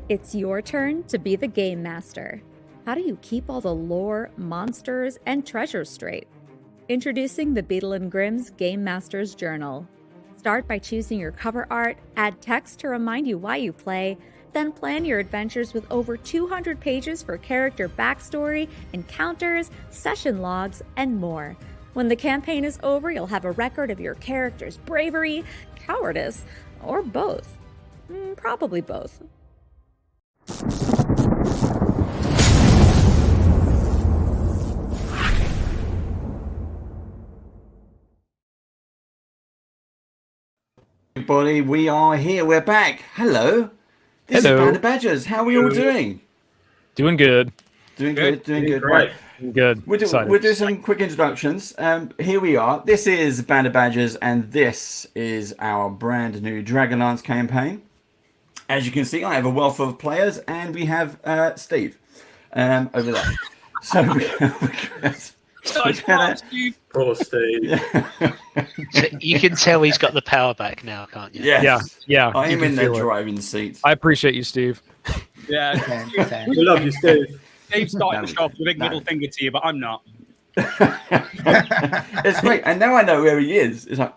It's your turn to be the game master. How do you keep all the lore, monsters, and treasures straight? Introducing the Beadle and Grimm's Game Master's Journal. Start by choosing your cover art, add text to remind you why you play, then plan your adventures with over 200 pages for character backstory, encounters, session logs, and more. When the campaign is over, you'll have a record of your character's bravery, cowardice, or both. Probably both. Everybody, we are here. We're back. Hello. This is Band of Badgers. How are we all doing? Doing good. Doing good. Right. Good. We'll do some quick introductions. Here we are. This is Band of Badgers, and this is our brand new Dragonlance campaign. As you can see, I have a wealth of players, and we have Steve over there. So Poor Steve. So you can tell he's got the power back now, can't you? Yes. Yeah. I am in the driving seat. I apprate you, Steve. Yeah. We love you, Steve. Dave's starting the shop with a big middle finger to you, but I'm not. It's great. And now I know where he is. It's like...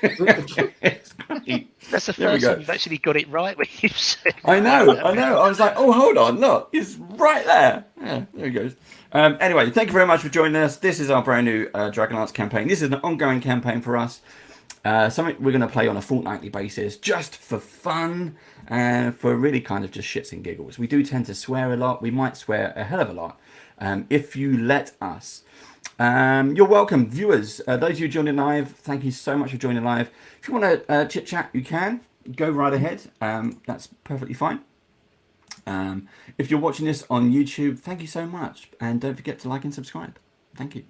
It's great. That's the first time you've actually got it right when you said I know. I was like, oh, hold on, look, he's right there. Yeah, there he goes. Anyway, thank you very much for joining us. This is our brand new Dragonlance campaign. This is an ongoing campaign for us. Something we're going to play on a fortnightly basis, just for fun and for really kind of just shits and giggles. We do tend to swear a lot. We might swear a hell of a lot if you let us. You're welcome, viewers. Those of you joining live, thank you so much for joining live. If you want to chit chat, you can go right ahead. That's perfectly fine. If you're watching this on YouTube, thank you so much, and don't forget to like and subscribe. Thank you.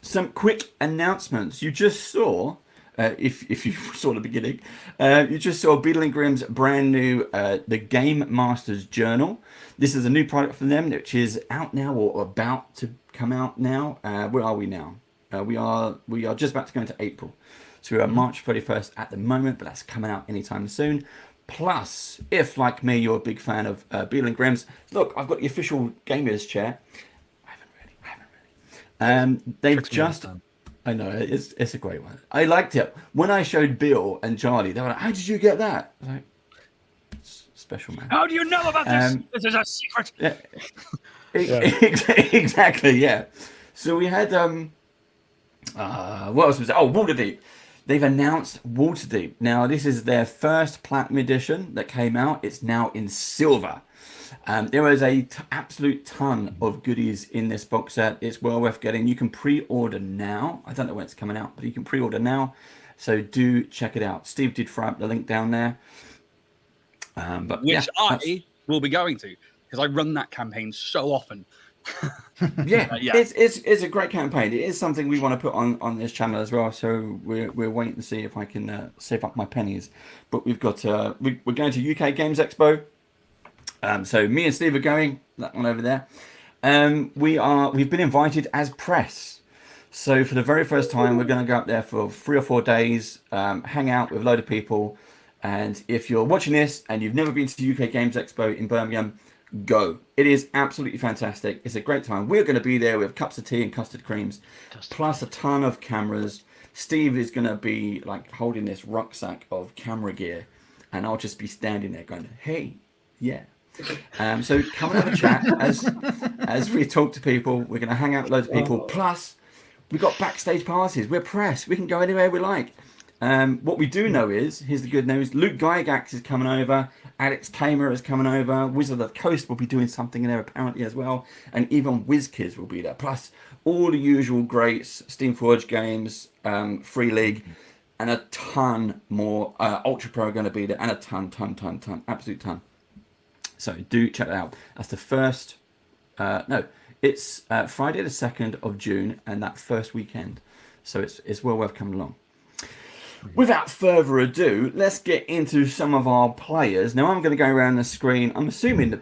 Some quick announcements. You just saw, if you saw the beginning, you just saw Beadle and Grimm's brand new the Game Master's Journal. This is a new product from them, which is out now or about to come out now. Where are we now? We are just about to go into April. So we are March 31st at the moment, but that's coming out anytime soon. Plus, if like me, you're a big fan of Beadle and Grimm's, look, I've got the official gamer's chair. I haven't really. They've just, I know, it's a great one. I liked it. When I showed Bill and Charlie, they were like, how did you get that? I was like, it's special, man. How do you know about this? This is a secret. Yeah. Exactly, yeah. So we had, what else was it? Oh, Waterdeep. They've announced Waterdeep. Now, this is their first Platinum Edition that came out. It's now in silver. There is a absolute ton of goodies in this box set. It's well worth getting. You can pre-order now. I don't know when it's coming out, but you can pre-order now. So do check it out. Steve did throw up the link down there. But Which I will be going to, because I run that campaign so often. Yeah. It's a great campaign. It is something we want to put on this channel as well. So we're waiting to see if I can save up my pennies. But we've got we're going to UK Games Expo. So me and Steve are going. That one over there. We've been invited as press. So for the very first time, we're going to go up there for 3 or 4 days, hang out with a load of people. And if you're watching this and you've never been to UK Games Expo in Birmingham, go. It is absolutely fantastic. It's a great time. We're going to be there with cups of tea and custard creams, plus a ton of cameras. Steve is going to be like holding this rucksack of camera gear, and I'll just be standing there going, hey, yeah. So come and have a chat as we talk to people. We're going to hang out with loads of people. Plus, we've got backstage passes. We're press. We can go anywhere we like. What we do know is, here's the good news, Luke Gygax is coming over, Alex Tamer is coming over, Wizard of the Coast will be doing something in there apparently as well, and even WizKids will be there, plus all the usual greats, Steamforge Games, Free League, and a ton more. Ultra Pro are going to be there, and a ton, absolute ton. So do check that out. That's the first, it's Friday the 2nd of June, and that first weekend, so it's well worth coming along. Without further ado, let's get into some of our players. Now I'm going to go around the screen. I'm assuming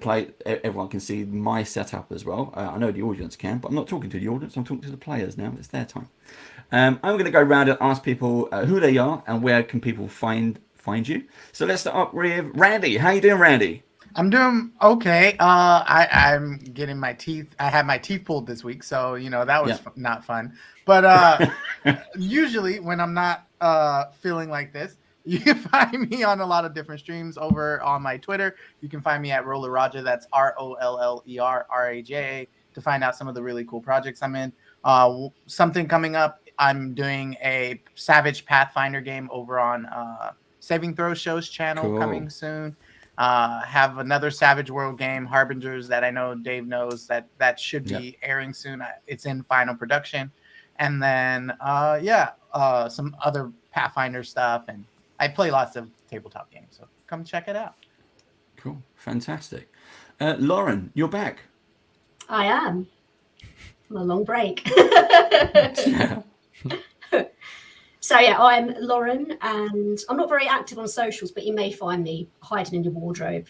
everyone can see my setup as well. I know the audience can, but I'm not talking to the audience. I'm talking to the players now. It's their time. I'm going to go around and ask people who they are and where can people find find you. So let's start up with Randy. How you doing, Randy? I'm doing okay. I'm getting my teeth. I had my teeth pulled this week, so that was not fun. But usually when I'm not feeling like this, you can find me on a lot of different streams over on my Twitter. You can find me at Roller Raja. That's ROLLERRAJA to find out some of the really cool projects I'm in. Something coming up. I'm doing a Savage Pathfinder game over on Saving Throw Show's channel coming soon. Have another Savage World game, Harbingers, that I know Dave knows that should be airing soon. It's in final production. And then, some other Pathfinder stuff. And I play lots of tabletop games, so come check it out. Cool. Fantastic. Lauren, you're back. I am. On a long break. So I'm Lauren, and I'm not very active on socials, but you may find me hiding in your wardrobe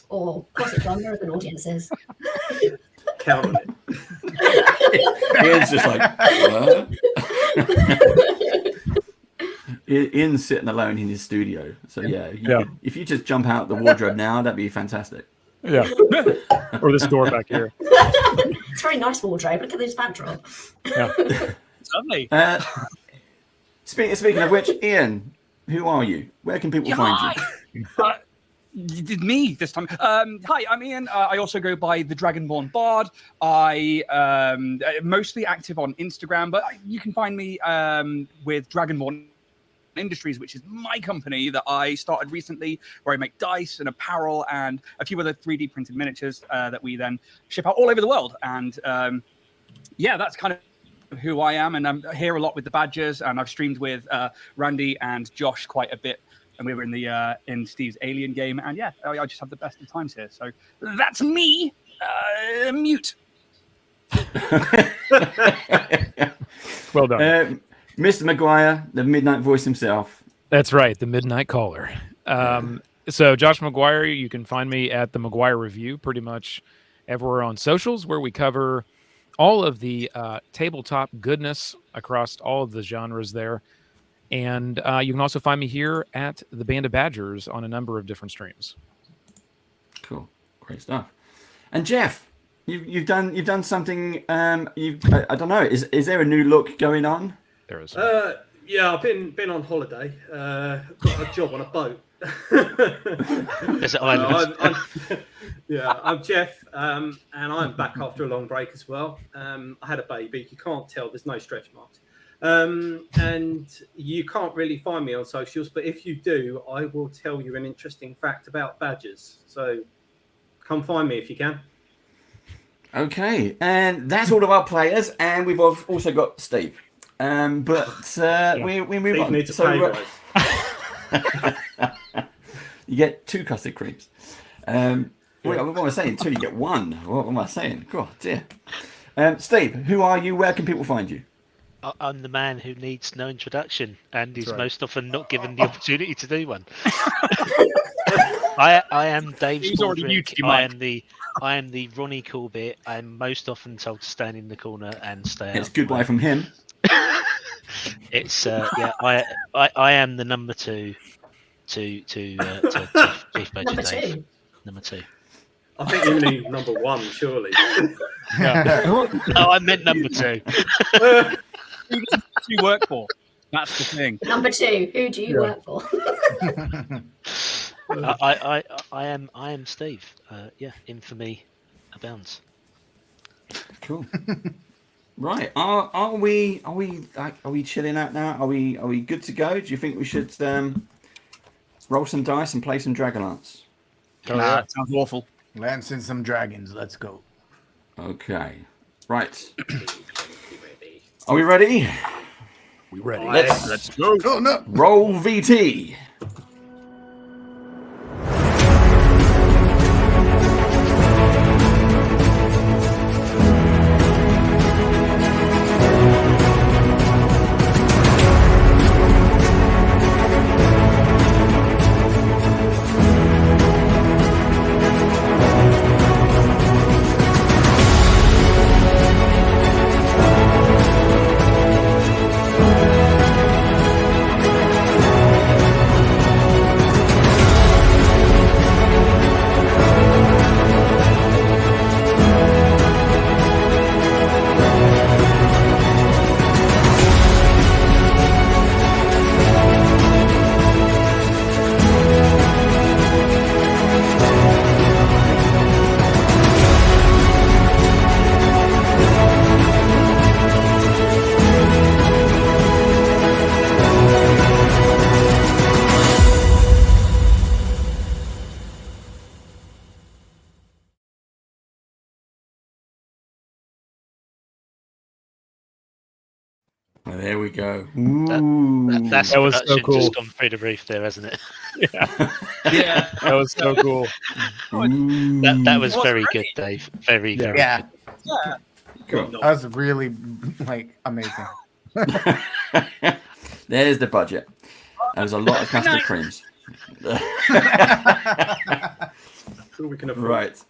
or closet drummer, as an audience is. Count on it. Ian's just like, Ian's sitting alone in his studio. So if you just jump out the wardrobe now, that'd be fantastic. Yeah. Or this door back here. It's a very nice wardrobe. Look at this backdrop. Yeah. It's lovely. Speaking of which, Ian, who are you? Where can people find you? You did me this time. Hi, I'm Ian. I also go by the Dragonborn Bard. I mostly active on Instagram, but you can find me with Dragonborn Industries, which is my company that I started recently, where I make dice and apparel and a few other 3D printed miniatures that we then ship out all over the world. And that's kind of who I am. And I'm here a lot with the Badgers, and I've streamed with Randy and Josh quite a bit. And we were in Steve's Alien game, and I just have the best of times here. So that's me. Mute. Well done. Mr. Maguire, the Midnight Voice himself. That's right, the Midnight Caller. So Josh Maguire, you can find me at the Maguire Review pretty much everywhere on socials, where we cover all of the tabletop goodness across all of the genres there. And you can also find me here at the Band of Badgers on a number of different streams. Cool, great stuff. And Jeff, you've done something. I don't know. Is there a new look going on? There is. I've been on holiday. Got a job on a boat. Is it island? I'm Jeff, and I'm back after a long break as well. I had a baby. You can't tell. There's no stretch marks. And you can't really find me on socials, but if you do, I will tell you an interesting fact about badgers. So come find me if you can. Okay, and that's all of our players, and we've also got Steve. We move on. Need to pay, you get 2 custard creams. What am I saying? 2, you get 1. What am I saying? God dear. Steve, who are you? Where can people find you? I'm the man who needs no introduction and is most often not given the opportunity to do one. I am Dave Smallrick. I am the Ronnie Corbett. I'm most often told to stand in the corner and stay out. It's goodbye from him. It's I am the number 2 to Chief Badger Dave. Number 2. I think you mean number 1, surely. No, I meant number 2. Who do you work for? That's the thing. Number 2. Who do you work for? I am Steve. Infamy abounds. Cool. Right. Are we chilling out now? Are we good to go? Do you think we should roll some dice and play some Dragonlance? Nah, it sounds awful. Lance in some dragons. Let's go. Okay. Right. Are we ready? We ready. Let's go. Oh no! Roll VT. there we go. That's That was so production cool. just gone through the roof there, hasn't it? Yeah. That was so cool. That was It was very great. good, Dave. Very Yeah. very Yeah, good. Yeah. Cool. that was really like amazing. There's the budget. There was a lot of custard creams. Sure, we can afford. Right.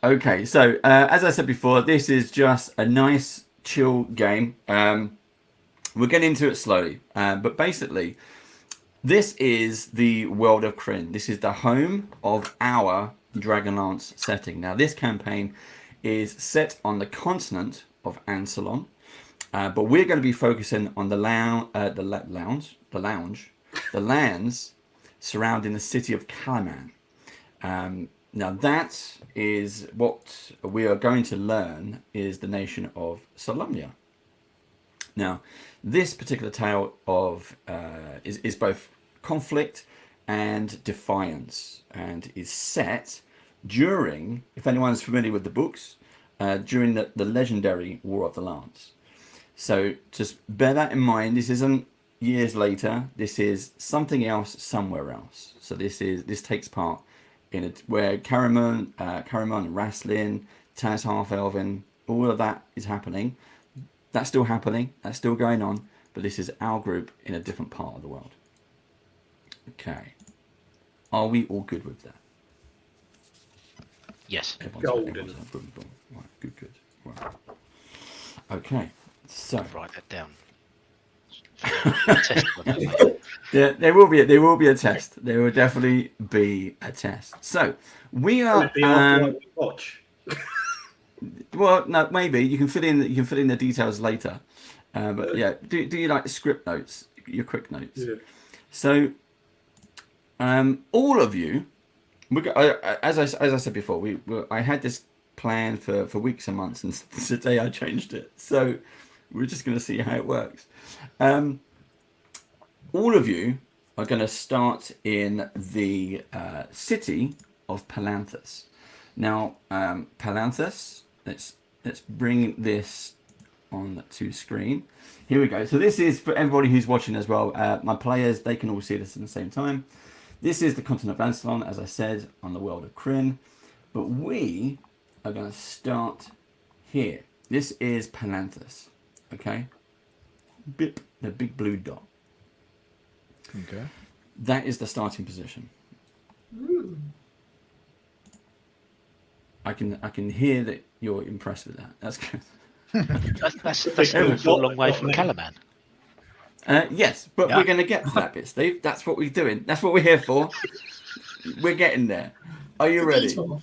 Okay, so as I said before, this is just a nice chill game. We'll get into it slowly, but basically this is the world of Kryn. This is the home of our Dragonlance setting. Now this campaign is set on the continent of Ansalon, but we're going to be focusing on the lands surrounding the city of Kalaman. Now that is what we are going to learn is the nation of Solamnia. Now, this particular tale of is both conflict and defiance, and is set during, if anyone's familiar with the books, during the legendary War of the Lance. So just bear that in mind. This isn't years later. This is something else somewhere else. So this takes part in it where Caramon, Raslin, Taz Half-Elven, all of that is happening. That's still happening. That's still going on. But this is our group in a different part of the world. Okay. Are we all good with that? Yes. Golden. Boom, boom. Right, good. Right. Okay. So Write that down. yeah, there will be a test. There will definitely be a test. So we are. Watch. Well, no, maybe you can fill in the details later. But yeah, do you like the script notes, your quick notes? Yeah. So, all of you, as I said before, I had this plan for weeks and months, and today I changed it. So we're just going to see how it works. All of you are going to start in the city of Palanthus. Now, Palanthus, let's bring this on to screen. Here we go. So this is for everybody who's watching as well. My players, they can all see this at the same time. This is the continent of Ansalon, as I said, on the world of Kryn. But we are going to start here. This is Palanthus. Okay? Bip, the big blue dot. Okay. That is the starting position. I can hear that you're impressed with that. That's good. That's an awful long way from Calaman. Yes, but we're going to get to that bit, Steve. That's what we're doing. That's what we're here for. We're getting there. Are you ready? Detour.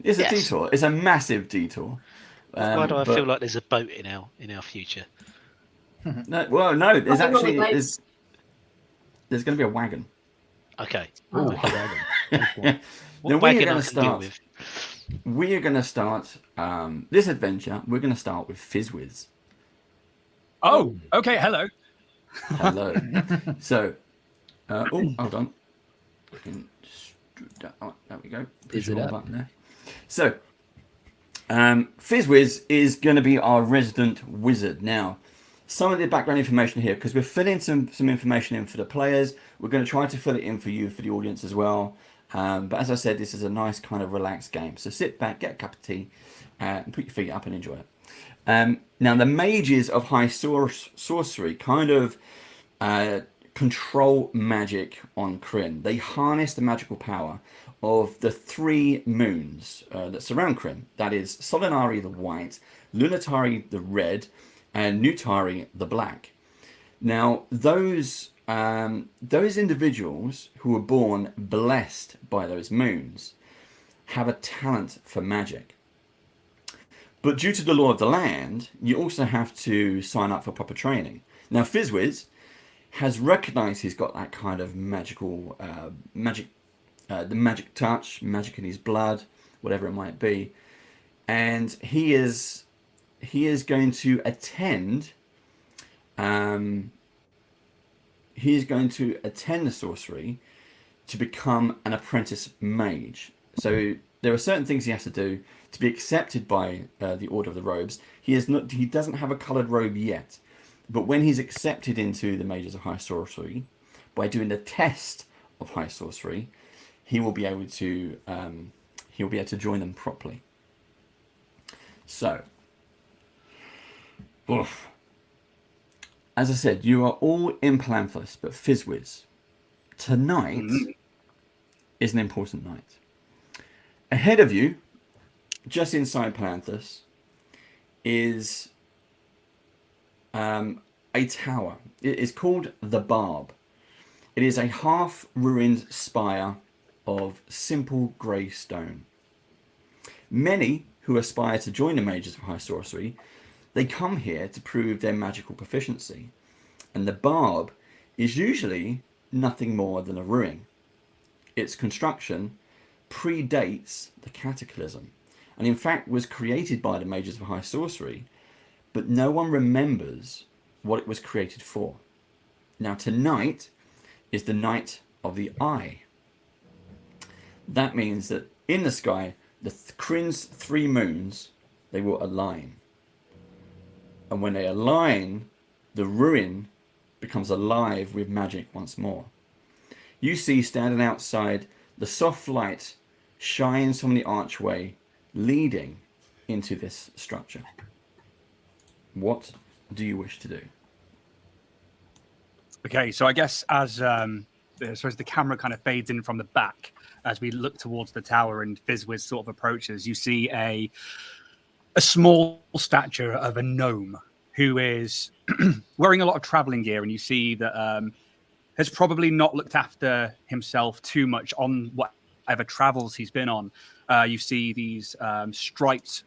It's a detour. It's a massive detour. Why do I feel like there's a boat in our future? No. There's actually there's going to be a wagon. Okay. Ooh, Now What we are wagon going I to can deal start. with? We are going to start this adventure. We're going to start with Fizzwiz. Oh, okay. Hello. Hello. So, hold on. We can there we go. Is it up? Button there. So, Fizzwiz is going to be our resident wizard. Now, some of the background information here, because we're filling some information in for the players. We're going to try to fill it in for you, for the audience as well. But as I said, this is a nice kind of relaxed game. So sit back, get a cup of tea, and put your feet up and enjoy it. Now, the mages of high sorcery kind of control magic on Kryn. They harness the magical power of the 3 moons that surround Kryn. That is Solinari the white, Lunatari the red, and Nutari the black. Now, those individuals who were born blessed by those moons have a talent for magic. But due to the law of the land, you also have to sign up for proper training. Now, Fizzwiz has recognized he's got that kind of magical magic, the magic touch, magic in his blood, whatever it might be, and he is going to attend. He is going to attend the sorcery to become an apprentice mage. So There are certain things he has to do to be accepted by the Order of the Robes. He doesn't have a coloured robe yet, but when he's accepted into the Mages of High Sorcery, by doing the test of High Sorcery, he will be able to join them properly. So, oof. As I said, you are all in Palanthas, but Fizzwiz, tonight is an important night. Ahead of you, just inside Palanthas, is a tower. It is called the Barb. It is a half-ruined spire of simple grey stone. Many who aspire to join the Mages of High Sorcery, they come here to prove their magical proficiency. And the Barb is usually nothing more than a ruin. Its construction predates the Cataclysm, and in fact was created by the Mages of High Sorcery, but no one remembers what it was created for. Now tonight is the night of the Eye. That means that in the sky, the Kryn's 3 moons, they will align. And when they align, the ruin becomes alive with magic once more. You see, standing outside, the soft light shines from the archway leading into this structure. What do you wish to do? Okay, so I guess as I suppose the camera kind of fades in from the back as we look towards the tower and Fizzwiz sort of approaches, you see a small stature of a gnome who is wearing a lot of traveling gear, and you see that has probably not looked after himself too much on whatever travels he's been on. You see these striped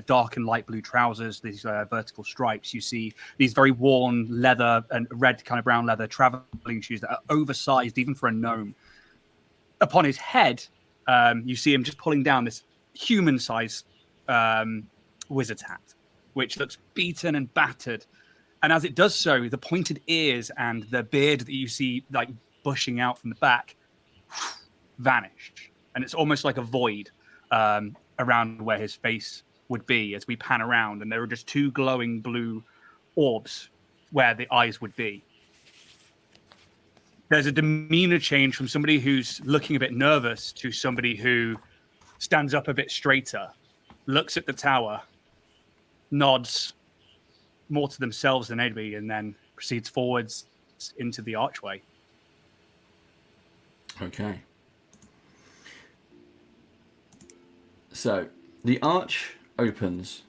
dark and light blue trousers, these vertical stripes. You see these very worn leather and red kind of brown leather traveling shoes that are oversized even for a gnome. Upon his head, you see him just pulling down this human-sized wizard's hat, which looks beaten and battered. And as it does so, the pointed ears and the beard that you see like bushing out from the back vanish. And it's almost like a void around where his face would be as we pan around. And there are just 2 glowing blue orbs where the eyes would be. There's a demeanor change from somebody who's looking a bit nervous to somebody who stands up a bit straighter, looks at the tower, nods more to themselves than anybody, and then proceeds forwards into the archway. Okay. So the arch opens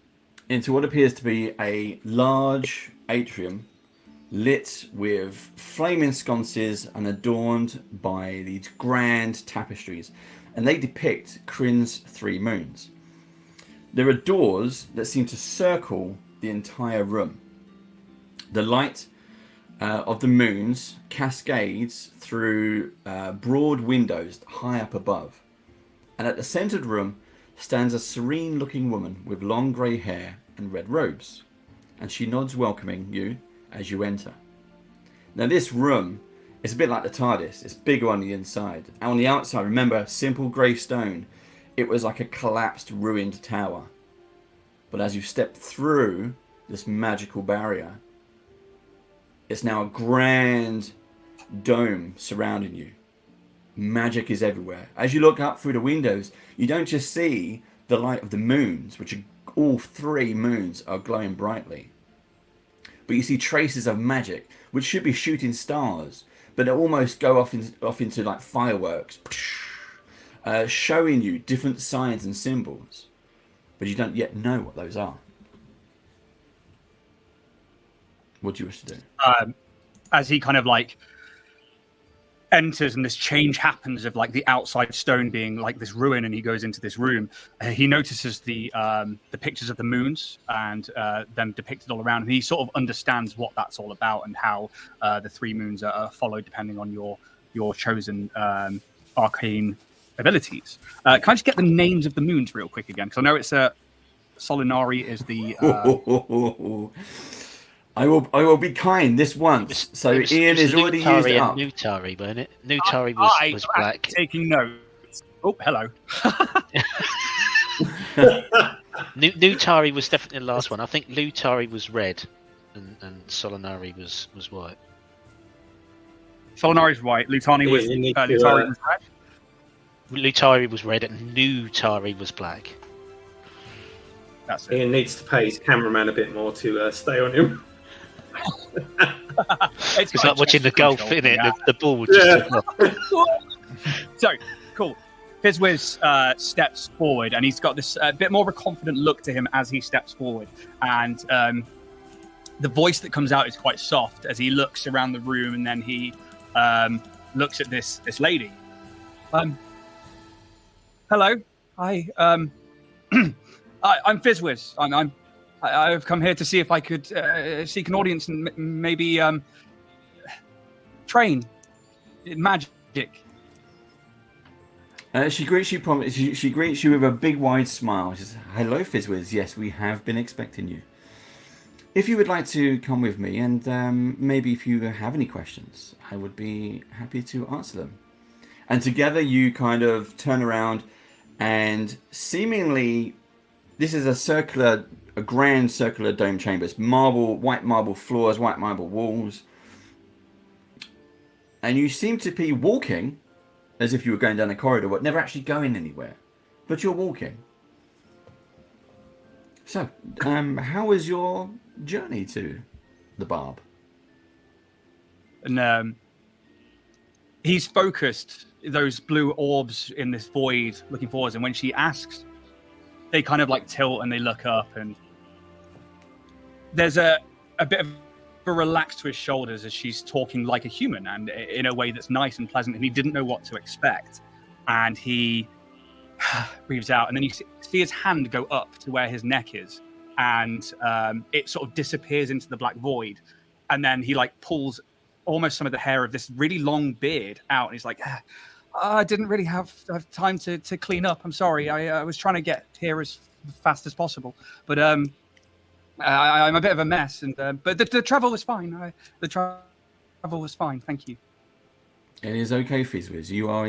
into what appears to be a large atrium lit with flaming sconces and adorned by these grand tapestries, and they depict Kryn's 3 moons. There are doors that seem to circle the entire room. The light of the moons cascades through broad windows high up above, and at the center of the room stands a serene looking woman with long grey hair and red robes, and she nods welcoming you as you enter. Now this room is a bit like the TARDIS. It's bigger on the inside, and on the outside, remember, simple grey stone. It was like a collapsed, ruined tower. But as you step through this magical barrier, it's now a grand dome surrounding you. Magic is everywhere. As you look up through the windows, you don't just see the light of the moons, which are, all 3 moons are glowing brightly, but you see traces of magic, which should be shooting stars, but they almost go off into like fireworks, showing you different signs and symbols, but you don't yet know what those are. What do you wish to do? As he kind of like enters and this change happens of like the outside stone being like this ruin, and he goes into this room, he notices the pictures of the moons and them depicted all around, and he sort of understands what that's all about and how the 3 moons are followed depending on your chosen arcane abilities. Can I just get the names of the moons real quick again, because I know it's Solinari is the I will be kind this once. So Ian is already used it up. Nutari, weren't it? Nutari was black. Taking notes, Oh, hello. Nutari was definitely the last one. I think Lutari was red, and Solinari was white. Solinari's white. Lutari was red. Lutari was red, and Nutari was black. That's it. Ian needs to pay his cameraman a bit more to stay on him. It's like watching the golf, isn't it? The ball just took off. So, cool. Fizwiz steps forward, and he's got this bit more of a confident look to him as he steps forward. And the voice that comes out is quite soft as he looks around the room, and then he looks at this lady. Hello. Hi. I'm Fizwiz. I've come here to see if I could seek an audience and maybe train magic. She greets you. She greets you with a big, wide smile. She says, "Hello, Fizwiz. Yes, we have been expecting you. If you would like to come with me, and maybe if you have any questions, I would be happy to answer them." And together, you kind of turn around, and seemingly, this is a grand circular dome chamber. It's white marble floors, white marble walls, and you seem to be walking as if you were going down a corridor, but never actually going anywhere. But you're walking. So, how was your journey to the Barb? And he's focused those blue orbs in this void, looking forwards. And when she asks, they kind of like tilt and they look up, and there's a bit of a relax to his shoulders as she's talking like a human and in a way that's nice and pleasant, and he didn't know what to expect. And he breathes out, and then you see his hand go up to where his neck is, and it sort of disappears into the black void, and then he like pulls almost some of the hair of this really long beard out, and he's like, I didn't really have time to clean up. I'm sorry. I was trying to get here as fast as possible, but I'm a bit of a mess, and but the travel was fine. The travel was fine. Thank you. It is okay, Fizwiz. You're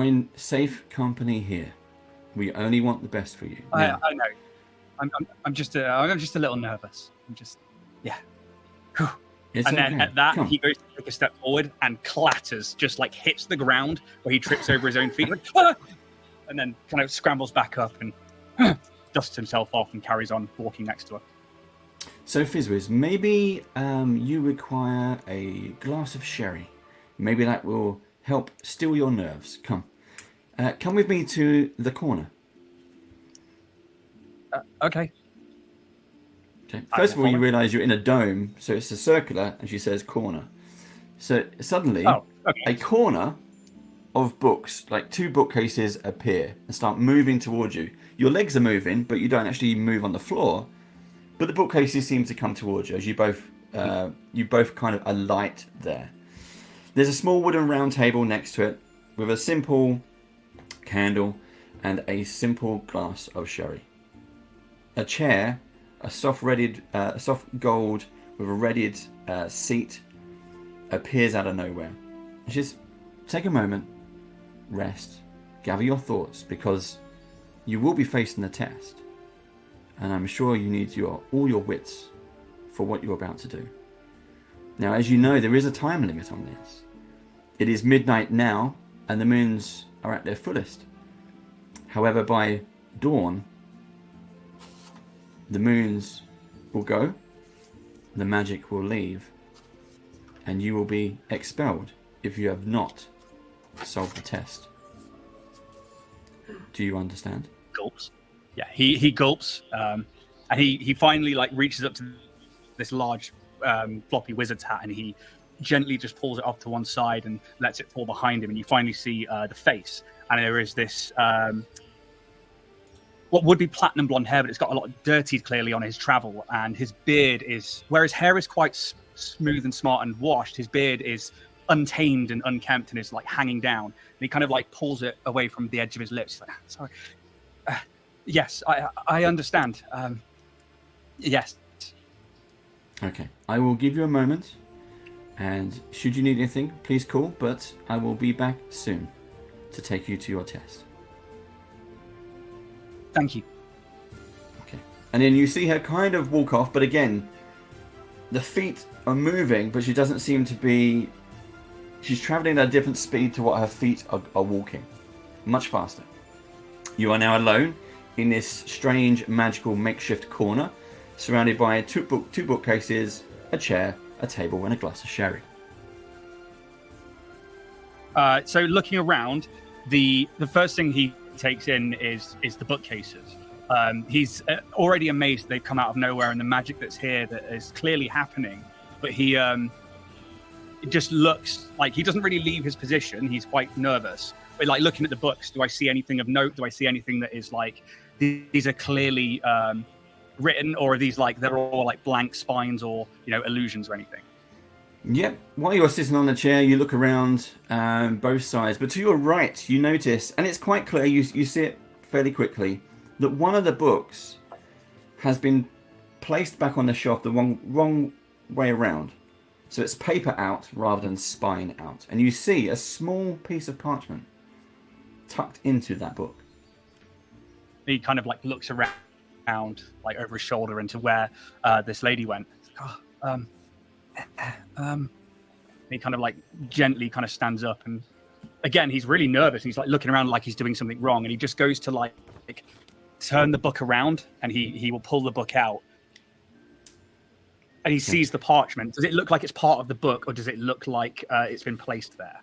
in safe company here. We only want the best for you. I know. I'm just a little nervous. It's and then okay. at that, he goes to take a step forward and clatters, just like hits the ground where he trips over his own feet, like, ah! And then kind of scrambles back up and dusts himself off and carries on walking next to her. So, Fizwiz, maybe you require a glass of sherry. Maybe that will help still your nerves. Come with me to the corner. Okay. First of all, you realise you're in a dome, so it's a circular, and she says corner. So suddenly, a corner of books, like two bookcases, appear and start moving towards you. Your legs are moving, but you don't actually move on the floor. But the bookcases seem to come towards you as you both kind of alight there. There's a small wooden round table next to it with a simple candle and a simple glass of sherry. A chair, a soft gold with a redded seat appears out of nowhere. Just take a moment, rest, gather your thoughts, because you will be facing the test, and I'm sure you need all your wits for what you're about to do. Now, as you know, there is a time limit on this. It is midnight now, and the moons are at their fullest. However, by dawn, the moons will go, the magic will leave, and you will be expelled if you have not solved the test. Do you understand? Gulps. Yeah, he gulps, and he finally like reaches up to this large floppy wizard's hat, and he gently just pulls it off to one side and lets it fall behind him, and you finally see the face, and there is this what would be platinum blonde hair, but it's got a lot dirtied clearly on his travel, and his beard is, where his hair is quite smooth and smart and washed, his beard is untamed and unkempt and is like hanging down, and he kind of like pulls it away from the edge of his lips. He's like, sorry. Yes, I understand. Yes. Okay, I will give you a moment, and should you need anything, please call, but I will be back soon to take you to your test. Thank you. Okay. And then you see her kind of walk off, but again, the feet are moving, but she doesn't seem to be... She's traveling at a different speed to what her feet are walking. Much faster. You are now alone in this strange, magical, makeshift corner, surrounded by two bookcases, a chair, a table, and a glass of sherry. So looking around, the first thing he takes in is the bookcases. He's already amazed they've come out of nowhere and the magic that's here that is clearly happening. But he it just looks like he doesn't really leave his position. He's quite nervous. But like looking at the books, do I see anything of note? Do I see anything that is like these are clearly written, or are these like they're all like blank spines or illusions or anything? Yep. While you're sitting on the chair, you look around both sides, but to your right, you notice, and it's quite clear, you see it fairly quickly, that one of the books has been placed back on the shelf the wrong way around. So it's paper out rather than spine out. And you see a small piece of parchment tucked into that book. He kind of like looks around like over his shoulder into where this lady went. He kind of like gently kind of stands up, and again he's really nervous. He's like looking around like he's doing something wrong, and he just goes to like turn the book around, and he will pull the book out, and he sees the parchment. Does it look like it's part of the book, or does it look like it's been placed there?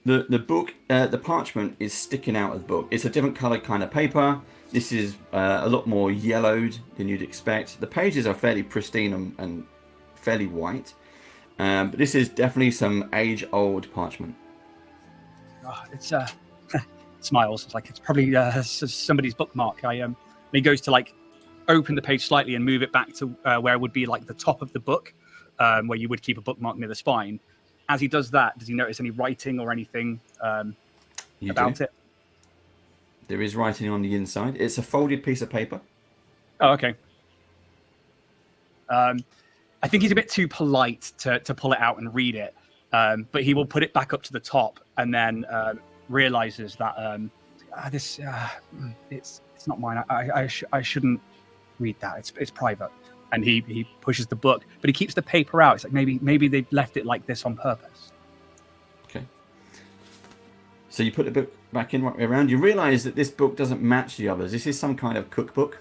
The book, the parchment is sticking out of the book. It's a different color kind of paper. This is a lot more yellowed than you'd expect. The pages are fairly pristine and fairly white. But this is definitely some age-old parchment. Oh, it's smiles. It's like it's probably somebody's bookmark. He goes to like open the page slightly and move it back to where it would be like the top of the book, where you would keep a bookmark near the spine. As he does that, does he notice any writing or anything about it? There is writing on the inside. It's a folded piece of paper. Oh, okay. I think he's a bit too polite to pull it out and read it, but he will put it back up to the top and then realizes that it's not mine. I shouldn't read that. It's private. And he pushes the book, but he keeps the paper out. It's like maybe they left it like this on purpose. Okay. So you put the book back in right way around. You realize that this book doesn't match the others. This is some kind of cookbook.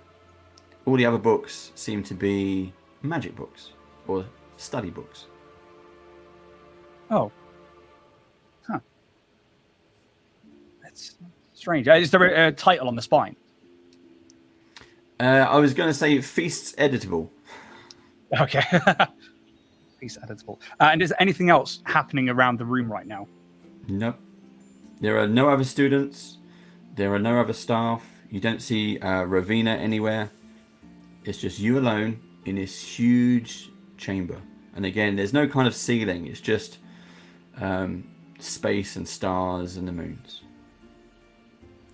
All the other books seem to be magic books or study books. Oh. Huh. That's strange. Is there a title on the spine? I was going to say Feasts Editable. Okay. Feasts Editable. And is there anything else happening around the room right now? Nope. There are no other students. There are no other staff. You don't see Rovina anywhere. It's just you alone in this huge chamber. And again, there's no kind of ceiling. It's just space and stars and the moons.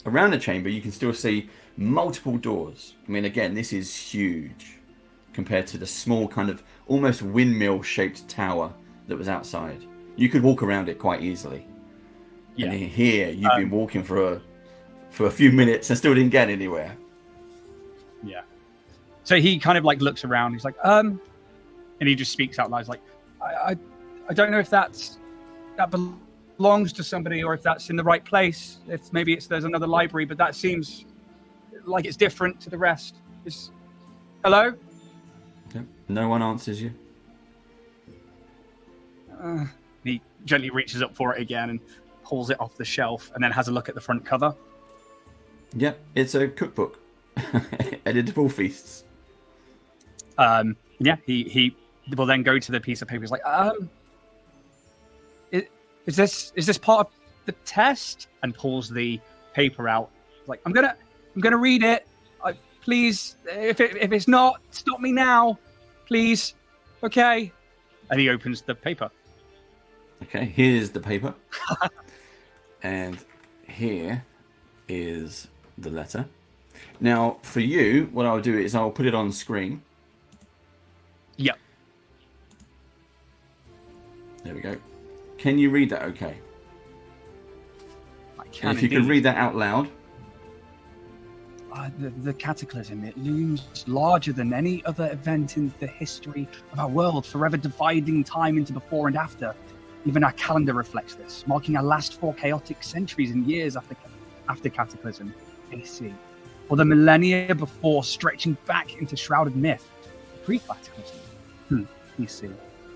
Around the chamber, you can still see multiple doors. I mean, again, this is huge compared to the small kind of almost windmill-shaped tower that was outside. You could walk around it quite easily. Yeah. And here, you've been walking for a few minutes and still didn't get anywhere. Yeah. So he kind of like looks around. He's like, and he just speaks out loud. He's like, I don't know if that belongs to somebody or if that's in the right place. If maybe there's another library, but that seems like it's different to the rest. Hello? Yep. No one answers you. He gently reaches up for it again and pulls it off the shelf and then has a look at the front cover. Yep, it's a cookbook. Editable Feasts. Yeah, he will then go to the piece of paper. He's like, is this part of the test? And pulls the paper out. He's like, I'm gonna read it. Please, if it's not, stop me now, please. Okay. And he opens the paper. Okay, here's the paper. And here is the letter. Now, for you, what I'll do is I'll put it on screen. Yep. There we go. Can you read that okay? And if you could read that out loud. The cataclysm, it looms larger than any other event in the history of our world, forever dividing time into before and after. Even our calendar reflects this, marking our last 4 chaotic centuries and years after Cataclysm, AC, or the millennia before, stretching back into shrouded myth, pre-Cataclysm, BC.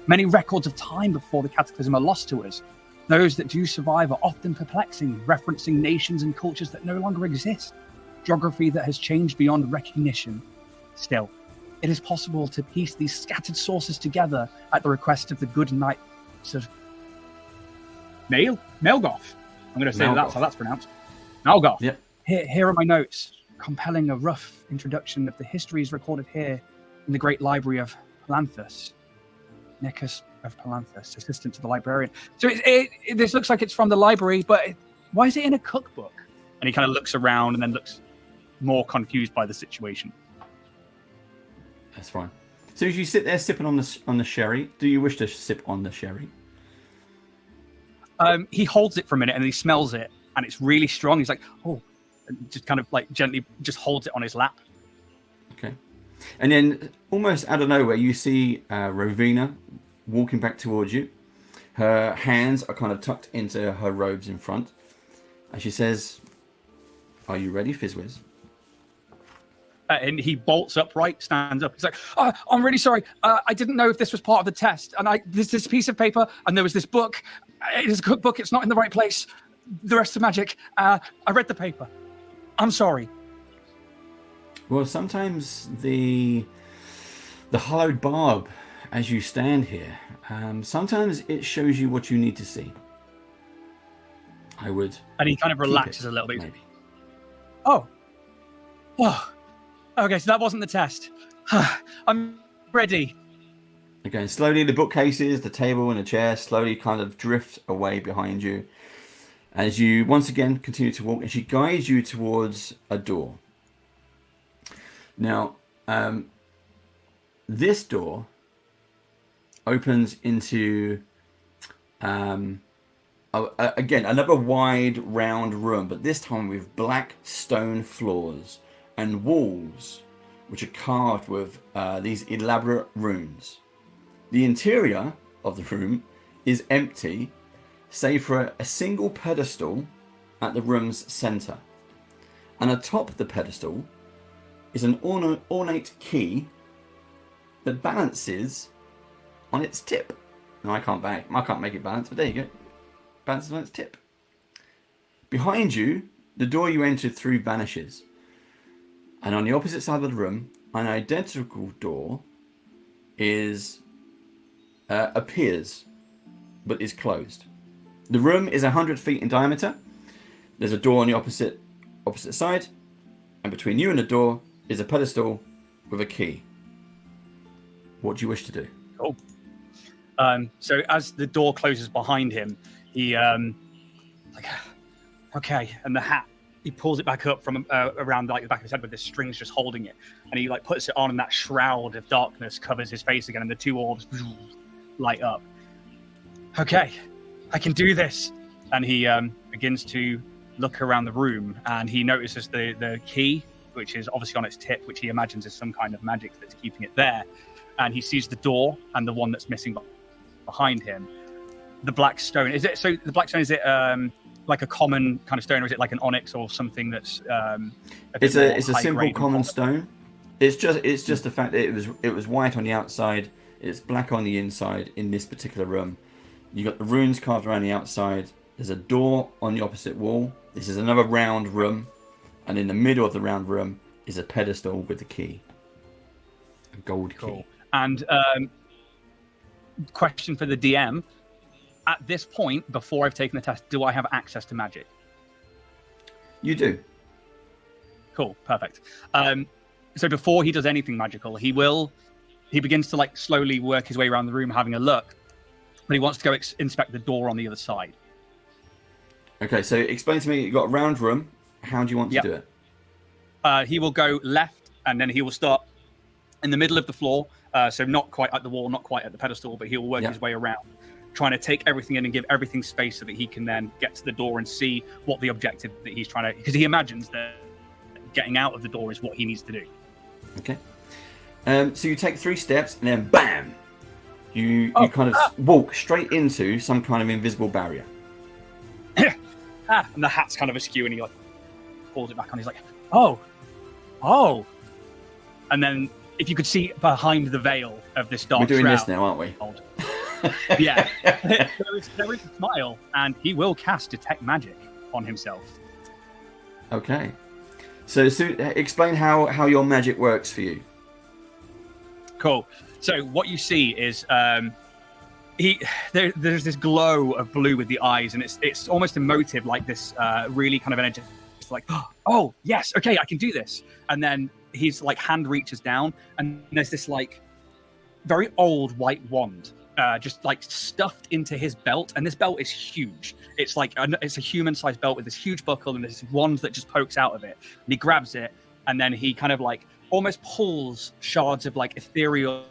Many records of time before the Cataclysm are lost to us. Those that do survive are often perplexing, referencing nations and cultures that no longer exist, geography that has changed beyond recognition. Still, it is possible to piece these scattered sources together at the request of the good knights of Melgoth. I'm going to say that's how that's pronounced. Melgoth. Yep. Here are my notes, compiling a rough introduction of the histories recorded here in the great library of Palanthus. Nicus of Palanthus, assistant to the librarian. So this looks like it's from the library, but why is it in a cookbook? And he kind of looks around and then looks more confused by the situation. That's fine. So as you sit there sipping on the sherry, do you wish to sip on the sherry? He holds it for a minute and he smells it, and it's really strong. He's like, oh, and just kind of like gently just holds it on his lap. Okay. And then almost out of nowhere, you see Rovina walking back towards you. Her hands are kind of tucked into her robes in front. And she says, "Are you ready, Fizzwiz?" And he bolts upright, stands up. He's like, "Oh, I'm really sorry. I didn't know if this was part of the test. And there's this piece of paper, and there was this book. It is a cookbook. It's not in the right place. The rest of magic. I read the paper. I'm sorry." Well, sometimes the hollowed barb, as you stand here, sometimes it shows you what you need to see. I would. And he kind of relaxes a little bit. Maybe. Oh. Okay, so that wasn't the test. I'm ready. Again, slowly the bookcases, the table and the chair slowly kind of drift away behind you as you once again continue to walk, and she guides you towards a door. Now, this door opens into again another wide round room, but this time with black stone floors and walls which are carved with these elaborate runes. The interior of the room is empty, save for a single pedestal at the room's center, and atop the pedestal is an ornate key that balances on its tip. No, I can't make it balance, but there you go. Balances on its tip. Behind you, the door you entered through vanishes, and on the opposite side of the room, an identical door appears, but is closed. The room is 100 feet in diameter. There's a door on the opposite side, and between you and the door is a pedestal with a key. What do you wish to do? Cool. So as the door closes behind him, he okay, and the hat, he pulls it back up from around like the back of his head with this string's just holding it, and he like puts it on, and that shroud of darkness covers his face again, and the two orbs light up. Okay, I can do this. And he begins to look around the room, and he notices the key, which is obviously on its tip, which he imagines is some kind of magic that's keeping it there. And he sees the door and the one that's missing behind him. The black stone, is it like a common kind of stone, or is it like an onyx or something that's it's a simple common stone. It's just the fact that it was white on the outside, it's black on the inside in this particular room. You got the runes carved around the outside. There's a door on the opposite wall. This is another round room, and in the middle of the round room is a pedestal with a key, a gold key. And question for the DM: at this point, before I've taken the test, do I have access to magic? You do. Cool, perfect. So before he does anything magical, he begins to like slowly work his way around the room, having a look, but he wants to go inspect the door on the other side. Okay, so explain to me. You got a round room. How do you want to do it? He will go left, and then he will start in the middle of the floor. So not quite at the wall, not quite at the pedestal, but he will work his way around. trying to take everything in and give everything space so that he can then get to the door and see what the objective that he's trying to, because he imagines that getting out of the door is what he needs to do. Okay. So you take 3 steps and then bam, you kind of walk straight into some kind of invisible barrier. And the hat's kind of askew, and he like pulls it back on. He's like, oh. And then if you could see behind the veil of this dark We're doing shroud, this now, aren't we? Yeah. there is a smile, and he will cast Detect Magic on himself. Okay. So explain how your magic works for you. Cool. So what you see is there's this glow of blue with the eyes, and it's almost emotive, like this really kind of energy. It's like, oh yes, okay, I can do this. And then his like hand reaches down, and there's this like very old white wand just like stuffed into his belt, and this belt is huge. It's like it's a human-sized belt with this huge buckle, and this wand that just pokes out of it. And he grabs it, and then he kind of like almost pulls shards of like ethereal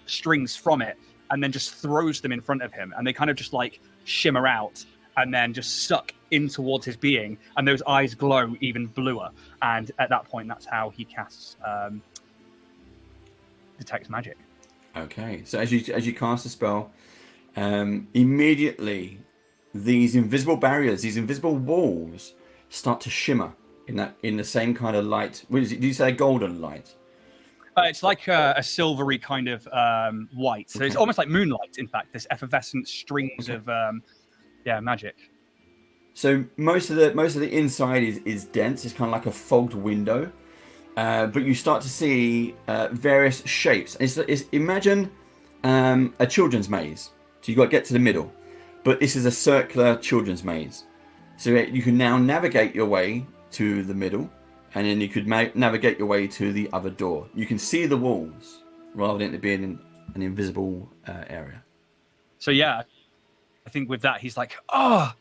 strings from it, and then just throws them in front of him, and they kind of just like shimmer out and then just suck in towards his being, and those eyes glow even bluer. And at that point, that's how he casts Detect Magic. Okay, so as you cast the spell, immediately these invisible barriers, these invisible walls, start to shimmer in the same kind of light. What is it? Do you say golden light? It's like a silvery kind of white. So it's almost like moonlight. In fact, this effervescent strings of magic. So most of the inside is dense. It's kind of like a fogged window. But you start to see various shapes. Imagine a children's maze. So you've got to get to the middle. But this is a circular children's maze. So you can now navigate your way to the middle, and then you could navigate your way to the other door. You can see the walls rather than it being an invisible area. So yeah, I think with that, he's like, oh,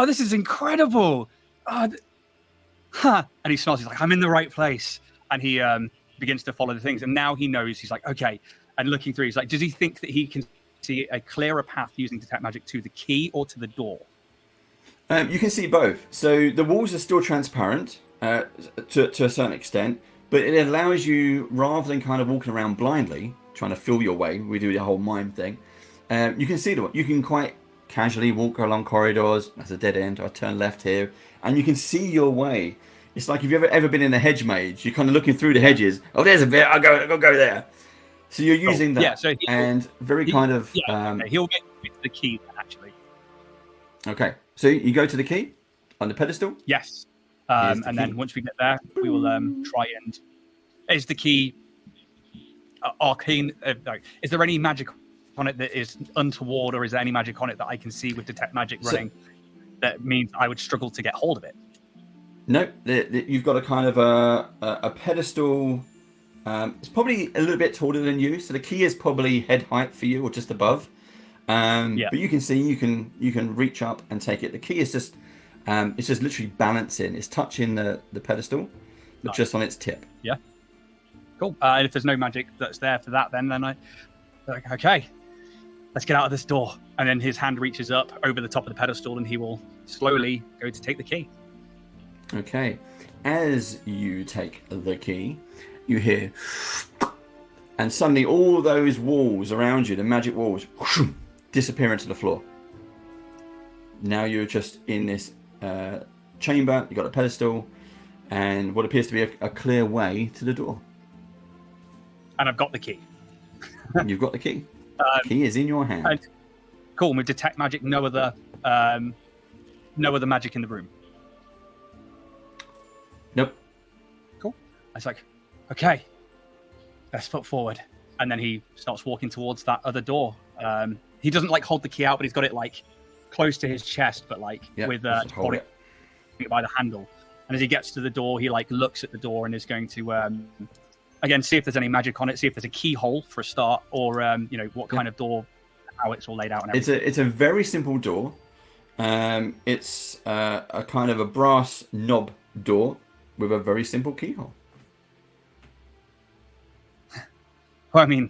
this is incredible. And he smiles. He's like, I'm in the right place. And he begins to follow the things. And now he knows. He's like, okay. And looking through, he's like, does he think that he can see a clearer path using Detect Magic to the key or to the door? You can see both. So the walls are still transparent to a certain extent, but it allows you, rather than kind of walking around blindly, trying to feel your way, we do the whole mime thing, you can see you can quite casually walk along corridors. That's a dead end. I turn left here, and you can see your way. It's like if you've ever been in a hedge maze, you're kind of looking through the hedges. Oh, there's a bit. I'll go there. So you're using that, so he'll get the key then, actually. Okay, so you go to the key on the pedestal. Yes, and then once we get there, we will try and. Is the key arcane? Is there any magic on it that is untoward, or is there any magic on it that I can see with Detect Magic running that means I would struggle to get hold of it? No, you've got a kind of a pedestal. It's probably a little bit taller than you, so the key is probably head height for you or just above. But you can see you can reach up and take it. The key is just it's just literally balancing. It's touching the pedestal, but just on its tip. Yeah. Cool. And if there's no magic that's there for that, then I like, okay, let's get out of this door. And then his hand reaches up over the top of the pedestal, and he will slowly go to take the key. Okay. As you take the key, you hear, and suddenly all those walls around you, the magic walls, disappear into the floor. Now you're just in this chamber. You've got a pedestal and what appears to be a clear way to the door. And I've got the key. You've got the key. The key is in your hand. Cool. With Detect Magic, no other magic in the room. Nope. Cool. It's like, okay, best foot forward. And then he starts walking towards that other door. He doesn't like hold the key out, but he's got it like close to his chest, but like with holding it by the handle. And as he gets to the door, he like looks at the door and is going to again see if there's any magic on it, see if there's a keyhole for a start, or what kind of door, how it's all laid out. And everything. It's a very simple door. It's a kind of a brass knob door with a very simple keyhole. Well, I mean,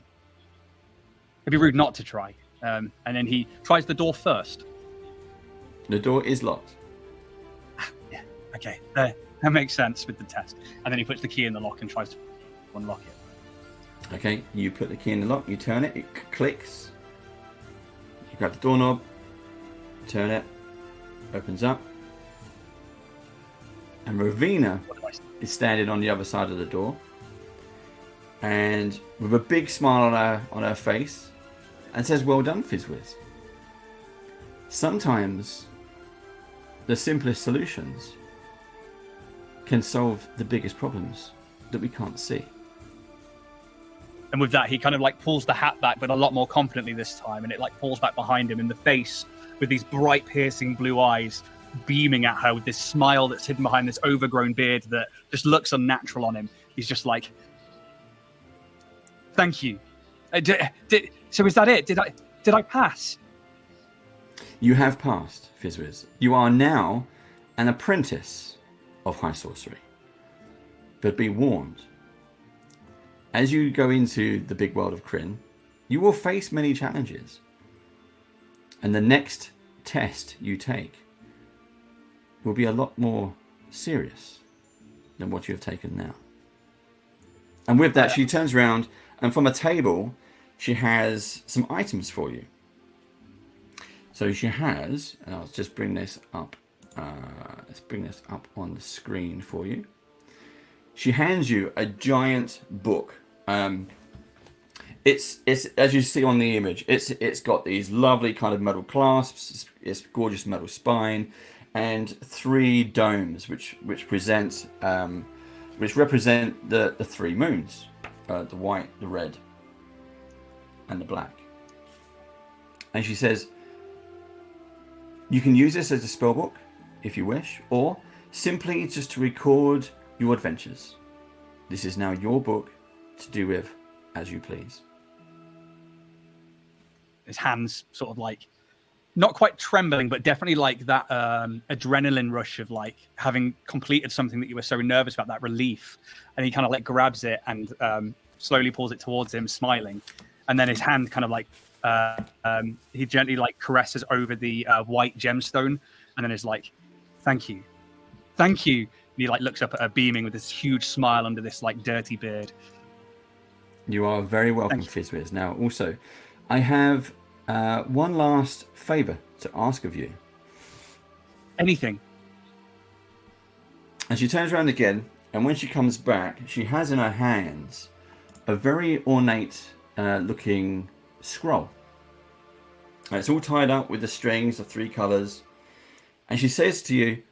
it'd be rude not to try. And then he tries the door first. The door is locked. Yeah, okay. That makes sense with the test. And then he puts the key in the lock and tries to unlock it. Okay, you put the key in the lock, you turn it, it clicks. You grab the doorknob, turn it, opens up. And Ravina is standing on the other side of the door. And with a big smile on her face, and says, "Well done, Fizzwiz. Sometimes the simplest solutions can solve the biggest problems that we can't see." And with that, he kind of like pulls the hat back, but a lot more confidently this time, and it like falls back behind him in the face with these bright, piercing blue eyes beaming at her with this smile that's hidden behind this overgrown beard that just looks unnatural on him. He's just like, "Thank you. So is that it? Did I pass?" You have passed, Fizzwiz. You are now an apprentice of high sorcery. But be warned, as you go into the big world of Kryn, you will face many challenges. And the next test you take will be a lot more serious than what you have taken now. And with that, she turns around, and from a table, she has some items for you. So she has, and I'll just bring this up. Let's bring this up on the screen for you. She hands you a giant book. It's as you see on the image. It's got these lovely kind of metal clasps. It's gorgeous metal spine, and 3 domes, which represent the 3 moons, the white, the red, and the black. And she says, "You can use this as a spell book if you wish, or simply just to record your adventures. This is now your book to do with as you please." His hands sort of like, not quite trembling, but definitely like that adrenaline rush of like having completed something that you were so nervous about, that relief. And he kind of like grabs it and slowly pulls it towards him, smiling. And then his hand kind of like, he gently like caresses over the white gemstone, and then is like, "Thank you. Thank you." And he like looks up at her beaming with this huge smile under this like dirty beard. You are very welcome, Fizzwiz. Now, also, I have one last favor to ask of you. Anything. And she turns around again, and when she comes back, she has in her hands a very ornate looking scroll. And it's all tied up with the strings of 3 colors. And she says to you,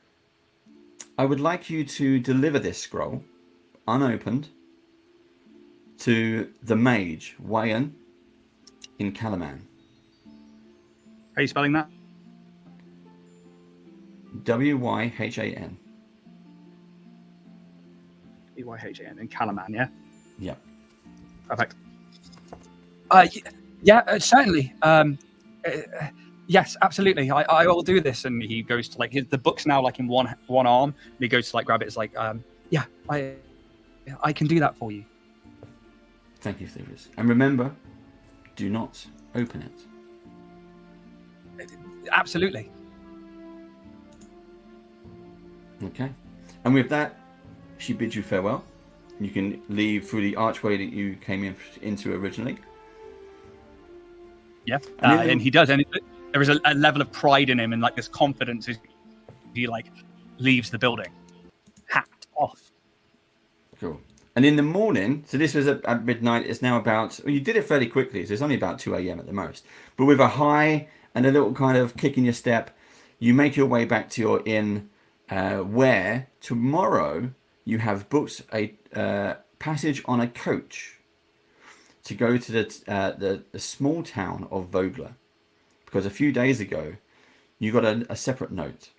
"I would like you to deliver this scroll, unopened, to the mage, Wayan, in Calaman." Are you spelling that? Wyhan. Wyhan in Calaman, yeah? Yeah. Perfect. Yeah, certainly. Yes, absolutely. I will do this. And he goes to like the book's now like in one arm, and he goes to like grab it. It's like, yeah, I can do that for you. Thank you, Thevis. And remember, do not open it. Absolutely. Okay. And with that, she bids you farewell. You can leave through the archway that you came into originally. Yeah, and he does. And there is a level of pride in him and like this confidence as he like leaves the building. Hat off. Cool. And in the morning, so this was at midnight, it's now about, well, you did it fairly quickly, so it's only about 2 a.m. at the most. But with a high and a little kind of kick in your step, you make your way back to your inn, where tomorrow you have booked a passage on a coach to go to the small town of Vogler. Because a few days ago, you got a separate note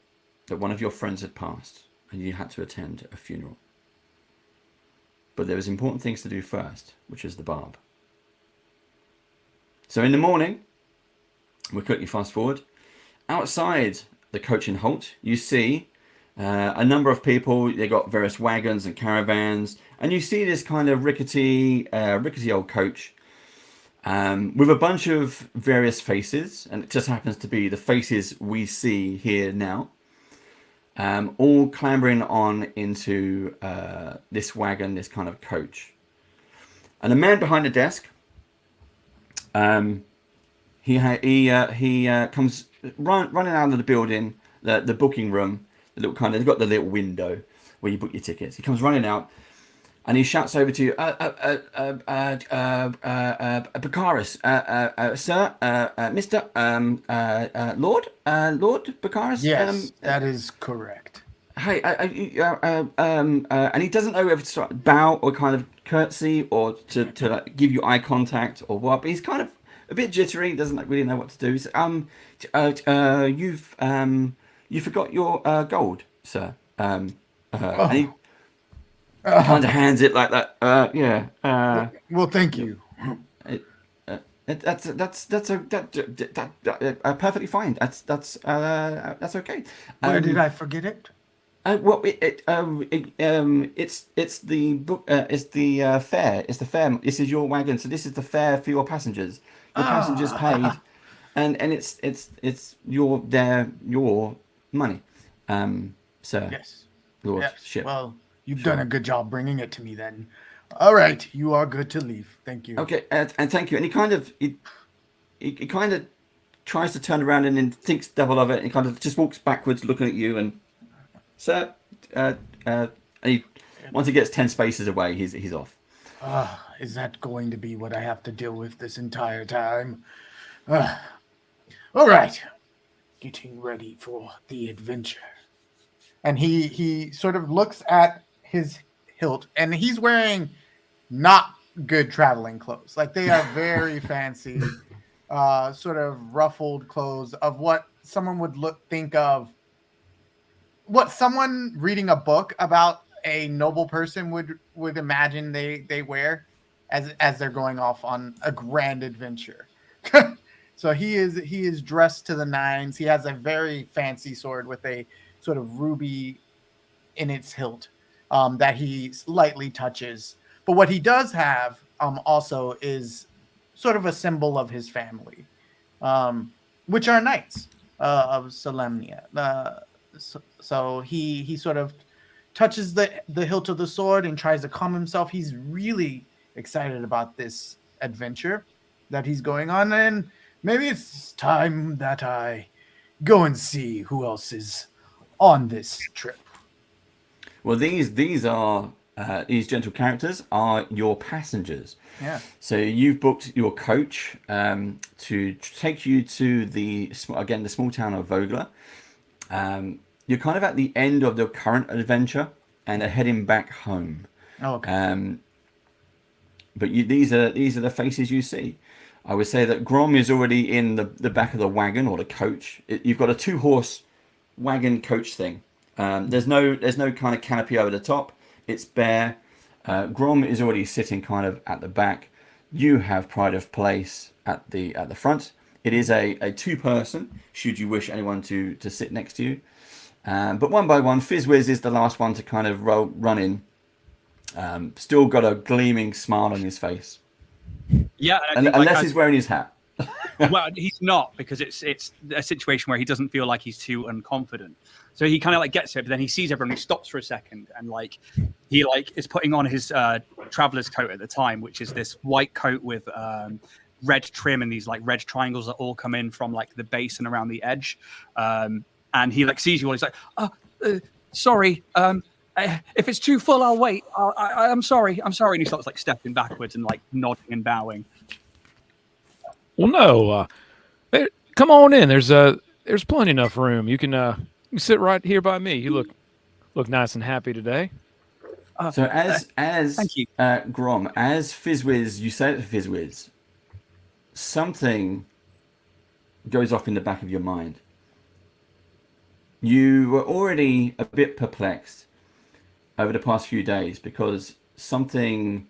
that one of your friends had passed and you had to attend a funeral. But there was important things to do first, which is the barb. So in the morning, we'll quickly fast forward. Outside the coach and halt, you see a number of people. They got various wagons and caravans, and you see this kind of rickety old coach. with a bunch of various faces, and it just happens to be the faces we see here now, all clambering on into this wagon, this kind of coach. And the man behind the desk, he comes running out of the building, the booking room, the little they've got the little window where you book your tickets. He comes running out, and he shouts over to you, Baccharis, sir, Mister, Lord Baccharis. Yes, that is correct. Hey, and he doesn't know whether to start bow or kind of curtsy or to like, give you eye contact or what. But he's kind of a bit jittery. Doesn't really know what to do. He says, you forgot your gold, sir. And he kind of hands it like that. Well, thank you. That's perfectly fine. That's okay. Where did I forget it? Well, it's the book. It's the fare. It's the fare. This is your wagon, so this is the fare for your passengers. Your passengers paid, and it's your money. Sir. Yes. Lord. Yes. Ship. Well, you've done a good job bringing it to me then. All right, you are good to leave. Thank you. Okay, and thank you. And he kind of tries to turn around and then thinks double of it, and he kind of just walks backwards, looking at you and. Sir, and once he gets 10 spaces away, he's off. Is that going to be what I have to deal with this entire time? All right, getting ready for the adventure. And he sort of looks at his hilt, and he's wearing not good traveling clothes. Like they are very fancy, sort of ruffled clothes of what someone would think of. What someone reading a book about a noble person would imagine they wear as they're going off on a grand adventure. So he is dressed to the nines. He has a very fancy sword with a sort of ruby in its hilt that he lightly touches. But what he does have also is sort of a symbol of his family, which are knights of Solemnia. So he sort of touches the hilt of the sword and tries to calm himself. He's really excited about this adventure that he's going on, and maybe it's time that I go and see who else is on this trip. Well, these are these gentle characters are your passengers. Yeah. So you've booked your coach to take you to the small town of Vogler. You're kind of at the end of the current adventure and are heading back home. Oh, okay. But these are the faces you see. I would say that Grom is already in the back of the wagon or the coach. You've got a 2-horse wagon coach thing. There's no kind of canopy over the top. It's bare. Grom is already sitting kind of at the back. You have pride of place at the front. It is a 2-person. Should you wish anyone to sit next to you. But one by one, Fizzwiz is the last one to kind of run in. Still got a gleaming smile on his face. Yeah, unless he's wearing his hat. Well, he's not, because it's a situation where he doesn't feel like he's too unconfident. So he kind of like gets it, but then he sees everyone. He stops for a second, and he is putting on his traveler's coat at the time, which is this white coat with red trim and these like red triangles that all come in from like the base and around the edge. And he sees you all. He's like, sorry. If it's too full, I'll wait. I'm sorry. And he starts stepping backwards and nodding and bowing. Well, no. Come on in. There's plenty enough room. You can sit right here by me. You look nice and happy today. So as thank you. Grom, as Fizzwiz, you say it to Fizzwiz, something goes off in the back of your mind. You were already a bit perplexed over the past few days because something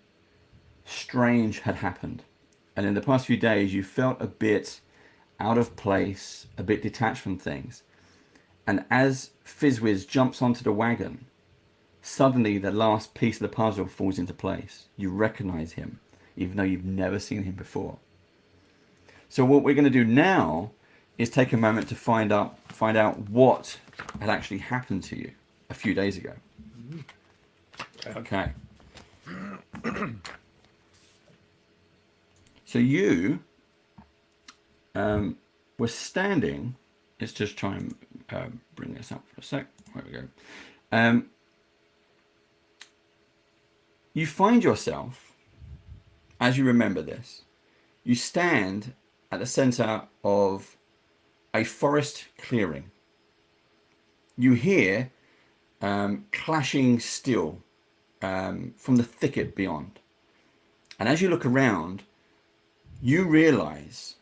strange had happened. And in the past few days, you felt a bit out of place, a bit detached from things. And as Fizzwiz jumps onto the wagon, suddenly the last piece of the puzzle falls into place. You recognize him, even though you've never seen him before. So what we're going to do now is take a moment to find out what had actually happened to you a few days ago. Okay. So you were standing. Let's just try and bring this up for a sec. There we go. You find yourself, as you remember this, you stand at the center of a forest clearing. You hear clashing steel from the thicket beyond. And as you look around, you realize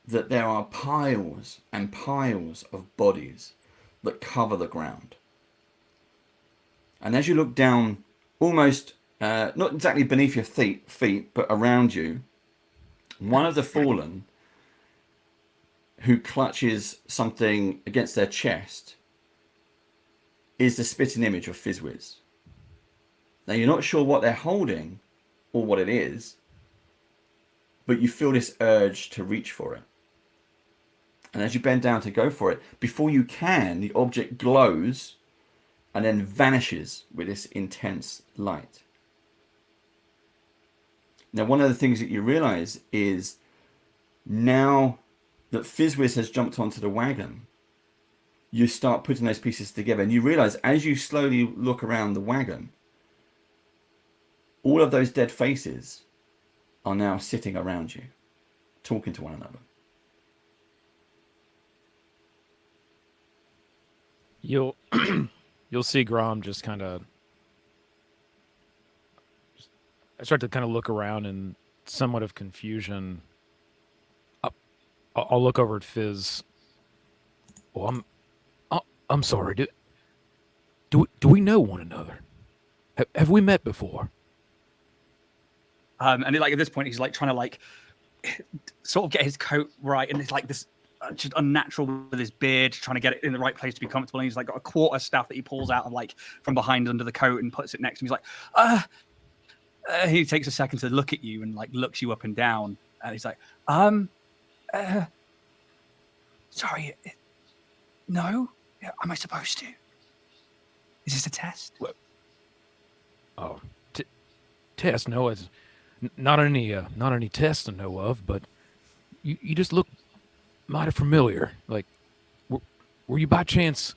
that there are piles and piles of bodies that cover the ground. And as you look down, almost not exactly beneath your feet, but around you, one of the fallen, who clutches something against their chest, is the spitting image of Fizzwiz. Now, you're not sure what they're holding or what it is, but you feel this urge to reach for it. And as you bend down to go for it, before you can, the object glows and then vanishes with this intense light. Now, one of the things that you realize is now that Fizzwiz has jumped onto the wagon, you start putting those pieces together, and you realize as you slowly look around the wagon, all of those dead faces are now sitting around you, talking to one another. You'll see Grom just kind of. I start to kind of look around in somewhat of confusion. I'll look over at Fizz. Well, I'm sorry. Do we know one another? Have we met before? And like at this point, he's like trying to like sort of get his coat right, and it's like this just unnatural with his beard, trying to get it in the right place to be comfortable. And he's like got a quarter staff that he pulls out of like from behind under the coat and puts it next to him. He's like, he takes a second to look at you and like looks you up and down, and he's like, sorry, no, am I supposed to? Is this a test? Oh, test? No, it's not any tests to know of, but you just look mighty familiar. Like, were you by chance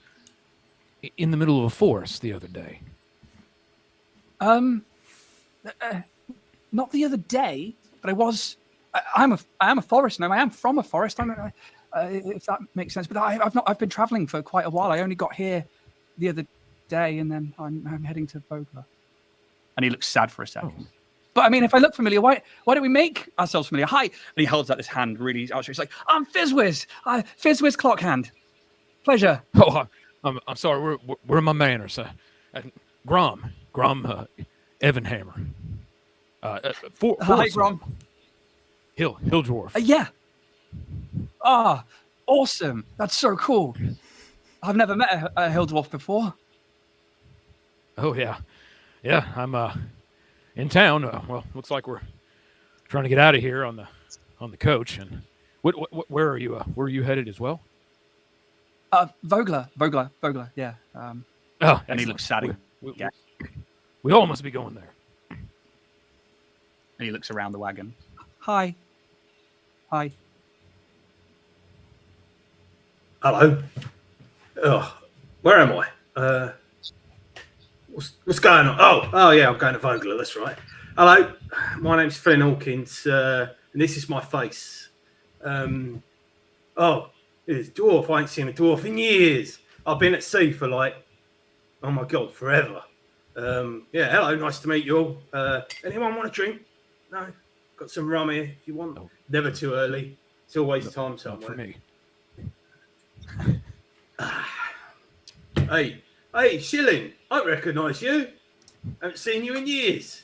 in the middle of a forest the other day? Not the other day, but I was. I am a forest now. I am from a forest. If that makes sense. But I've been traveling for quite a while. I only got here the other day, and then I'm heading to Vogler. And he looks sad for a second. Oh. But I mean, if I look familiar, why don't we make ourselves familiar? Hi. And he holds out his hand really outstretched. He's like, I'm Fizzwiz. Fizzwiz Clockhand. Pleasure. Oh, I'm sorry. We're in my manners. Grom Evanhammer. Hi, Grom. Hill Dwarf. Yeah. Awesome. That's so cool. I've never met a Hill Dwarf before. Oh, yeah. Yeah, I'm in town. Well, looks like we're trying to get out of here on the coach. And where are you? Where are you headed as well? Vogler. Yeah. And he looks sad. We all must be going there. And he looks around the wagon. Hi. Hello. Where am I? What's going on? Oh yeah, I'm going to Vogler. That's right. Hello, my name's Flynn Hawkins, and this is my face. It's a dwarf. I ain't seen a dwarf in years. I've been at sea for oh my god, forever. Hello, nice to meet you all. Anyone want a drink? No, got some rum here if you want. No. Never too early. It's always time somewhere. For me. Hey, Shilling, I recognise you. Haven't seen you in years.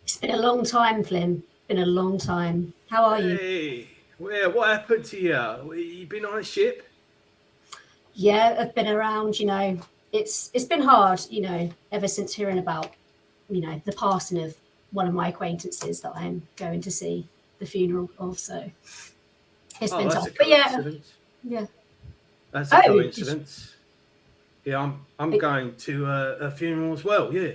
It's been a long time, Flynn. Been a long time. How are you? Hey, what happened to you? You been on a ship? Yeah, I've been around, It's been hard, ever since hearing about, the passing of one of my acquaintances that I'm going to see the funeral of. So It's been that's tough. a But yeah, coincidence. yeah. That's a coincidence. Yeah, I'm going to a funeral as well. Yeah.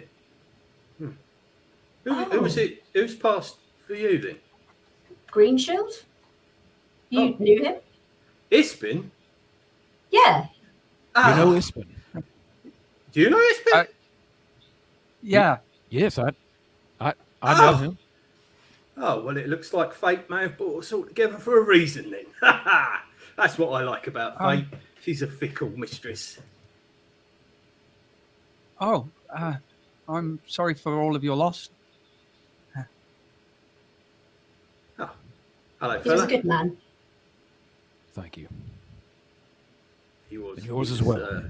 Who was it? Who's passed for you then? Greenshield? You knew him? Ispin? Yeah. You know Ispin? Do you know Ispin? Yeah. Yes, I know him. Oh, well, it looks like fate may have brought us all together for a reason then. That's what I like about fate. She's a fickle mistress. Oh, I'm sorry for all of your loss. Oh, hello, He was fella. a good man. Thank you. He was. And yours as well.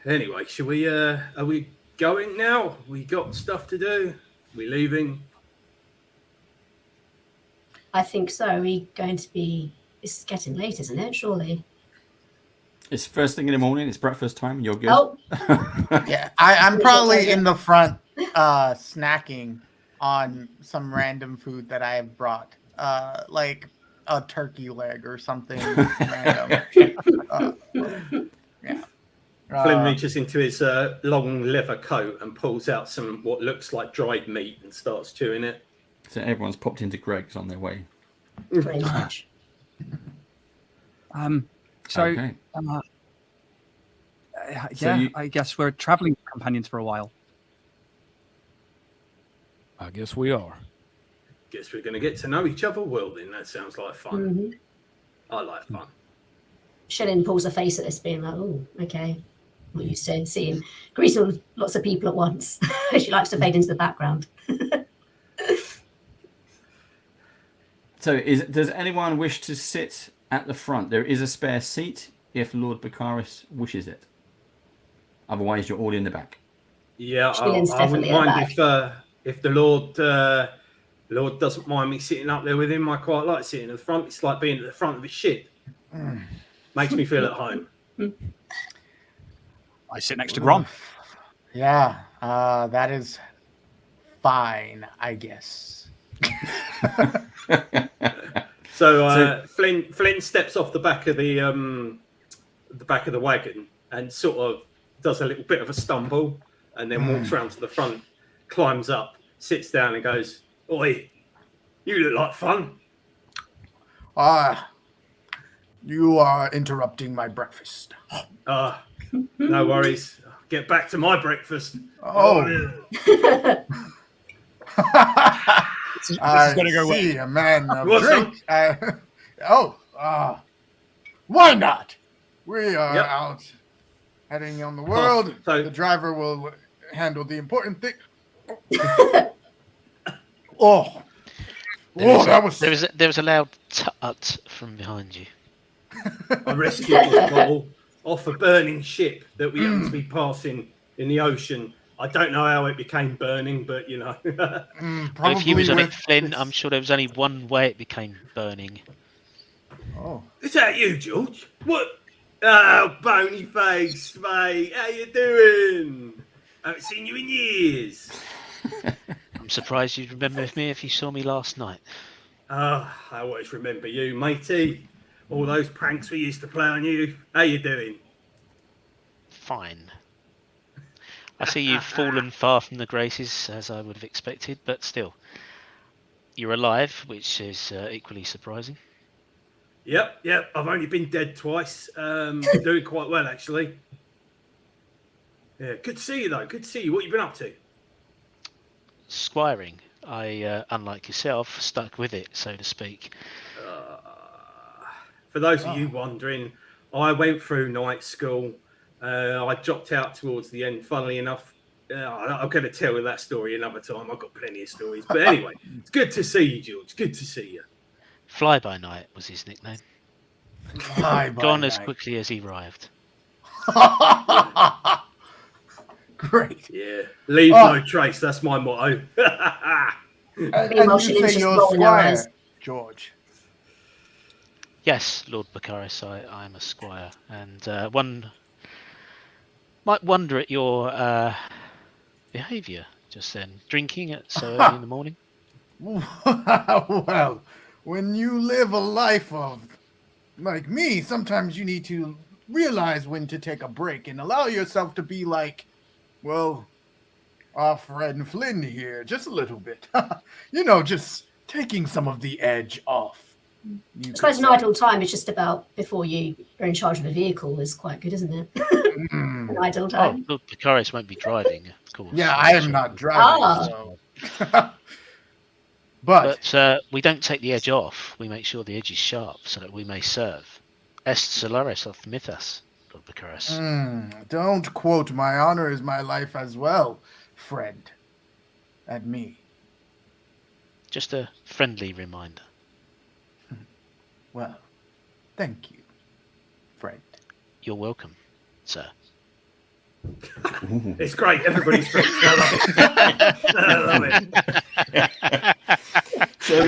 Anyway, shall we? Are we going now? We got stuff to do. We leaving? I think so. It's getting late, isn't it? Surely. It's first thing in the morning. It's breakfast time. You're good. Oh. Yeah, I'm probably in the front snacking on some random food that I have brought, like a turkey leg or something random. Yeah. Flynn reaches into his long leather coat and pulls out some what looks like dried meat and starts chewing it. So everyone's popped into Greg's on their way. Pretty much. So, Okay. I guess we're traveling companions for a while. I guess we are. Guess we're going to get to know each other well then. That sounds like fun. Mm-hmm. I like fun. Shellin pulls a face at this, being like, "Oh, okay." We're used to seeing greeting lots of people at once. She likes to fade into the background. So, does anyone wish to sit at the front? There is a spare seat if Lord Baccharis wishes it. Otherwise, you're all in the back. Yeah, I wouldn't mind if the Lord doesn't mind me sitting up there with him. I quite like sitting at the front. It's like being at the front of his ship. Makes me feel at home. I sit next to Grom. Yeah, that is fine, I guess. So Flynn steps off the back of the wagon and sort of does a little bit of a stumble and then walks around to the front, climbs up, sits down and goes, "Oi, you look like fun." You are interrupting my breakfast. No worries. Get back to my breakfast. I see a man of drink. Why not? We are out heading on the world. So the driver will handle the important thing. There was a loud tut from behind you. I rescued this bottle off a burning ship that we happened to be passing in the ocean. I don't know how it became burning, but you know. If he was on it, Flynn, I'm sure there was only one way it became burning. Oh. Is that you, George? What? Oh, bony face, mate. How you doing? I haven't seen you in years. I'm surprised you'd remember me if you saw me last night. I always remember you, matey. All those pranks we used to play on you. How you doing? Fine. I see you've fallen far from the graces, as I would have expected, but still. You're alive, which is equally surprising. Yep. I've only been dead twice. Doing quite well, actually. Yeah, good to see you, though. Good to see you. What have you been up to? Squiring. I, unlike yourself, stuck with it, so to speak. For those of you wondering, I went through night school. I dropped out towards the end, funnily enough. I'm going to tell you that story another time. I've got plenty of stories. But anyway, it's good to see you, George. Good to see you. Fly by Night was his nickname. Gone as quickly as he arrived. Great. Yeah. Leave no trace. That's my motto. And you say you're a squire, George. Yes, Lord Baccharis, I am a squire. And one might wonder at your behaviour just then. Drinking at so early in the morning. Well, when you live a life of, like me, sometimes you need to realize when to take a break and allow yourself to be like, well, our friend Flynn here, just a little bit. Just taking some of the edge off. I suppose an idle time is just about before you are in charge of a vehicle is quite good, isn't it? An idle time. Oh, look, Picaris won't be driving, of course. Yeah, I am not driving. So. But we don't take the edge off. We make sure the edge is sharp so that we may serve. Est Solaris of Mythos, Lord Picaris. Don't quote my honor is my life as well, friend. At me. Just a friendly reminder. Well, thank you, friend. You're welcome, sir. It's great. Everybody's friends. I love it. So,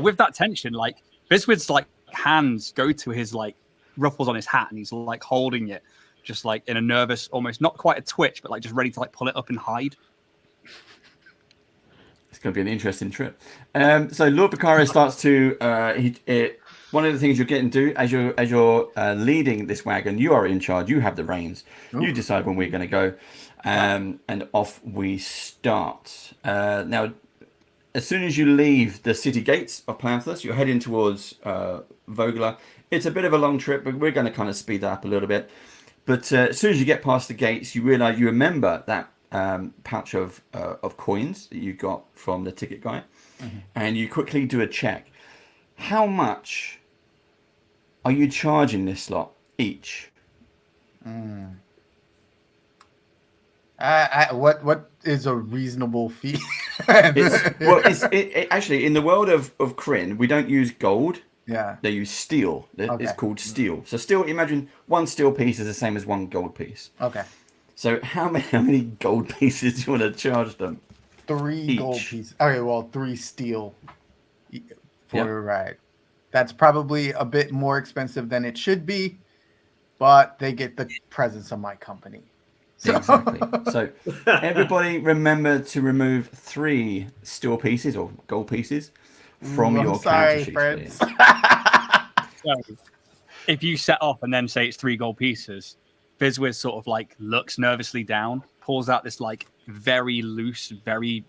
with that tension, like Biswit's like hands go to his like ruffles on his hat, and he's like holding it, just like in a nervous, almost not quite a twitch, but like just ready to like pull it up and hide. It's going to be an interesting trip. So Lord Picaris starts to one of the things you're getting to as you're leading this wagon, you are in charge. You have the reins. Ooh. You decide when we're going to go, and off we start. Now, as soon as you leave the city gates of Planthus, you're heading towards Vogler. It's a bit of a long trip, but we're going to kind of speed that up a little bit. But as soon as you get past the gates, you remember that pouch of coins that you got from the ticket guy, and you quickly do a check. How much are you charging this lot each? What is a reasonable fee? Actually in the world of Kryn, we don't use gold. Yeah, they use steel. It's called steel. So steel. Imagine one steel piece is the same as one gold piece. Okay. So how many gold pieces do you want to charge them? 3 each? Gold pieces. Okay, well, 3 steel for a ride. That's probably a bit more expensive than it should be, but they get the presence of my company. So. Exactly. So everybody remember to remove 3 steel pieces or gold pieces from your character sheets, friends. So, if you set off and then say it's 3 gold pieces, Bizwiz sort of like looks nervously down, pulls out this like very loose, very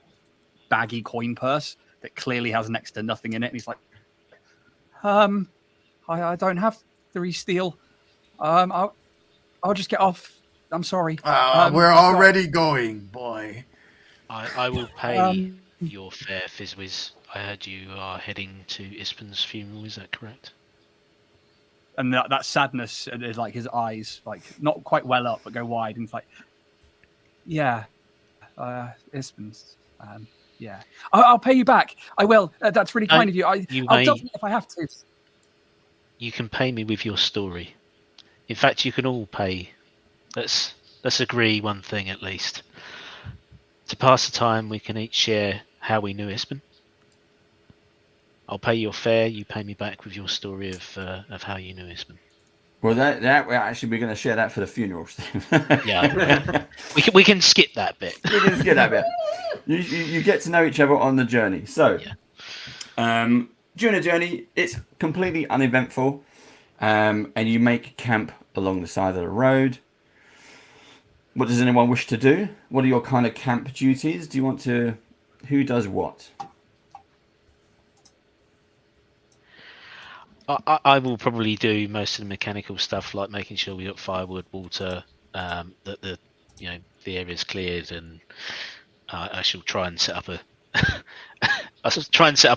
baggy coin purse that clearly has next to nothing in it. And he's like, I don't have 3 steel. I'll just get off. I'm sorry. We're already going, boy. I will pay your fare, Fizzwiz. I heard you are heading to Ispen's funeral. Is that correct? And that sadness is like his eyes, like not quite well up, but go wide. And it's like, yeah, Ispen's. Yeah, I'll pay you back. I will. That's really kind of you. I'll double it if I have to. You can pay me with your story. In fact, you can all pay. Let's agree one thing at least. To pass the time, we can each share how we knew Ispen. I'll pay your fare. You pay me back with your story of how you knew Ispen. Well, that actually we're going to share that for the funerals. Yeah, we can skip that bit. We can skip that bit. You get to know each other on the journey. So, during the journey, it's completely uneventful, and you make camp along the side of the road. What does anyone wish to do? What are your kind of camp duties? Do you want to? Who does what? I will probably do most of the mechanical stuff, like making sure we got firewood, water, that the area's cleared, and I shall try and set up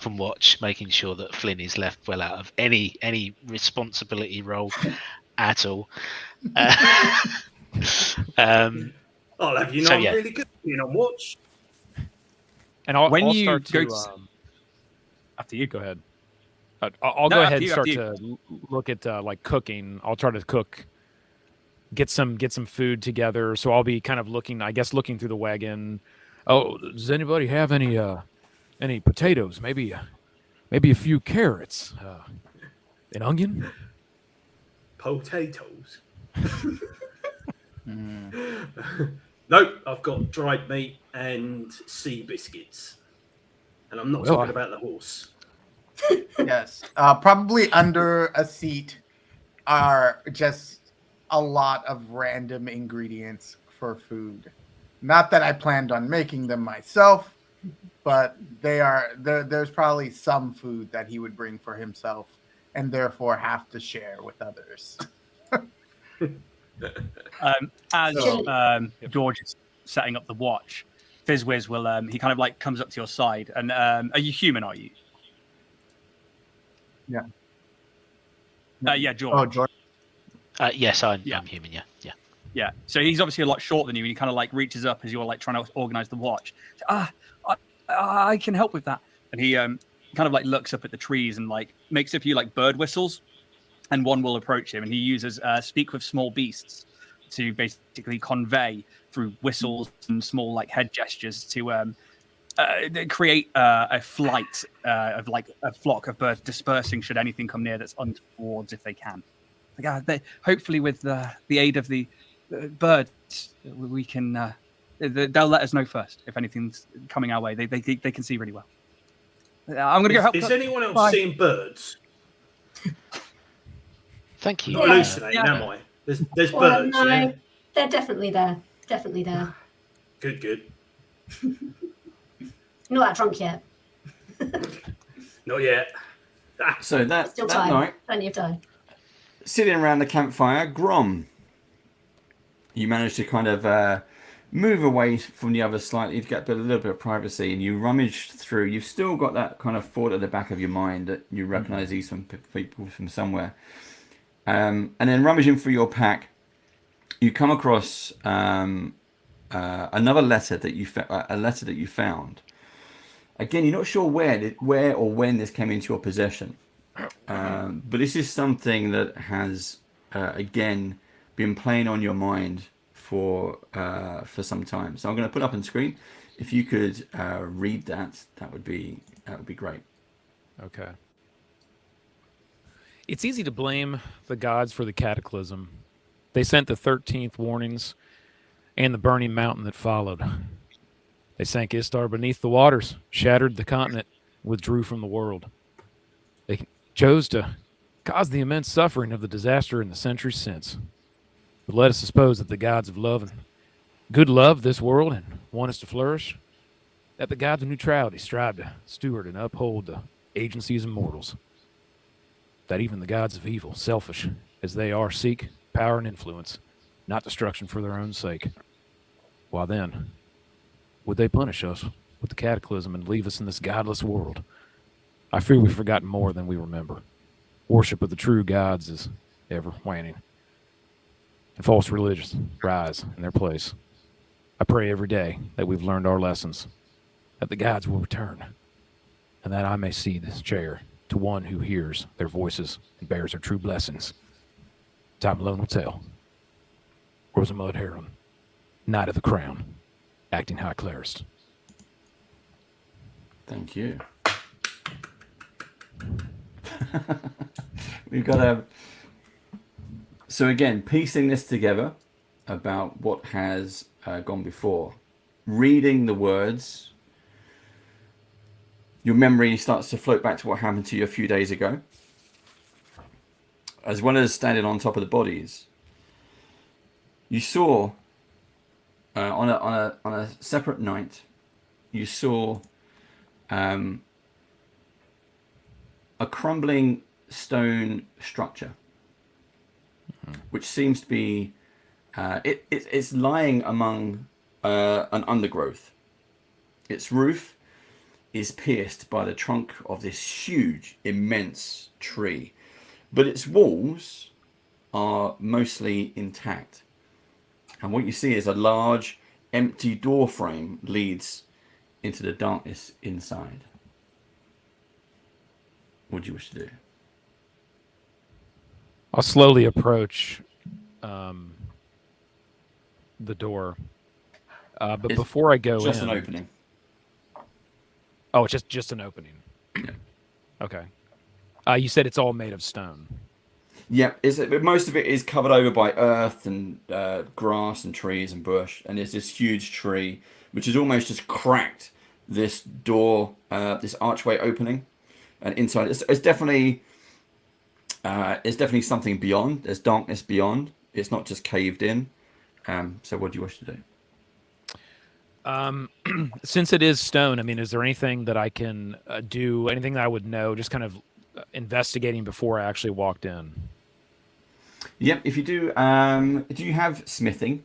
and watch, making sure that Flynn is left well out of any responsibility role at all. I'll have you know, really good being on watch. And I'll start to after you go ahead. I'll go ahead and start to look at like cooking. I'll try to cook, get some food together. So I'll be kind of looking through the wagon. Oh, does anybody have any potatoes? Maybe a few carrots, an onion. Potatoes. Nope, I've got dried meat and sea biscuits. And I'm not talking about the horse. Yes. Probably under a seat are just a lot of random ingredients for food. Not that I planned on making them myself, but there's probably some food that he would bring for himself and therefore have to share with others. George is setting up the watch, Fizzwiz will he kind of like comes up to your side and are you human, are you? Yeah. Yeah, George. Oh, George. Yes, I'm human. Yeah. So he's obviously a lot shorter than you, and he kind of like reaches up as you're like trying to organize the watch. I can help with that. And he kind of like looks up at the trees and like makes a few like bird whistles, and one will approach him, and he uses speak with small beasts to basically convey through whistles and small like head gestures to create a flight of like a flock of birds dispersing should anything come near that's untowards if they can. Hopefully with the aid of the birds, we can. They'll let us know first if anything's coming our way. They can see really well. I'm going to go help. Is anyone else seeing birds? Thank you. Not hallucinating, am I? There's birds. No, yeah? they're definitely there. Definitely there. Good. Not that drunk yet. Not yet. So that time. night, Plenty of time. sitting around the campfire, Grom, you manage to kind of move away from the others slightly to get a little bit of privacy, and you rummage through. You've still got that kind of thought at the back of your mind that you recognize these from people from somewhere. And then rummaging through your pack, you come across another letter that you found. Again, you're not sure where or when this came into your possession, but this is something that has again been playing on your mind for some time. So I'm going to put up on screen. If you could read that would be great. Okay. It's easy to blame the gods for the cataclysm. They sent the 13th warnings and the burning mountain that followed. They sank Istar beneath the waters, shattered the continent, withdrew from the world. They chose to cause the immense suffering of the disaster in the centuries since. But let us suppose that the gods of love and good love this world and want us to flourish, that the gods of neutrality strive to steward and uphold the agencies of mortals, that even the gods of evil, selfish as they are, seek power and influence, not destruction for their own sake. Why then, would they punish us with the cataclysm and leave us in this godless world? I fear we've forgotten more than we remember. Worship of the true gods is ever waning, and false religions rise in their place. I pray every day that we've learned our lessons, that the gods will return, and that I may see this chair to one who hears their voices and bears their true blessings. Time alone will tell. Rosamund Heron, Knight of the Crown, acting High Clerist. Thank you. We've got a... So again, piecing this together about what has gone before. Reading the words, your memory starts to float back to what happened to you a few days ago. As well as standing on top of the bodies. You saw, on a separate night, you saw a crumbling stone structure, which seems to be it's lying among an undergrowth. Its roof is pierced by the trunk of this huge, immense tree, but its walls are mostly intact. And what you see is a large, empty door frame leads into the darkness inside. What do you wish to do? I'll slowly approach the door, but It's before I go just in, an opening. Oh, it's just an opening. Yeah. Okay. You said it's all made of stone. Yeah, most of it is covered over by earth and grass and trees and bush, and there's this huge tree which is almost just cracked this door, this archway opening, and inside it's definitely something beyond. There's darkness beyond. It's not just caved in. So what do you wish to do? Since it is stone, I mean, is there anything that I can do? Anything that I would know? Just kind of investigating before I actually walked in. Yep. If you do you have smithing?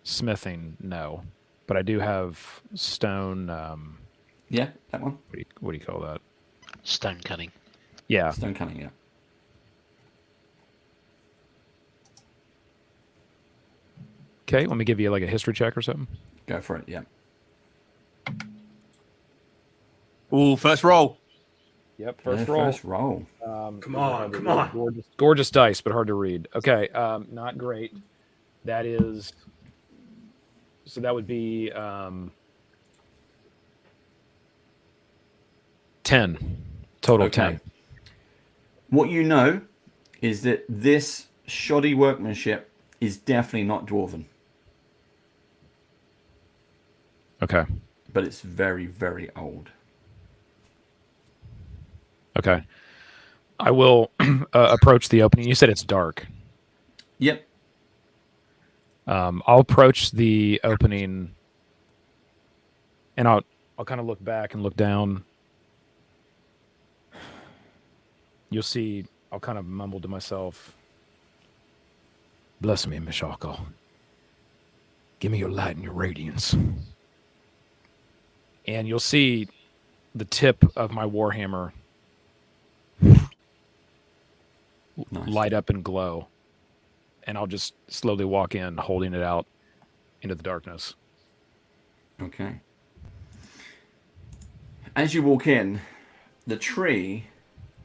Smithing, no, but I do have stone. Yeah, that one. What do you call that? Stone cutting. Yeah. Stone cutting. Yeah. Okay, let me give you like a history check or something. Go for it. Yeah. Ooh, first roll. Yep, first roll. First roll. Come on. Gorgeous dice, but hard to read. Okay, not great. That is. So that would be 10 total. Okay. 10. What you know is that this shoddy workmanship is definitely not dwarven. Okay. But it's very, very old. Okay. I will approach the opening. You said it's dark. Yep. I'll approach the opening, and I'll kind of look back and look down. You'll see. I'll kind of mumble to myself. Bless me, Mishako. Give me your light and your radiance. And you'll see the tip of my warhammer light up and glow. And I'll just slowly walk in, holding it out into the darkness. Okay. As you walk in, the tree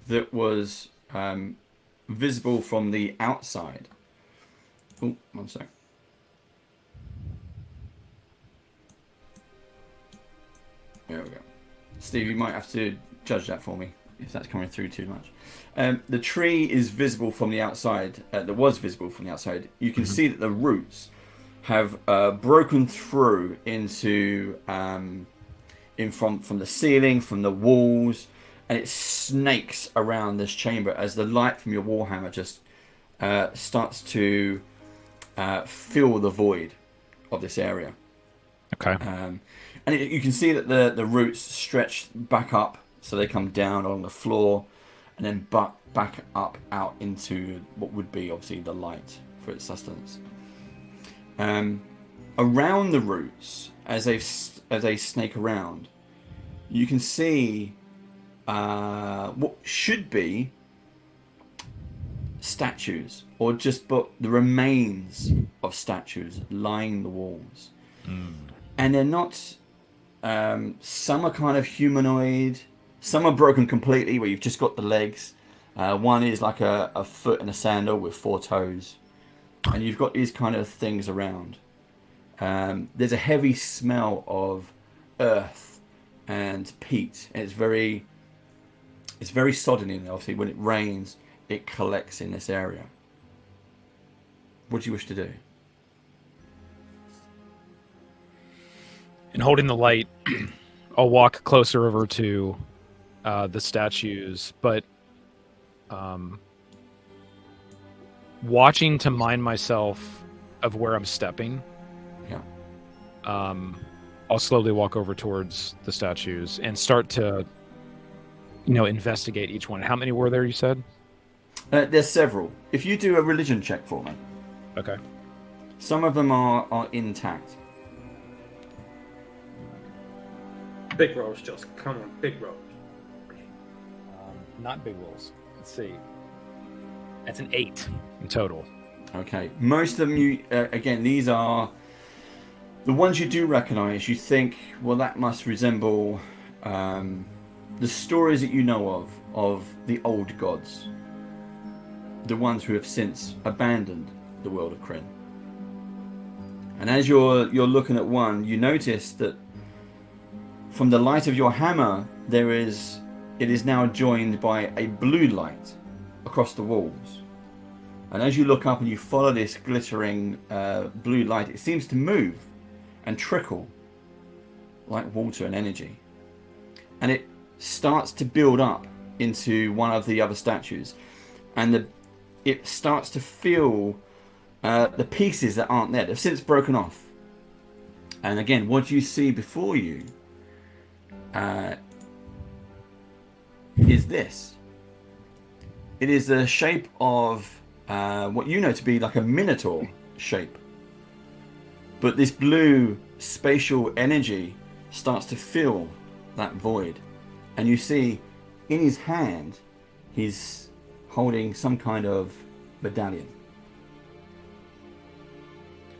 that was visible from the outside. Oh, one sec. There we go. Steve, you might have to judge that for me if that's coming through too much. The tree is visible from the outside. That was visible from the outside. You can see that the roots have broken through into from the ceiling, from the walls, and it snakes around this chamber as the light from your warhammer just starts to fill the void of this area. Okay. And you can see that the roots stretch back up, so they come down along the floor, and then back up out into what would be obviously the light for its sustenance. Around the roots, as they snake around, you can see what should be statues, or just but the remains of statues lining the walls. And they're not. Some are kind of humanoid. Some are broken completely, where you've just got the legs. One is like a foot in a sandal with 4 toes, and you've got these kind of things around. There's a heavy smell of earth and peat, and it's very sodden in there. Obviously, when it rains, it collects in this area. What do you wish to do? And holding the light, I'll walk closer over to the statues, but watching to mind myself of where I'm stepping. Yeah. I'll slowly walk over towards the statues and start to, investigate each one. How many were there, you said? There's several. If you do a religion check for me. Okay. Some of them are intact. Big rolls, just come on, big rolls. Not big rolls. Let's see. That's an 8 in total. Okay. Most of them, again, these are the ones you do recognize. You think, well, that must resemble the stories that you know of the old gods, the ones who have since abandoned the world of Kryn. And as you're looking at one, you notice that from the light of your hammer, it is now joined by a blue light across the walls. And as you look up and you follow this glittering blue light, it seems to move and trickle like water and energy. And it starts to build up into one of the other statues. And it starts to feel the pieces that aren't there. They've since broken off. And again, what you see before you is this. It is the shape of what you know to be like a minotaur shape. But this blue spatial energy starts to fill that void. And you see in his hand, he's holding some kind of medallion.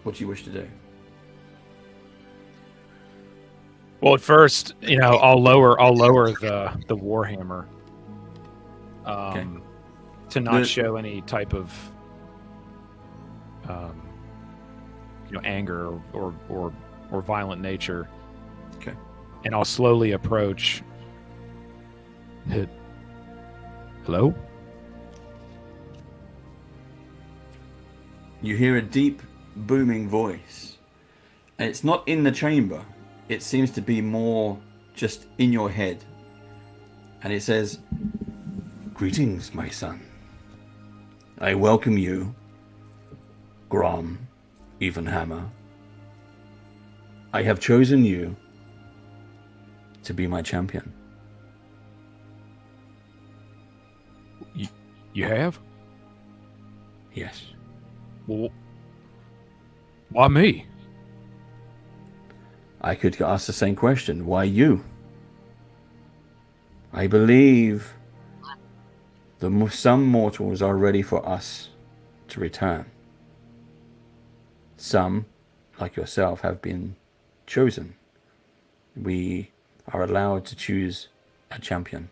What do you wish to do? Well, at first, I'll lower the warhammer, Okay. to not show any type of, anger or violent nature. Okay. And I'll slowly approach. Hello? You hear a deep, booming voice. And it's not in the chamber. It seems to be more just in your head. And it says, "Greetings, my son. I welcome you, Grom, Evenhammer. I have chosen you to be my champion." You have? Yes. Well, why me? I could ask the same question. Why you? I believe some mortals are ready for us to return. Some, like yourself, have been chosen. We are allowed to choose a champion.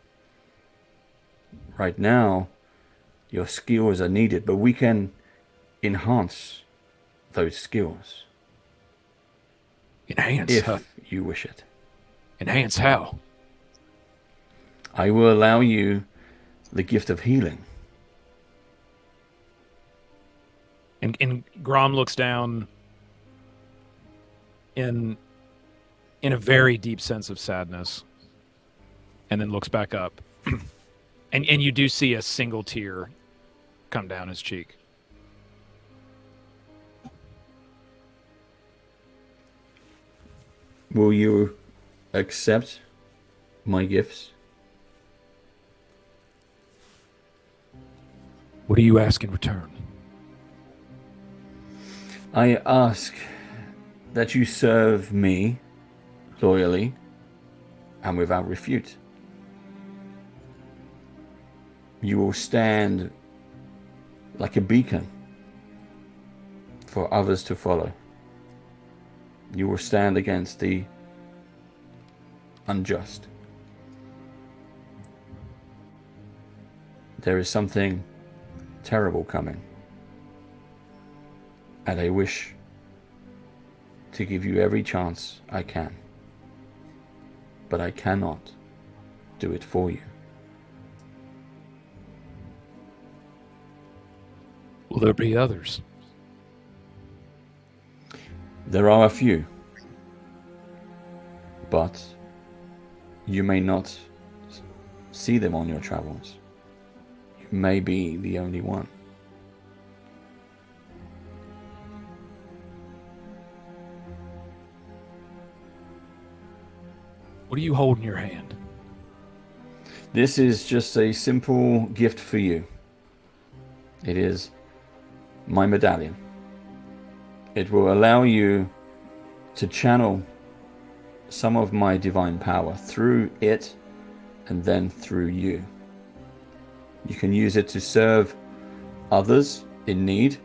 Right now, your skills are needed, but we can enhance those skills. Enhance? If you wish it. Enhance how? I will allow you the gift of healing. And Grom looks down in a very deep sense of sadness, and then looks back up. and you do see a single tear come down his cheek. Will you accept my gifts? What do you ask in return? I ask that you serve me loyally and without refute. You will stand like a beacon for others to follow. You will stand against the unjust. There is something terrible coming, and I wish to give you every chance I can, but I cannot do it for you. Will there be others? There are a few, but you may not see them on your travels. You may be the only one. What do you hold in your hand? This is just a simple gift for you. It is my medallion. It will allow you to channel some of my divine power through it and then through you. You can use it to serve others in need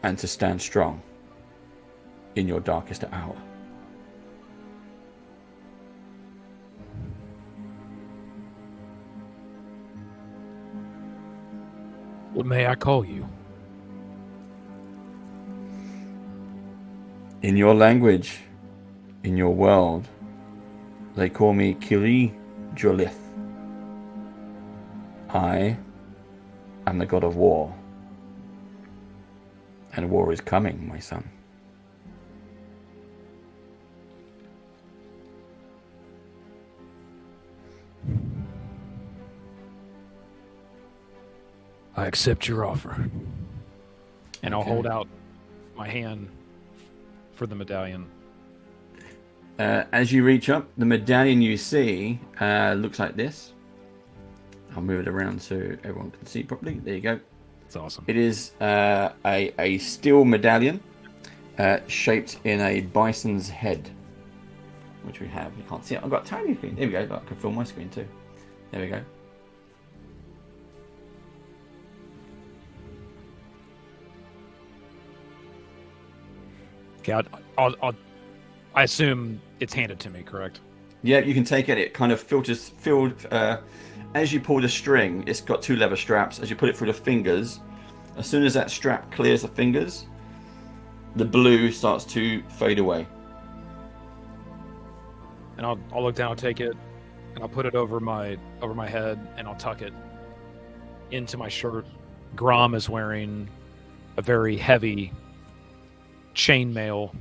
and to stand strong in your darkest hour. What may I call you? In your language, in your world, they call me Kiri Jolith. I am the god of war. And war is coming, my son. I accept your offer. And I'll hold out my hand for the medallion. As you reach up, the medallion you see looks like this. I'll move it around so everyone can see properly. There you go. It's awesome. It is a steel medallion shaped in a bison's head, which we have. You can't see it. I've got a tiny screen. There we go. I can film my screen too. There we go. Okay, I assume it's handed to me, correct? Yeah, you can take it. It kind of filters. As you pull the string, it's got 2 leather straps. As you put it through the fingers, as soon as that strap clears the fingers, the blue starts to fade away. And I'll look down, I'll take it, and I'll put it over my head, and I'll tuck it into my shirt. Grom is wearing a very heavy chainmail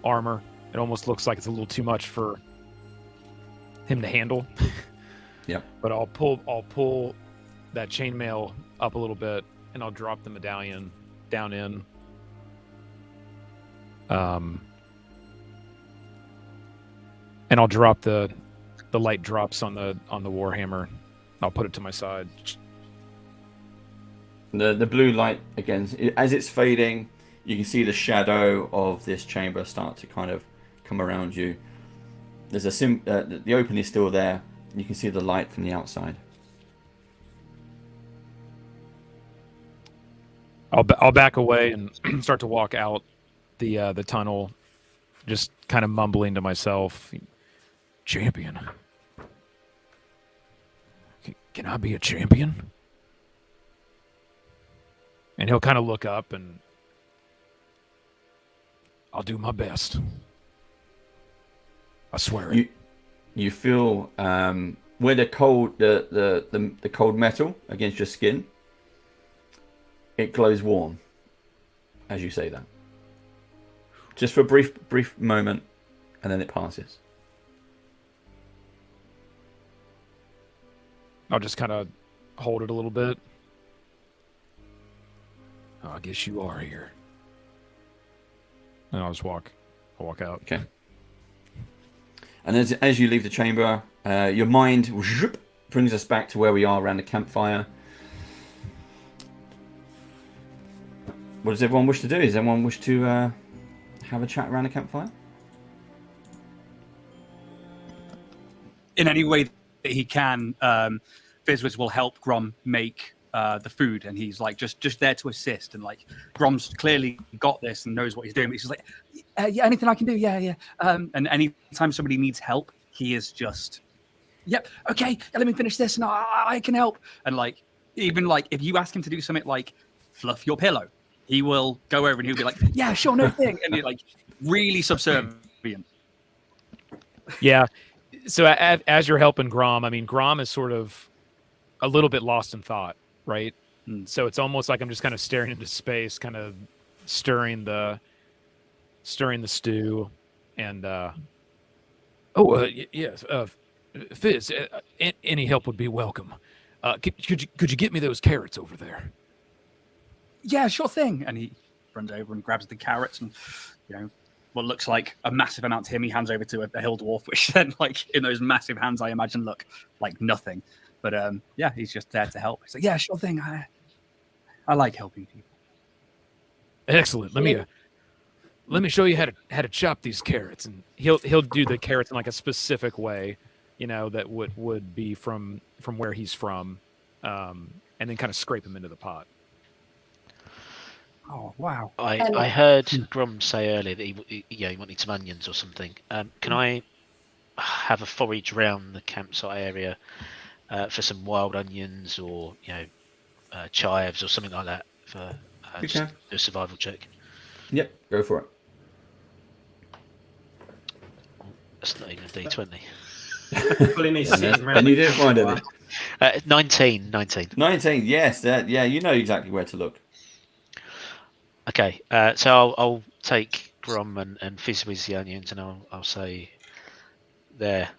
armor. It almost looks like it's a little too much for him to handle. Yep. But I'll pull that chainmail up a little bit, and I'll drop the medallion down in. And I'll drop the light drops on the warhammer. I'll put it to my side. The blue light again, as it's fading, you can see the shadow of this chamber start to kind of come around you. There's the opening is still there. You can see the light from the outside. I'll back away and start to walk out the tunnel, just kind of mumbling to myself, "Champion. Can I be a champion?" And he'll kind of look up, and I'll do my best. I swear it. You feel where the cold metal against your skin, it glows warm as you say that. Just for a brief moment, and then it passes. I'll just kind of hold it a little bit. Oh, I guess you are here. And I'll walk out. Okay. And as you leave the chamber, your mind brings us back to where we are around the campfire. What does everyone wish to do? Does everyone wish to have a chat around the campfire? In any way that he can, Fizwiz will help Grom make the food, and he's like just there to assist, and like Grom's clearly got this and knows what he's doing, but he's just like, yeah, anything I can do, yeah. And anytime somebody needs help, he is just, yep, okay, let me finish this, and I can help. And like, even like if you ask him to do something like fluff your pillow, he will go over and he'll be like, yeah, sure, no thing, and you're like really subservient. Yeah. So as you're helping Grom, I mean, Grom is sort of a little bit lost in thought, right? And so it's almost like I'm just kind of staring into space, kind of stirring the stew, and yes, Fizz, any help would be welcome. Could you get me those carrots over there? Yeah, sure thing. And he runs over and grabs the carrots, and what looks like a massive amount to him, he hands over to a hill dwarf, which then, like, in those massive hands, I imagine look like nothing. But yeah, he's just there to help. He's like, yeah, sure thing. I like helping people. Excellent. Let me show you how to chop these carrots, and he'll do the carrots in like a specific way, that would be from where he's from, and then kind of scrape them into the pot. Oh wow! I heard Grom say earlier that he wanted some onions or something. Can I have a forage around the campsite area for some wild onions or chives or something like that for just a survival check? Yep, go for it. That's not even a D20. And you didn't find any. 19. 19. Yes, yeah. You know exactly where to look. Okay, so I'll take Grom and Fizzwiz the onions, and I'll say they're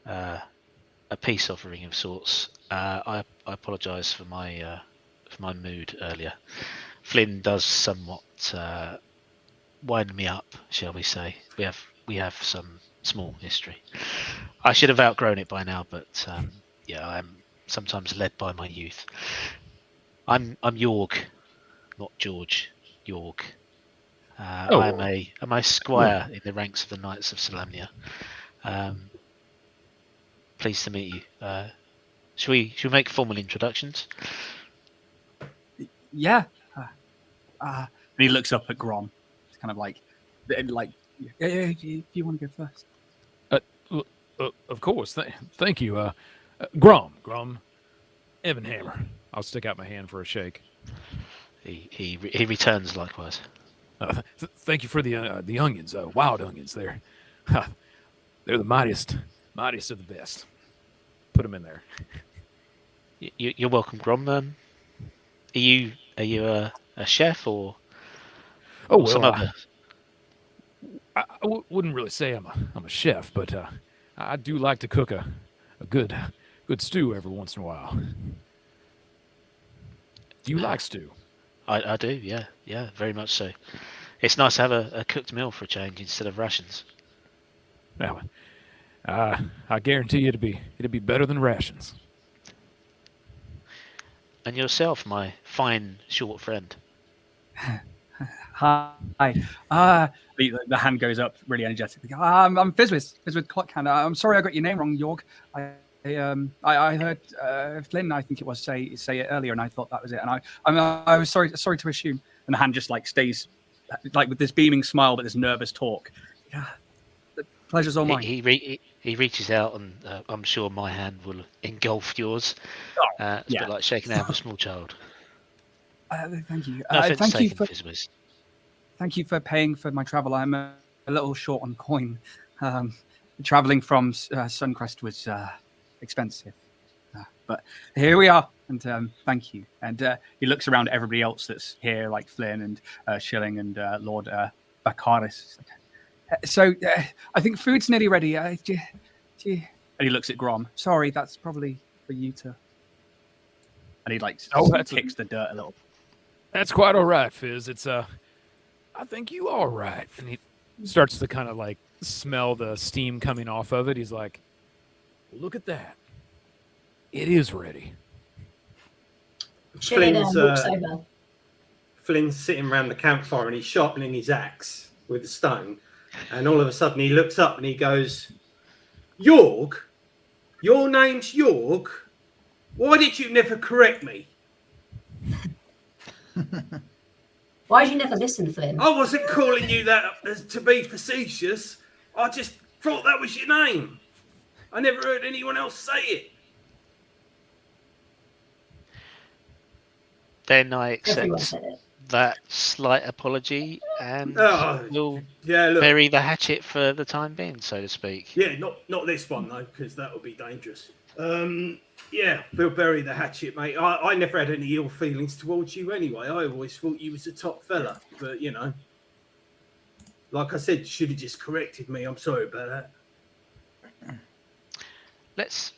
a peace offering of sorts. I apologise for my mood earlier. Flynn does somewhat wind me up, shall we say? We have some small history. I should have outgrown it by now, but yeah, I'm sometimes led by my youth. I'm Yorg, not George. Yorg. I'm a squire in the ranks of the Knights of Solamnia. Pleased to meet you. Should we make formal introductions? Yeah. And he looks up at Grom. It's kind of like, yeah, you want to go first? Of course. Thank you. Grom, Evan Hammer. I'll stick out my hand for a shake. He returns likewise. Thank you for the onions, wild onions. They're the mightiest of the best. Put them in there. You're welcome, Grom. Are you a chef or? Some other? I wouldn't really say I'm a chef, but I do like to cook a good stew every once in a while. Do you like stew? I do, yeah, very much so. It's nice to have a cooked meal for a change instead of rations. Now, I guarantee you it'd be better than rations. And yourself, my fine short friend. Hi. The hand goes up really energetically. I'm Fizzwiz Clockhan. I'm sorry I got your name wrong, Yorg. I heard Flynn, I think it was, say it earlier, and I thought that was it. And I was sorry to assume. And the hand just stays with this beaming smile, but this nervous talk. Yeah, the pleasure's all mine. He reaches out, and I'm sure my hand will engulf yours. It's a bit like shaking out a small child. Thank you. No Thank you for Fizzwiz. Thank you for paying for my travel. I'm a little short on coin. Traveling from Suncrest was expensive, but here we are, and thank you. And he looks around at everybody else that's here, like Flynn and Shilling and Lord Baccharis. So I think food's nearly ready. And he looks at Grom. Sorry, that's probably for you to. And he kicks the dirt a little. That's quite all right, Fizz. It's I think you are right. And he starts to kind of smell the steam coming off of it. He's like, look at that. It is ready. Flynn's sitting around the campfire and he's sharpening his axe with a stone. And all of a sudden he looks up and he goes, Yorg? Your name's Yorg? Why did you never correct me? Why did you never listen, Flynn? I wasn't calling you that to be facetious. I just thought that was your name. I never heard anyone else say it. Then I accept that slight apology and we'll bury the hatchet for the time being, so to speak. Yeah, not this one, though, because that would be dangerous. Yeah, we'll bury the hatchet, mate. I never had any ill feelings towards you anyway. I always thought you was a top fella. But, like I said, you should have just corrected me. I'm sorry about that. Let's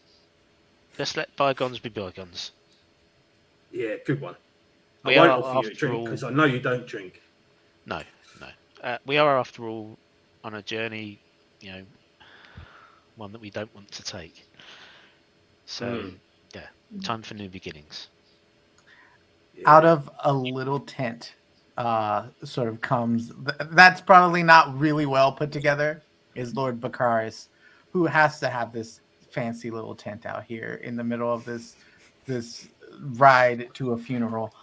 let bygones be bygones. Yeah, good one. I won't offer you a drink because I know you don't drink. No. We are, after all, on a journey, one that we don't want to take. So, time for new beginnings. Out of a little tent sort of comes, that's probably not really well put together, is Lord Baccharis, who has to have this fancy little tent out here in the middle of this ride to a funeral.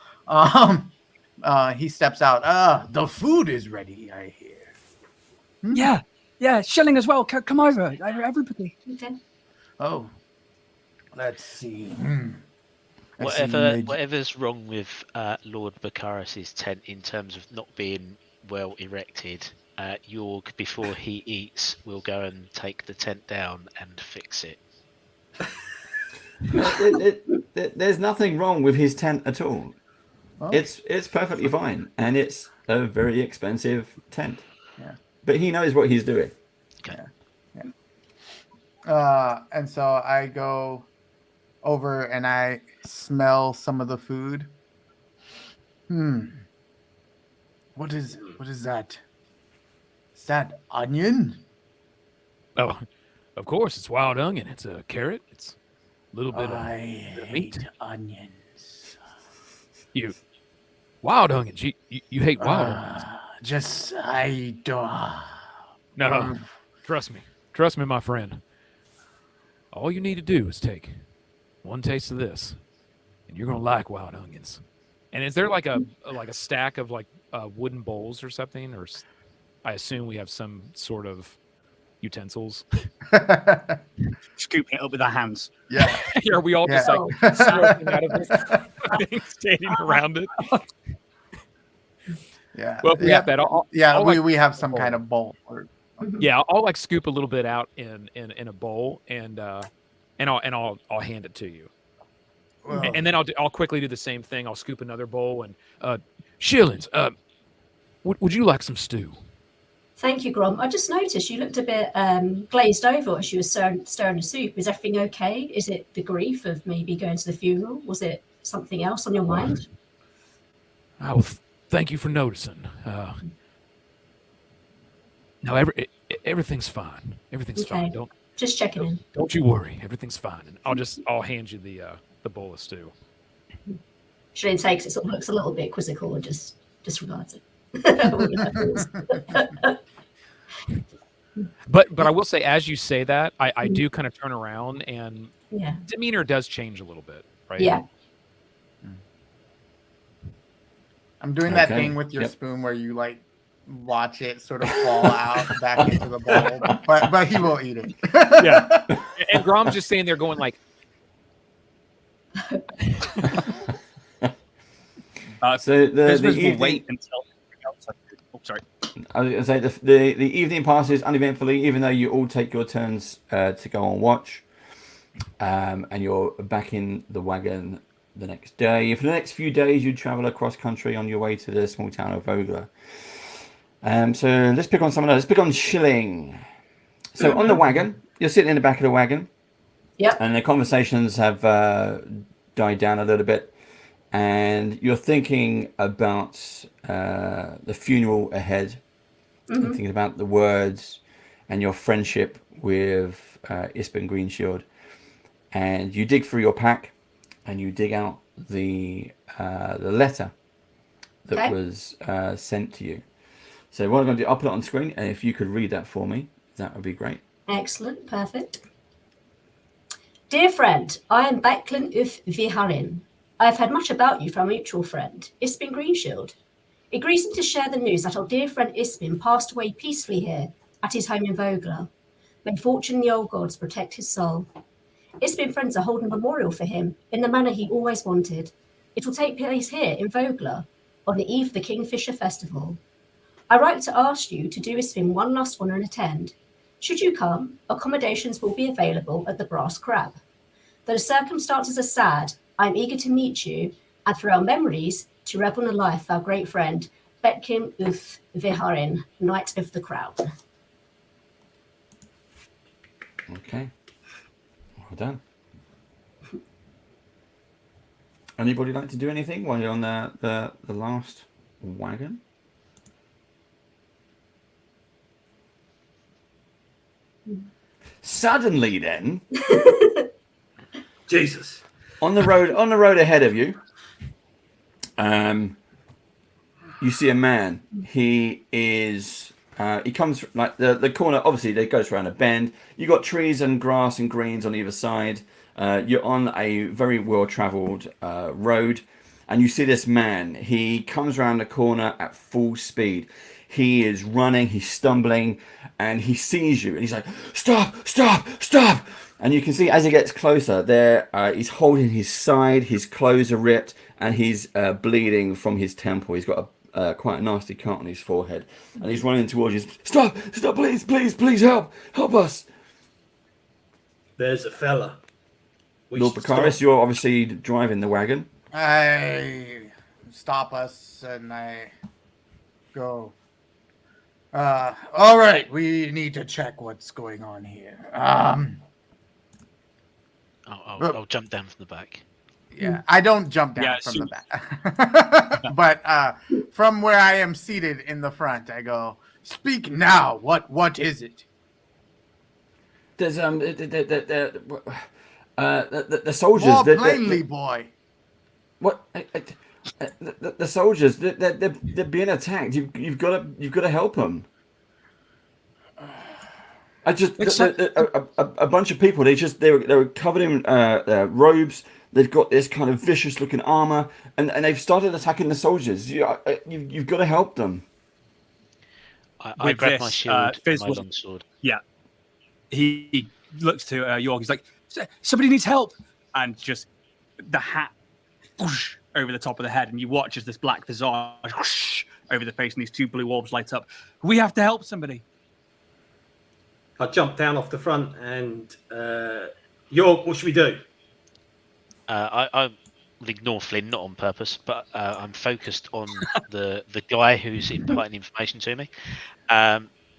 He steps out. The food is ready, I hear. Yeah, Shilling as well. Come over, everybody. Okay. Oh, let's see. Whatever's wrong with Lord Baccharis' tent in terms of not being well erected, Yorg, before he eats, will go and take the tent down and fix it. There's nothing wrong with his tent at all. Oh. It's perfectly fine, and it's a very expensive tent. Yeah. But he knows what he's doing. Yeah. Yeah. And so I go over and I smell some of the food. What is that? Is that onion? Oh, of course, it's wild onion. It's a carrot. It's a little bit of meat. Onions. You wild onions. You hate wild onions. I don't. No, trust me, my friend. All you need to do is take one taste of this, and you're gonna like wild onions. And is there like a stack of like wooden bowls or something? Or I assume we have some sort of utensils. Scooping it up with our hands. Yeah. Are we all just like smoking out of this thing, standing around it? Yeah. Well, if we have that. We have some kind of bowl. Yeah, I'll like scoop a little bit out in a bowl, and I'll hand it to you. Wow. And then I'll quickly do the same thing. I'll scoop another bowl and Shillings, would you like some stew? Thank you, Grom. I just noticed you looked a bit glazed over as you were stirring the soup. Is everything okay? Is it the grief of maybe going to the funeral? Was it something else on your mind? Oh, thank you for noticing. No, everything's fine. Everything's fine. Just checking in. Don't you worry. Everything's fine. And I'll hand you the bowl of stew. Shane takes it, sort of looks a little bit quizzical and just disregards it. But I will say, as you say that, I do kind of turn around and demeanor does change a little bit, right? Yeah. I'm doing that thing with your spoon where you like watch it sort of fall out back into the bowl, but he will eat it. Yeah. And Grom's just standing there going like. So the evening... will wait until. Oh, sorry. I was going to say the evening passes uneventfully, even though you all take your turns to go on watch, and you're back in the wagon the next day. For the next few days, you travel across country on your way to the small town of Vogler. So let's pick on someone else. Let's pick on Shilling. So on the wagon, you're sitting in the back of the wagon. Yep. And the conversations have died down a little bit. And you're thinking about the funeral ahead. Mm-hmm. Thinking about the words and your friendship with Ispen Greenshield. And you dig through your pack and you dig out the letter that was sent to you. So what I'm going to do, I'll put it on screen, and if you could read that for me, that would be great. Excellent, perfect. Dear friend, I am Becklin Uf Viharin. I have heard much about you from a mutual friend, Ispen Greenshield. It grieves me to share the news that our dear friend Ispen passed away peacefully here at his home in Vogler. May fortune and the old gods protect his soul. Ispen friends are holding a memorial for him in the manner he always wanted. It will take place here in Vogler on the eve of the Kingfisher Festival. I write to ask you to do Ispen one last honour and attend. Should you come, accommodations will be available at the Brass Crab. Though the circumstances are sad, I am eager to meet you and through our memories to revel in the life of our great friend, Betkim Uf Viharin, Knight of the Crown. Okay. Well done. Anybody like to do anything while you're on the last wagon? Suddenly then Jesus. On the road ahead of you, you see a man. He is he comes like the corner, obviously that goes around a bend. You got trees and grass and greens on either side. You're on a very well-traveled road, and you see this man. He comes around the corner at full speed. He is running, he's stumbling, and he sees you, and he's like, stop, stop, stop. And you can see as he gets closer there, he's holding his side, his clothes are ripped, and he's bleeding from his temple. He's got quite a nasty cut on his forehead, and he's running towards you. Stop, stop, please, please, please help us. There's a fella Lord Baccaris, you're obviously driving the wagon. I stop us and I go. All right, we need to check what's going on here. I'll jump down from the back. Yeah, I don't jump down from the back. But from where I am seated in the front, I go, speak now. What is it? There's the soldiers. More plainly, boy. What? The soldiers. They're being attacked. You've got to help them. I just a bunch of people. They were covered in robes. They've got this kind of vicious looking armor, and they've started attacking the soldiers. You've got to help them. I grab my shield and my longsword. Yeah. He looks to York. He's like, somebody needs help, and just the hat whoosh, over the top of the head, and you watch as this black visage whoosh, over the face, and these two blue orbs light up. We have to help somebody. I jump down off the front, and York, what should we do? I will ignore Flynn, not on purpose, but I'm focused on the guy who's imparting information to me.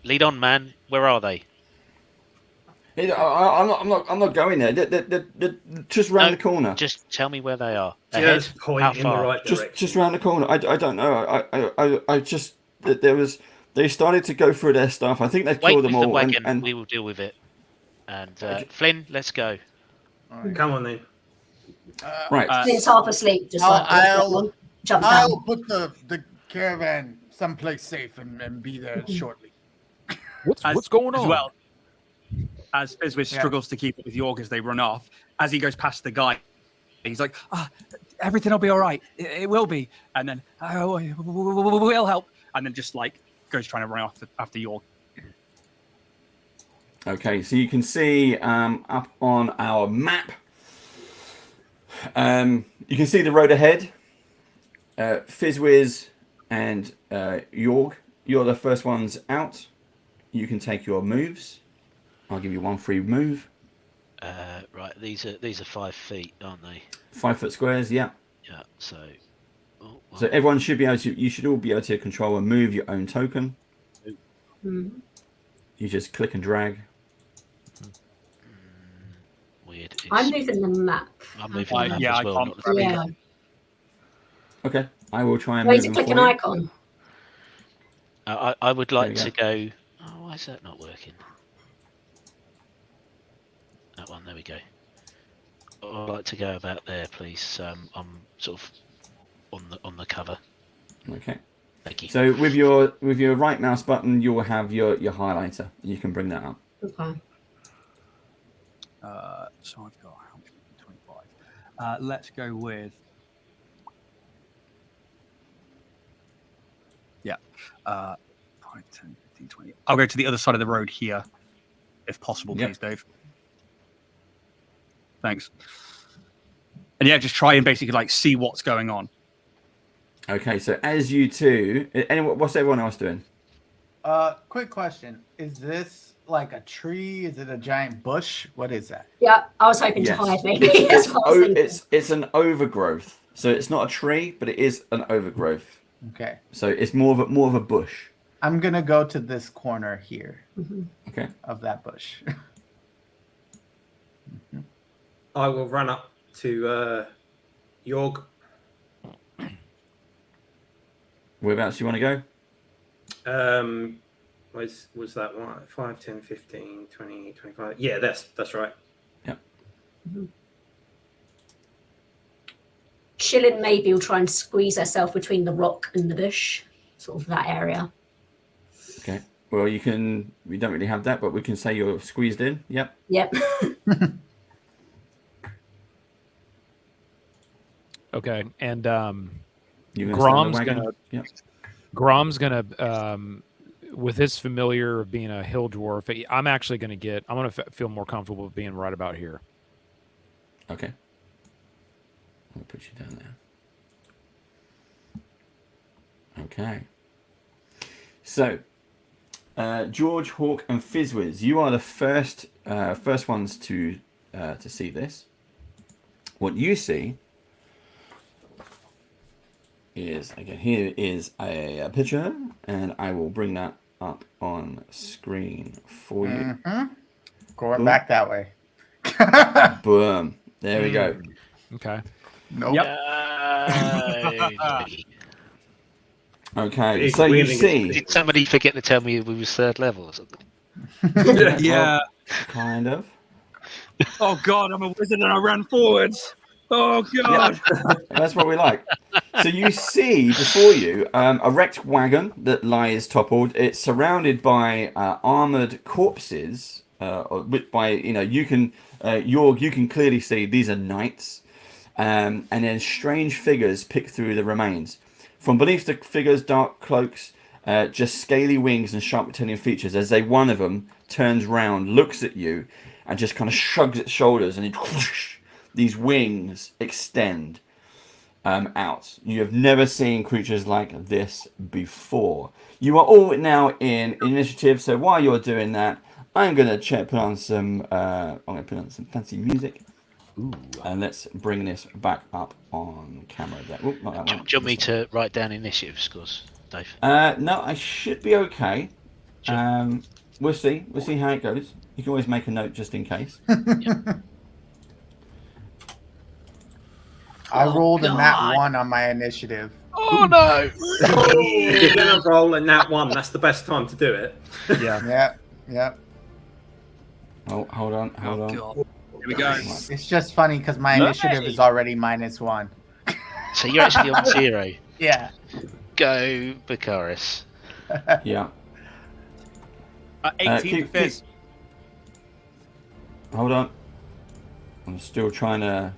Lead on, man. Where are they? I'm not going there. They're just round the corner. Just tell me where they are. Just point in the right direction. Just round the corner. I don't know. I just they started to go through their stuff. I think they've killed them all. The wagon, and we will deal with it. And Flynn, let's go. Right. Come on then. Right. Flynn's half asleep. Just I'll put the caravan someplace safe and be there shortly. What's going on? Well, as Fizwiz struggles to keep it with York as they run off, as he goes past the guy, he's like, everything will be all right. It will be. And then, we'll help. And then just like goes trying to run off after York. Okay, so you can see up on our map, you can see the road ahead. Fizwiz and York, you're the first ones out. You can take your moves. I'll give you one free move. Right, these are 5 feet, aren't they? 5 foot squares, yeah. Yeah. So. So everyone should be able to. You should all be able to control and move your own token. Mm-hmm. You just click and drag. Weird. I'm moving the map. I'm moving the map as well. Yeah. Okay, I will try and Wait move to them click for an you. icon. I would like to go. Oh, why is that not working? That one. There we go. I'd like to go about there, please. I'm sort of on the cover. Okay. Thank you. So with your right mouse button, you will have your highlighter. You can bring that up. Okay. So I've got how much? 25. Let's go with. Yeah. 5, 10, 15, 20. I'll go to the other side of the road here, if possible, please, Dave. Thanks. And yeah, just try and basically like see what's going on. Okay, so as you two, what's everyone else doing? Quick question: is this like a tree? Is it a giant bush? What is that? Yeah, I was hoping to hide maybe. It's an overgrowth. So it's not a tree, but it is an overgrowth. Okay. So it's more of a bush. I'm gonna go to this corner here. Okay. Of that bush. I will run up to York. Whereabouts do you want to go? Was that one? 5, 10, 15, 20, 25. Yeah, that's right. Yep. Chillin maybe will try and squeeze herself between the rock and the bush, sort of that area. Okay. Well, we don't really have that, but we can say you're squeezed in. Yep. Yep. Okay, and Grom's gonna with his familiar of being a hill dwarf. I'm actually gonna feel more comfortable with being right about here. Okay. I'll put you down there. Okay. So, George, Hawk, and Fizwiz, you are the first ones to see this. what you see is, again, here is a picture, and I will bring that up on screen for you. Going back that way. Boom. There we go. Okay. Nope. Okay, so you see... Did somebody forget to tell me we was third level or something? Yeah. Kind of. Oh God, I'm a wizard and I ran forwards. Oh God. Yeah, that's what we like. So you see before you a wrecked wagon that lies toppled. It's surrounded by armored corpses. By you can you can clearly see these are knights, and then strange figures pick through the remains. From beneath the figures, dark cloaks, just scaly wings and sharp reptilian features. As one of them turns round, looks at you, and just kind of shrugs its shoulders, and whoosh, these wings extend out. You have never seen creatures like this before. You are all now in initiative. So while you're doing that, I'm gonna put on some fancy music. Ooh. And let's bring this back up on camera. Ooh, not that one. Do you want me to write down initiative scores, Dave? No, I should be okay. Sure. We'll see. We'll see how it goes. You can always make a note just in case. I rolled a nat 1 on my initiative. Oh no! You're gonna roll a nat 1. That's the best time to do it. Yeah. Oh, hold on. God. Here we go. It's just funny because my initiative is already -1. So you're actually on 0. Yeah. Go, Bakaris. Yeah. 18 Fizz. Hold on. I'm still trying to...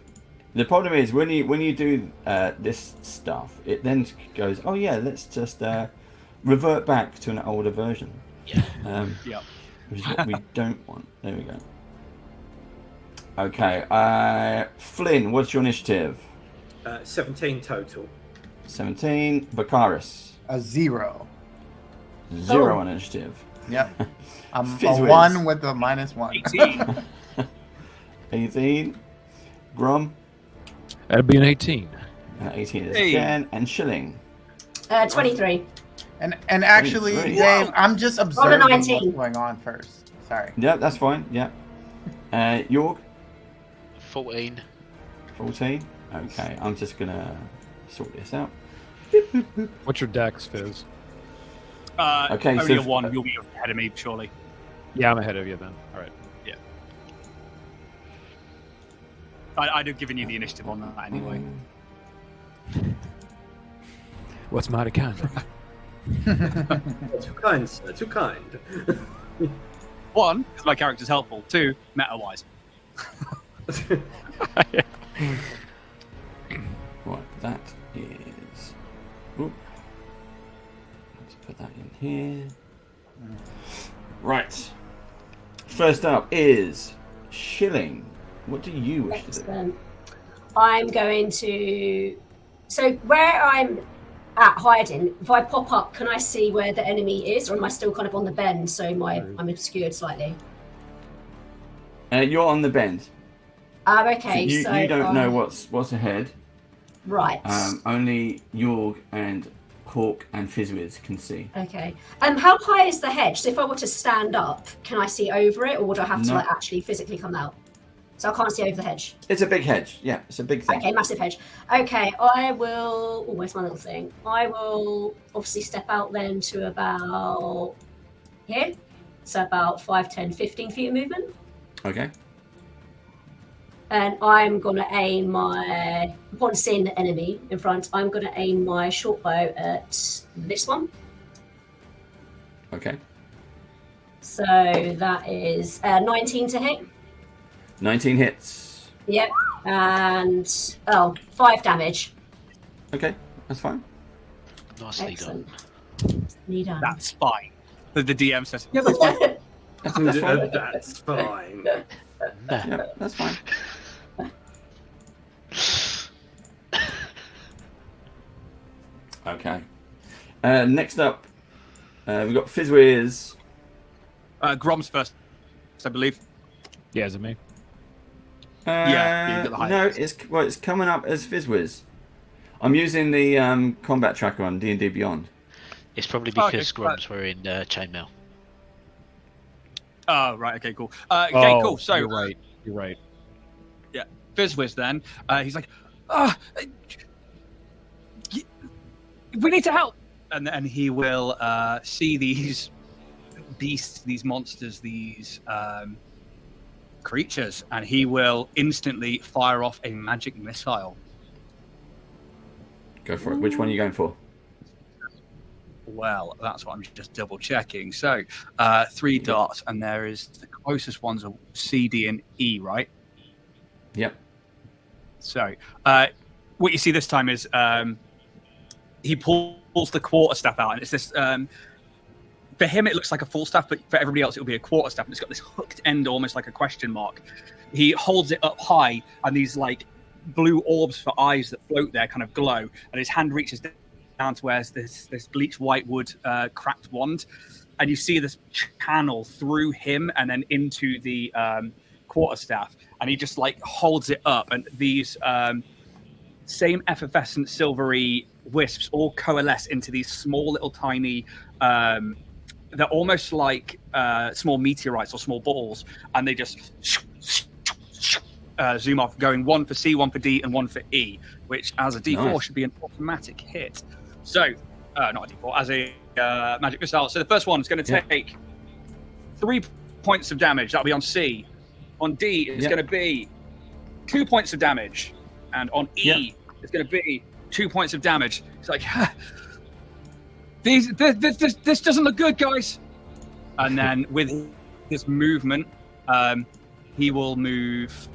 The problem is when you do this stuff, it then goes, oh yeah, let's just revert back to an older version. Yeah. Which is what we don't want. There we go. Okay. Flynn, what's your initiative? 17 total. 17. Bakaris. A 0. 0 on initiative. Yep. I'm Fizz a whiz. 1 with the -1. 18. 18. Grom. That'd be an 18. 18 is again. And Shilling. 23. And actually, 23. Dave, I'm just observing Roll a what's 19. going on first. Sorry. Yeah, that's fine. Yeah. York. 14. 14. Okay, I'm just gonna sort this out. What's your dex, Fizz? Okay, only so a 1. You'll be ahead of me, surely. Yeah, I'm ahead of you then. All right. Yeah. I'd have given you the initiative on that anyway. What's mighty kind? Too kind, sir. Too kind. 1, because my character's helpful. 2, meta-wise. Right, that is. Ooh. Let's put that in here. Right. First up is Shilling. What do you wish to do? Excellent. I'm going to... So where I'm at hiding, if I pop up, can I see where the enemy is? Or am I still kind of on the bend, so I'm obscured slightly? You're on the bend. Okay, so you don't know what's ahead. Right. Only Yorg and Hawk and Fizzwiz can see. Okay. How high is the hedge? So if I were to stand up, can I see over it, or would I have to like actually physically come out? So I can't see over the hedge. It's a big hedge. Yeah, it's a big thing. Okay, massive hedge. Okay, I will... Oh, where's my little thing? I will obviously step out then to about here. So about 5, 10, 15 feet of movement. Okay. And I'm going to aim my... Upon seeing the enemy in front, I'm going to aim my short bow at this one. Okay. So that is 19 to hit. 19 hits. Yep. And 5 damage. Okay, that's fine. Nicely Excellent. done. That's fine. The DM says, yeah, that's fine. That's fine. That's fine. Yeah, that's fine. Okay. Next up, we've got Fizzwiz. Grom's first, I believe. Yeah, is it me? Yeah, you got the no, highlights. it's coming up as Fizzwiz. I'm using the combat tracker on D&D Beyond. It's probably because Groms were in chainmail. Oh, right. Okay, cool. Okay, cool. So you're right. You're right. Yeah, Fizzwiz then. He's like, we need to help. And then he will see these beasts, these monsters, these creatures, and he will instantly fire off a magic missile. Go for it. Which one are you going for? Well, that's what I'm just double checking. So, 3 darts, and there is the closest ones are C, D, and E, right? Yep. So, what you see this time is he pulls the quarterstaff out, and it's this. For him, it looks like a full staff, but for everybody else, it will be a quarterstaff. And it's got this hooked end, almost like a question mark. He holds it up high, and these like blue orbs for eyes that float there kind of glow, and his hand reaches down to where's this bleached white wood cracked wand, and you see this channel through him and then into the quarterstaff, and he just like holds it up, and these same effervescent silvery wisps all coalesce into these small little tiny they're almost like small meteorites or small balls, and they just zoom off, going 1 for C, 1 for D, and 1 for E, which as a D4 should be an automatic hit. So, not a D4, as a magic missile. So the first one is going to take 3 points of damage. That'll be on C. On D, it's going to be 2 points of damage. And on E, it's going to be 2 points of damage. It's like, this doesn't look good, guys. And then with his movement, he will move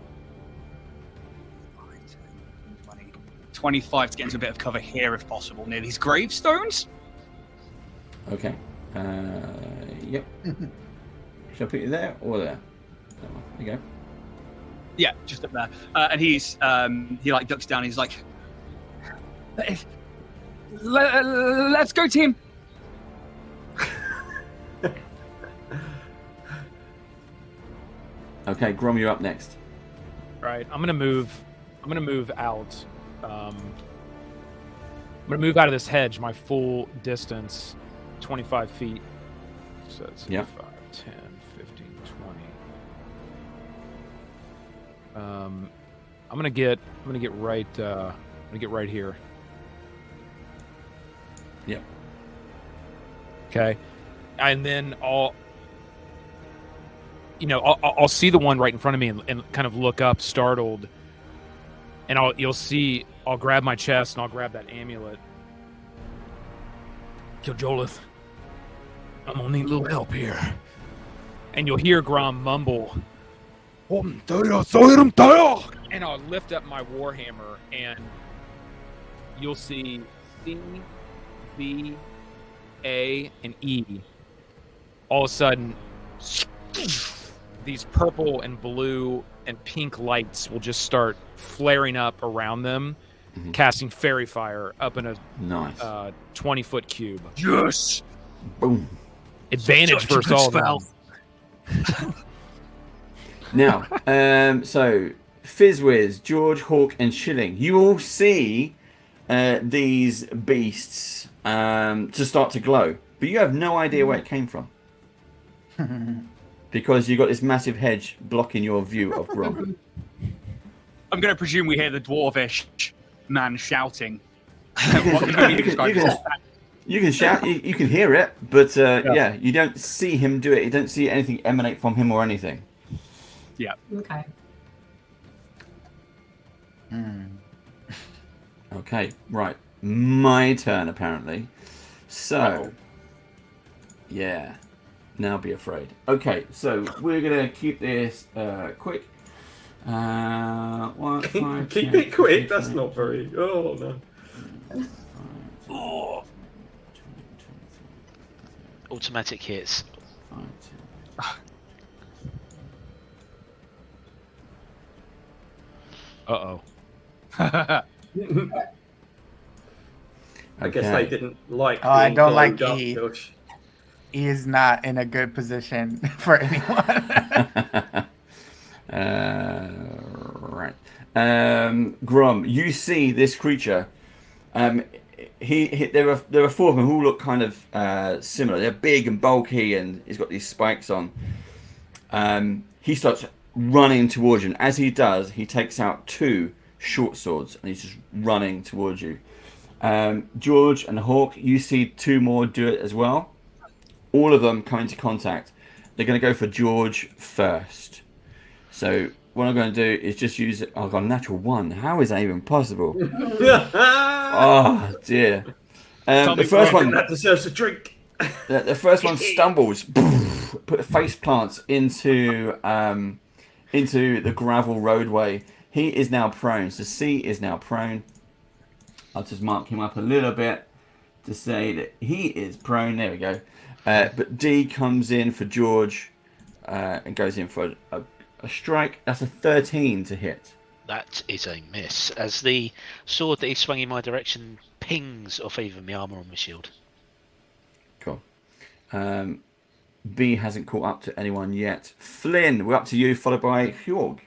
25 to get into a bit of cover here, if possible, near these gravestones. Okay. Yep. Shall I put you there or there? There you go. Yeah, just up there. And he's he like ducks down. And he's like, "Let's go, team." Okay, Grom, you're up next. Right, I'm gonna move out. I'm gonna move out of this hedge my full distance, 25 feet. So it's 5, 10, 15, 20. I'm gonna get right here. Yep. Okay, and then I'll see the one right in front of me and kind of look up, startled, and I'll grab my chest and I'll grab that amulet. Killjollith, I'm gonna need a little help here. And you'll hear Grom mumble, and I'll lift up my warhammer, and you'll see C, B, A, and E. All of a sudden, these purple and blue and pink lights will just start flaring up around them, casting fairy fire up in a 20-foot cube. Yes! Boom. Advantage versus all of them. Now, so Fizzwiz, George, Hawk, and Shilling, you all see these beasts to start to glow, but you have no idea where it came from. Because you've got this massive hedge blocking your view of Grom. I'm going to presume we hear the dwarvish man shouting. You can shout, you can hear it, but you don't see him do it. You don't see anything emanate from him or anything. Yeah. Okay. Okay, right. My turn, apparently. So, yeah. Now be afraid. Okay, so we're going to keep this quick. Keep it quick? That's not very... Oh, no. Automatic hits. Uh-oh. I guess they didn't like... Oh, I don't like E. He is not in a good position for anyone. Grum, you see this creature. There are four of them who all look kind of similar. They're big and bulky, and he's got these spikes on. He starts running towards you, and as he does, he takes out 2 short swords, and he's just running towards you. George and Hawk, you see 2 more do it as well. All of them come into contact. They're going to go for George first. So what I'm going to do is just use it. I've got a natural 1. How is that even possible? Oh dear. The first one that deserves a drink. The first one stumbles, put face plants into the gravel roadway. He is now prone. So C is now prone. I'll just mark him up a little bit to say that he is prone. There we go. But D comes in for George and goes in for a strike. That's a 13 to hit. That is a miss, as the sword that he swung in my direction pings off either my armour or my shield. Cool. B hasn't caught up to anyone yet. Flynn, we're up to you, followed by Hjorg.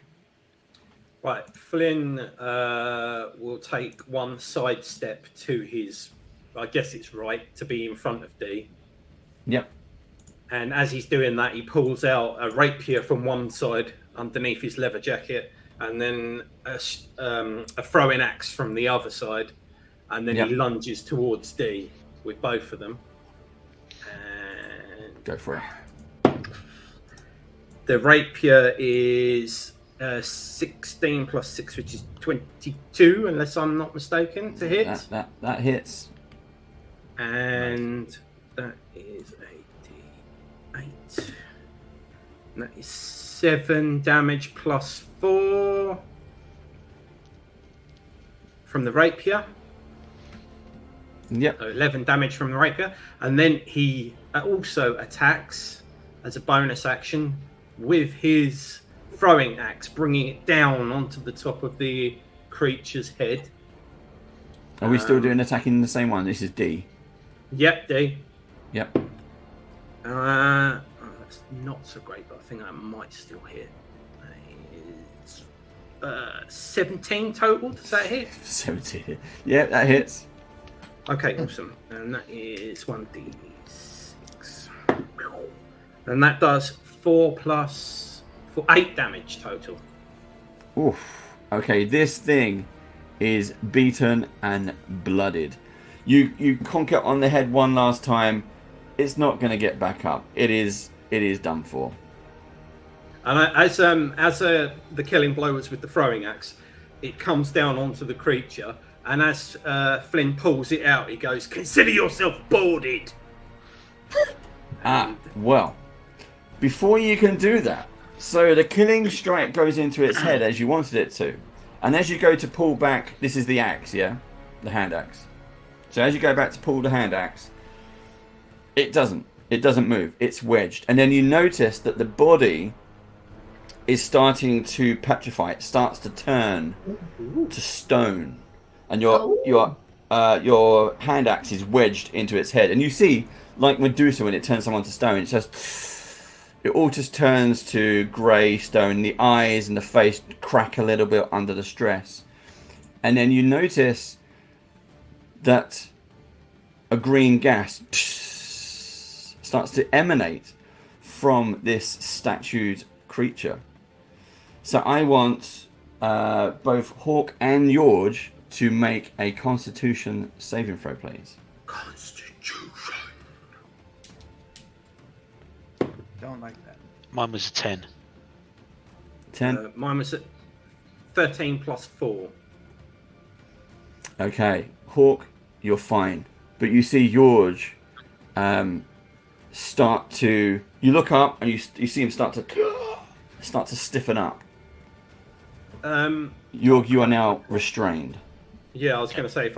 Right, Flynn will take one side step to his, I guess it's right, to be in front of D. Yep. And as he's doing that, he pulls out a rapier from one side underneath his leather jacket, and then a throwing axe from the other side, and then he lunges towards D with both of them. And go for it. The rapier is 16 plus 6, which is 22, unless I'm not mistaken, to hit. That hits. And that is 8. And that is 7 damage plus 4 from the rapier. Yep. So 11 damage from the rapier. And then he also attacks as a bonus action with his throwing axe, bringing it down onto the top of the creature's head. Are we still doing attacking the same one? This is D. Yep, D. Yep. That's not so great, but I think I might still hit. It's 17 total. Does that hit? 17. Yeah, that hits. Okay, awesome. And that is 1d6. And that does 4 plus 8 damage total. Oof. Okay, this thing is beaten and blooded. You conk it on the head one last time. It's not going to get back up. It is done for. And as the killing blow was with the throwing axe, it comes down onto the creature. And as Flynn pulls it out, he goes, "Consider yourself boarded." Well, before you can do that, so the killing strike goes into its head as you wanted it to. And as you go to pull back, this is the axe, yeah? The hand axe. So as you go back to pull the hand axe, it doesn't move. It's wedged. And then you notice that the body is starting to petrify. It starts to turn to stone. And your hand axe is wedged into its head. And you see, like Medusa when it turns someone to stone, it all just turns to grey stone. The eyes and the face crack a little bit under the stress. And then you notice that a green gas starts to emanate from this statued creature. So I want both Hawk and George to make a Constitution saving throw, please. Constitution. Don't like that. Mine was a 10. 10? Mine was 13 plus 4. Okay, Hawk, you're fine. But you see George start to... You look up and you see him start to stiffen up. You are now restrained. Yeah, I was going to say, if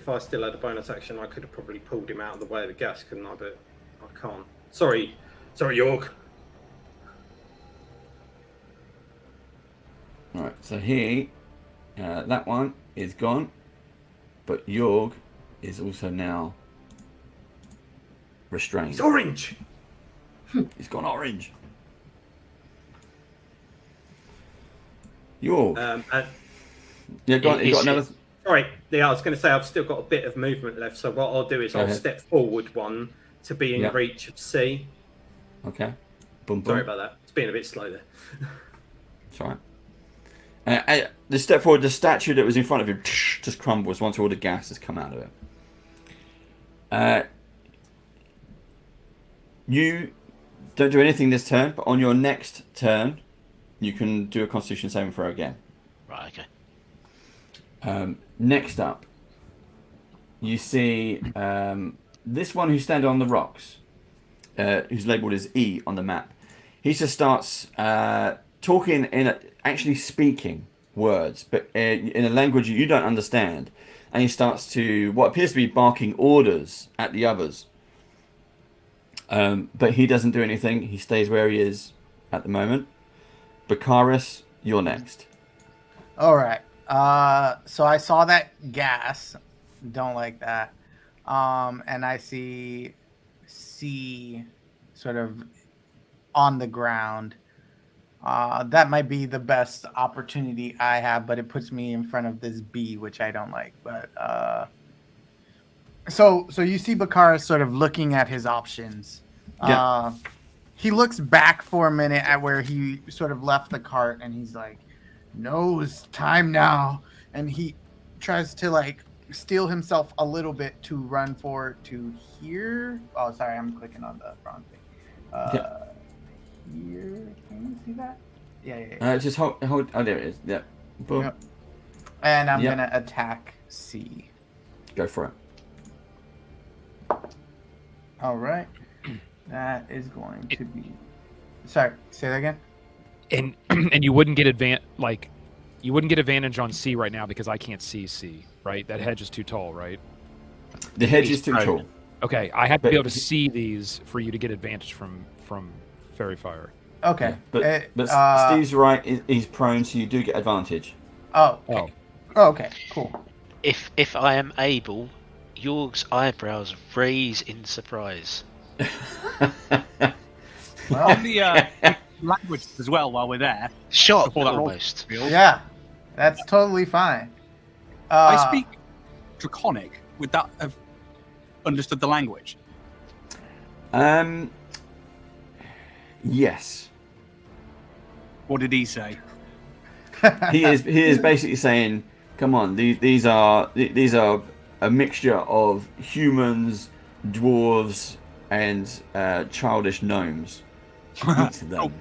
I still had a bonus action, I could have probably pulled him out of the way of the gas, couldn't I? But I can't. Sorry, York. Alright, so that one is gone. But Jorg is also now restrained. He's orange! He's gone orange. York. You got another. Sorry, I was going to say I've still got a bit of movement left. So what I'll do is I'll step forward one to be in reach of C. Okay. Boom, boom. Sorry about that. It's being a bit slow there. It's all right. The step forward, the statue that was in front of him just crumbles once all the gas has come out of it. You don't do anything this turn, but on your next turn, you can do a Constitution saving throw again. Right, okay. Next up, you see this one who's standing on the rocks, who's labelled as E on the map. He just starts talking actually speaking words, but in a language you don't understand. And he starts to, what appears to be barking orders at the others. But he doesn't do anything. He stays where he is at the moment. Bakaris, you're next. All right. So I saw that gas. Don't like that. And I see C sort of on the ground. That might be the best opportunity I have, but it puts me in front of this B, which I don't like. But so you see Bakaris sort of looking at his options. Yeah. He looks back for a minute at where he sort of left the cart, and he's like, "No, it's time now." And he tries to like steel himself a little bit to run forward to here. Oh, sorry, I'm clicking on the wrong thing. Here, can you see that? Yeah. Just hold. Oh, there it is. Yeah. Boom. Yep. And I'm gonna attack C. Go for it. All right. That is going to be. Sorry, say that again. And you wouldn't get you wouldn't get advantage on C right now because I can't see C. Right? That hedge is too tall. Right? The hedge is too tall. Okay, I have to be able to see these for you to get advantage from Fairy Fire. Okay. Yeah, but Steve's right. He's prone, so you do get advantage. Oh. Okay. Oh, okay. Cool. If I am able, York's eyebrows raise in surprise. Well, in the language as well while we're there. Shock almost. Yeah, that's totally fine. I speak Draconic. Would that have understood the language? Yes. What did he say? He is basically saying, "Come on, these are a mixture of humans, dwarves, and childish gnomes." Eat them.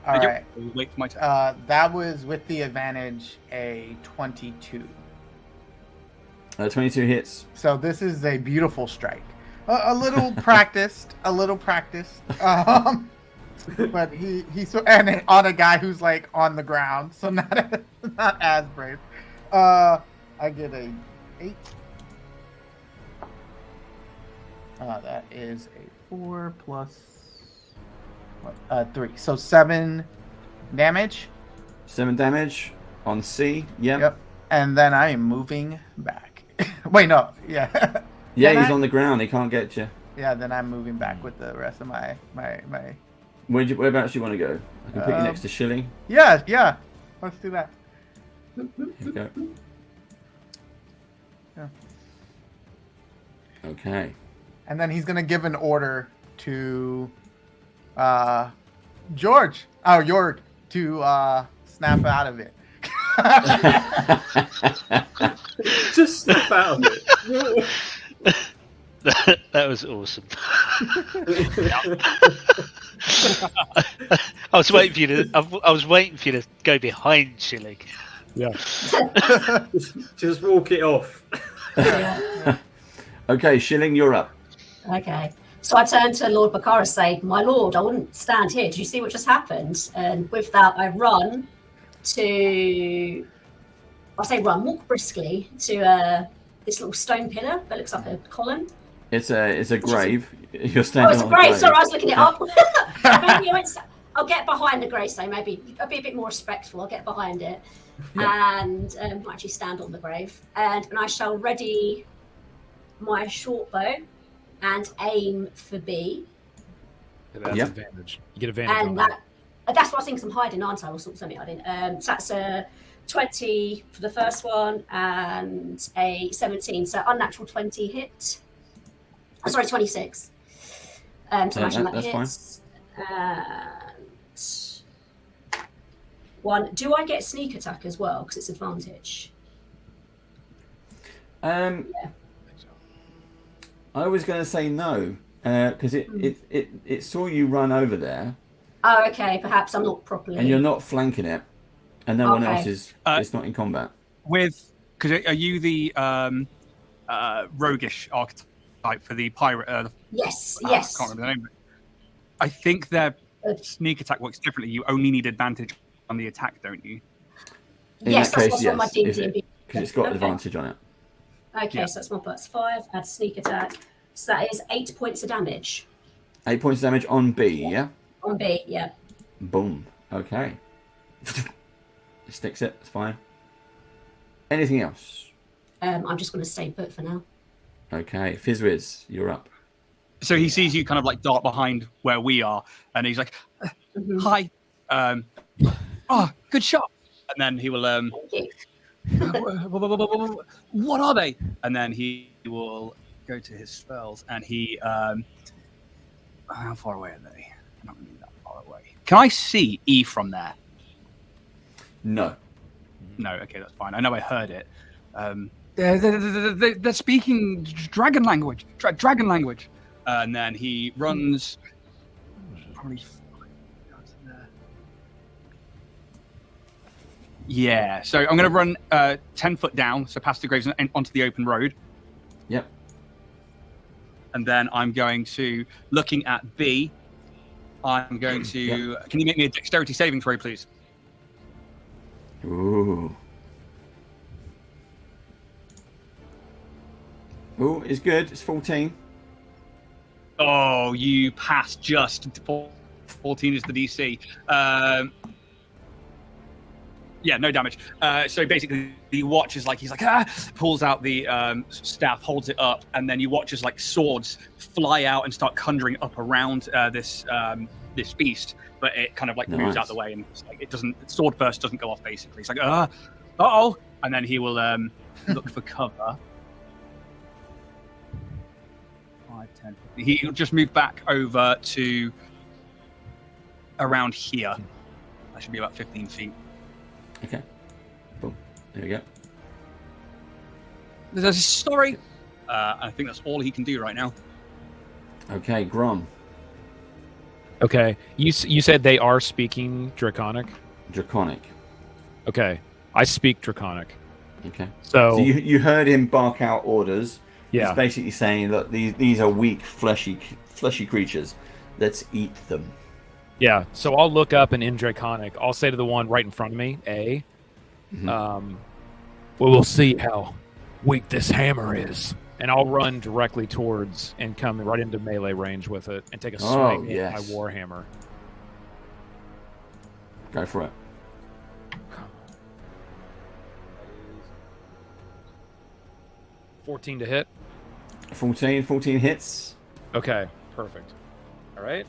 All right. Wait for my turn. That was with the advantage a 22. 22 hits. So this is a beautiful strike. A little practiced. But he's and on a guy who's like on the ground, so not as brave. I get a 8. That is a 4 plus 3, so 7 damage. 7 damage on C. Yep. And then I am moving back. Wait, no. Yeah. Yeah, he's on the ground. He can't get you. Yeah, then I'm moving back with the rest of my. Whereabouts do you want to go? I can put you next to Shilling. Yeah. Let's do that. Here we go. Yeah. Okay. And then he's gonna give an order to York to snap out of it. Just snap out of it. That was awesome. I was waiting for you to go behind Shilling. Yeah. just walk it off. Yeah. Okay, Shilling, you're up. Okay. So I turned to Lord Bakaris, say, "My lord, I wouldn't stand here. Did you see what just happened?" And with that, I run to. Walk briskly to this little stone pillar that looks like a column. It's a grave. You're standing. Oh, it's a grave. Sorry, I was looking it up. I'll get behind the gravestone. Maybe I'll be a bit more respectful. I'll get behind it and actually stand on the grave. And I shall ready my short bow and aim for B. That's advantage. You get advantage on And that. That's what I was thinking. I'm hiding, aren't I? Or something hiding. So that's a 20 for the first one and a 17. So unnatural 20 hit. Oh, sorry, 26. So imagine that hits. And one. Do I get sneak attack as well? Because it's advantage. Yeah. I was going to say no, because it saw you run over there. Oh, okay. Perhaps I'm not properly. And you're not flanking it, and no one else is. It's not in combat. Because are you the roguish archetype for the pirate? Yes. I can't remember the name. I think their sneak attack works differently. You only need advantage on the attack, don't you? In that case, yes, because it's got advantage on it. Okay, so that's 1 plus 5. Add sneak attack. So that is 8 points of damage. 8 points of damage on B, yeah? On B, yeah. Boom. Okay. It sticks it. It's fine. Anything else? I'm just going to stay put for now. Okay. Fizzwiz, you're up. So he sees you kind of like dart behind where we are, and he's like, hi. Oh, good shot. And then he will... Thank you. What are they? And then he will go to his spells, and he... how far away are they? Not really that far away. Can I see E from there? No. No, okay, that's fine. I know I heard it. They're speaking dragon language. Dragon language. And then he runs... Probably... Yeah, so I'm going to run 10 foot down, so past the graves and onto the open road. Yep. And then I'm going to, looking at B, I'm going to... Yep. Can you make me a dexterity saving throw, please? Ooh. Ooh, it's good. It's 14. Oh, you passed just. 14 is the DC. Yeah, no damage. So basically, you watch as like he's like pulls out the staff, holds it up, and then you watch as like swords fly out and start conjuring up around this beast, but it kind of like moves out the way, and it's like it doesn't. Sword burst doesn't go off. Basically, it's like uh-oh, and then he will look for cover. 5, 10. He'll just move back over to around here. That should be about 15 feet. Okay. Boom. There we go. There's a story. I think that's all he can do right now. Okay, Grom. Okay. You said they are speaking Draconic? Draconic. Okay. I speak Draconic. Okay. So you heard him bark out orders. Yeah. He's basically saying that these are weak, fleshy creatures. Let's eat them. Yeah, so I'll look up and in Draconic, I'll say to the one right in front of me, A, well, we'll see how weak this hammer is. And I'll run directly towards and come right into melee range with it and take a swing at my Warhammer. Go for it. 14 to hit. 14 hits. Okay, perfect. All right.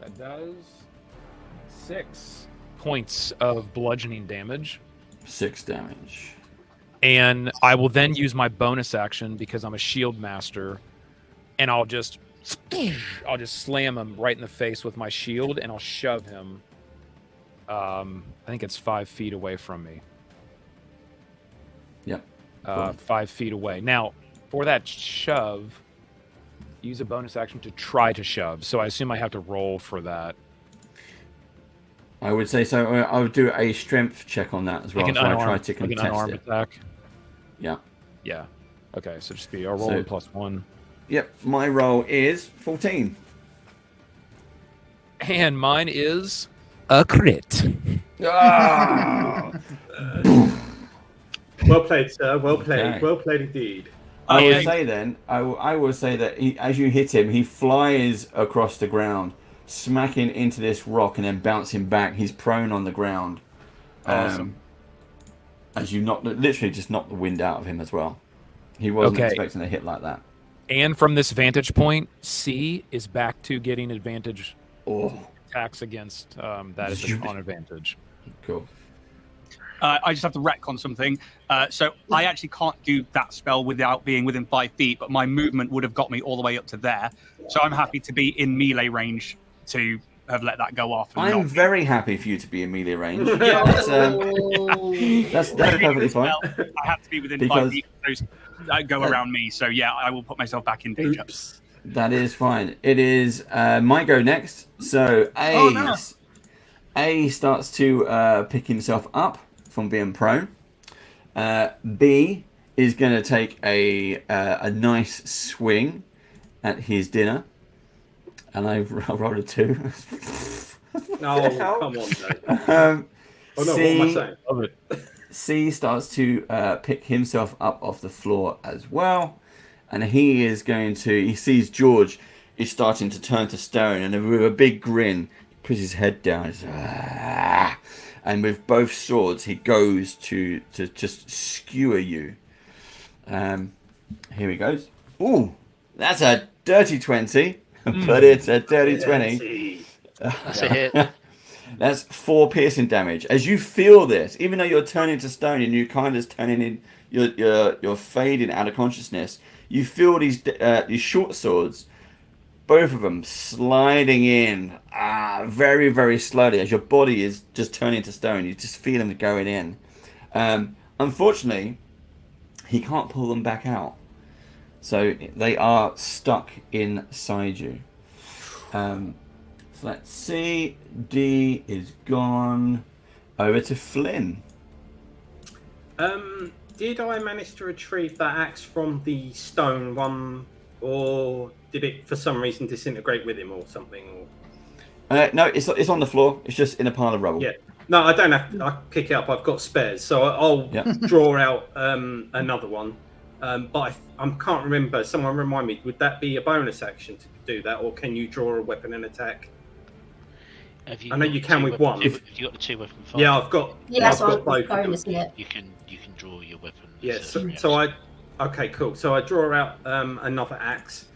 That does 6 points of bludgeoning damage. 6 damage. And I will then use my bonus action because I'm a shield master, and I'll just slam him right in the face with my shield, and I'll shove him. I think it's 5 feet away from me. Yep. 5 feet away. Now, for that shove, use a bonus action to try to shove. So I assume I have to roll for that. I would say so. I would do a strength check on that as well. So I try to contest an unarmed attack. Yeah. Yeah. Okay, so just be a roll plus 1. Yep, my roll is 14. And mine is a crit. Ah! Well played, sir. Well played. Okay. Well played indeed. I will say then, I will say that as you hit him, he flies across the ground, smacking into this rock and then bouncing back. He's prone on the ground. Awesome. As you literally just knock the wind out of him as well. He wasn't expecting a hit like that. And from this vantage point, C is back to getting advantage attacks against that is on advantage. Cool. I just have to retcon something. So I actually can't do that spell without being within 5 feet, but my movement would have got me all the way up to there. So I'm happy to be in melee range to have let that go off. I'm very happy for you to be in melee range. That's perfectly fine. I have to be within 5 feet of those that go around me. So yeah, I will put myself back in danger. That is fine. It is my go next. So A starts to pick himself up from being prone. B is going to take a nice swing at his dinner. And I rolled a 2. No, come on, Dave. C starts to pick himself up off the floor as well. And he is going to... He sees George is starting to turn to stone. And with a big grin, he puts his head down. He's, and with both swords, he goes to just skewer you. Here he goes. Ooh, that's a dirty 20. But it's a dirty 20. That's a hit. That's 4 piercing damage. As you feel this, even though you're turning to stone and you kind of turning in, you're fading out of consciousness. You feel these short swords, both of them sliding in very, very slowly as your body is just turning to stone. You just feel them going in. Unfortunately, he can't pull them back out. So they are stuck inside you. So let's see. D is gone. Over to Flynn. Did I manage to retrieve that axe from the stone one, or did it for some reason disintegrate with him or something? No, it's on the floor. It's just in a pile of rubble. Yeah. No, I don't have to. I pick it up. I've got spares, so I'll draw out another one. But I can't remember. Someone remind me. Would that be a bonus action to do that, or can you draw a weapon and attack? I know you can with one. Have you got the 2 weapon fire? Yeah, I've got. Yeah, I've got both. Bonus, yeah. You can draw your weapon. Yeah. So I. Okay, cool. So I draw out another axe,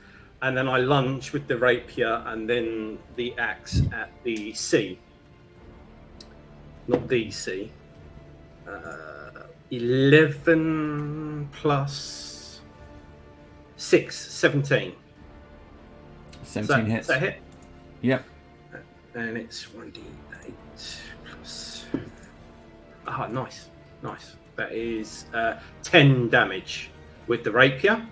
and then I lunge with the rapier, and then the axe at the C. Not the C. 11 plus 6, 17. 17 hits. Is that a hit? Yep. And it's 1d8 plus... Ah, nice. Nice. That is 10 damage with the rapier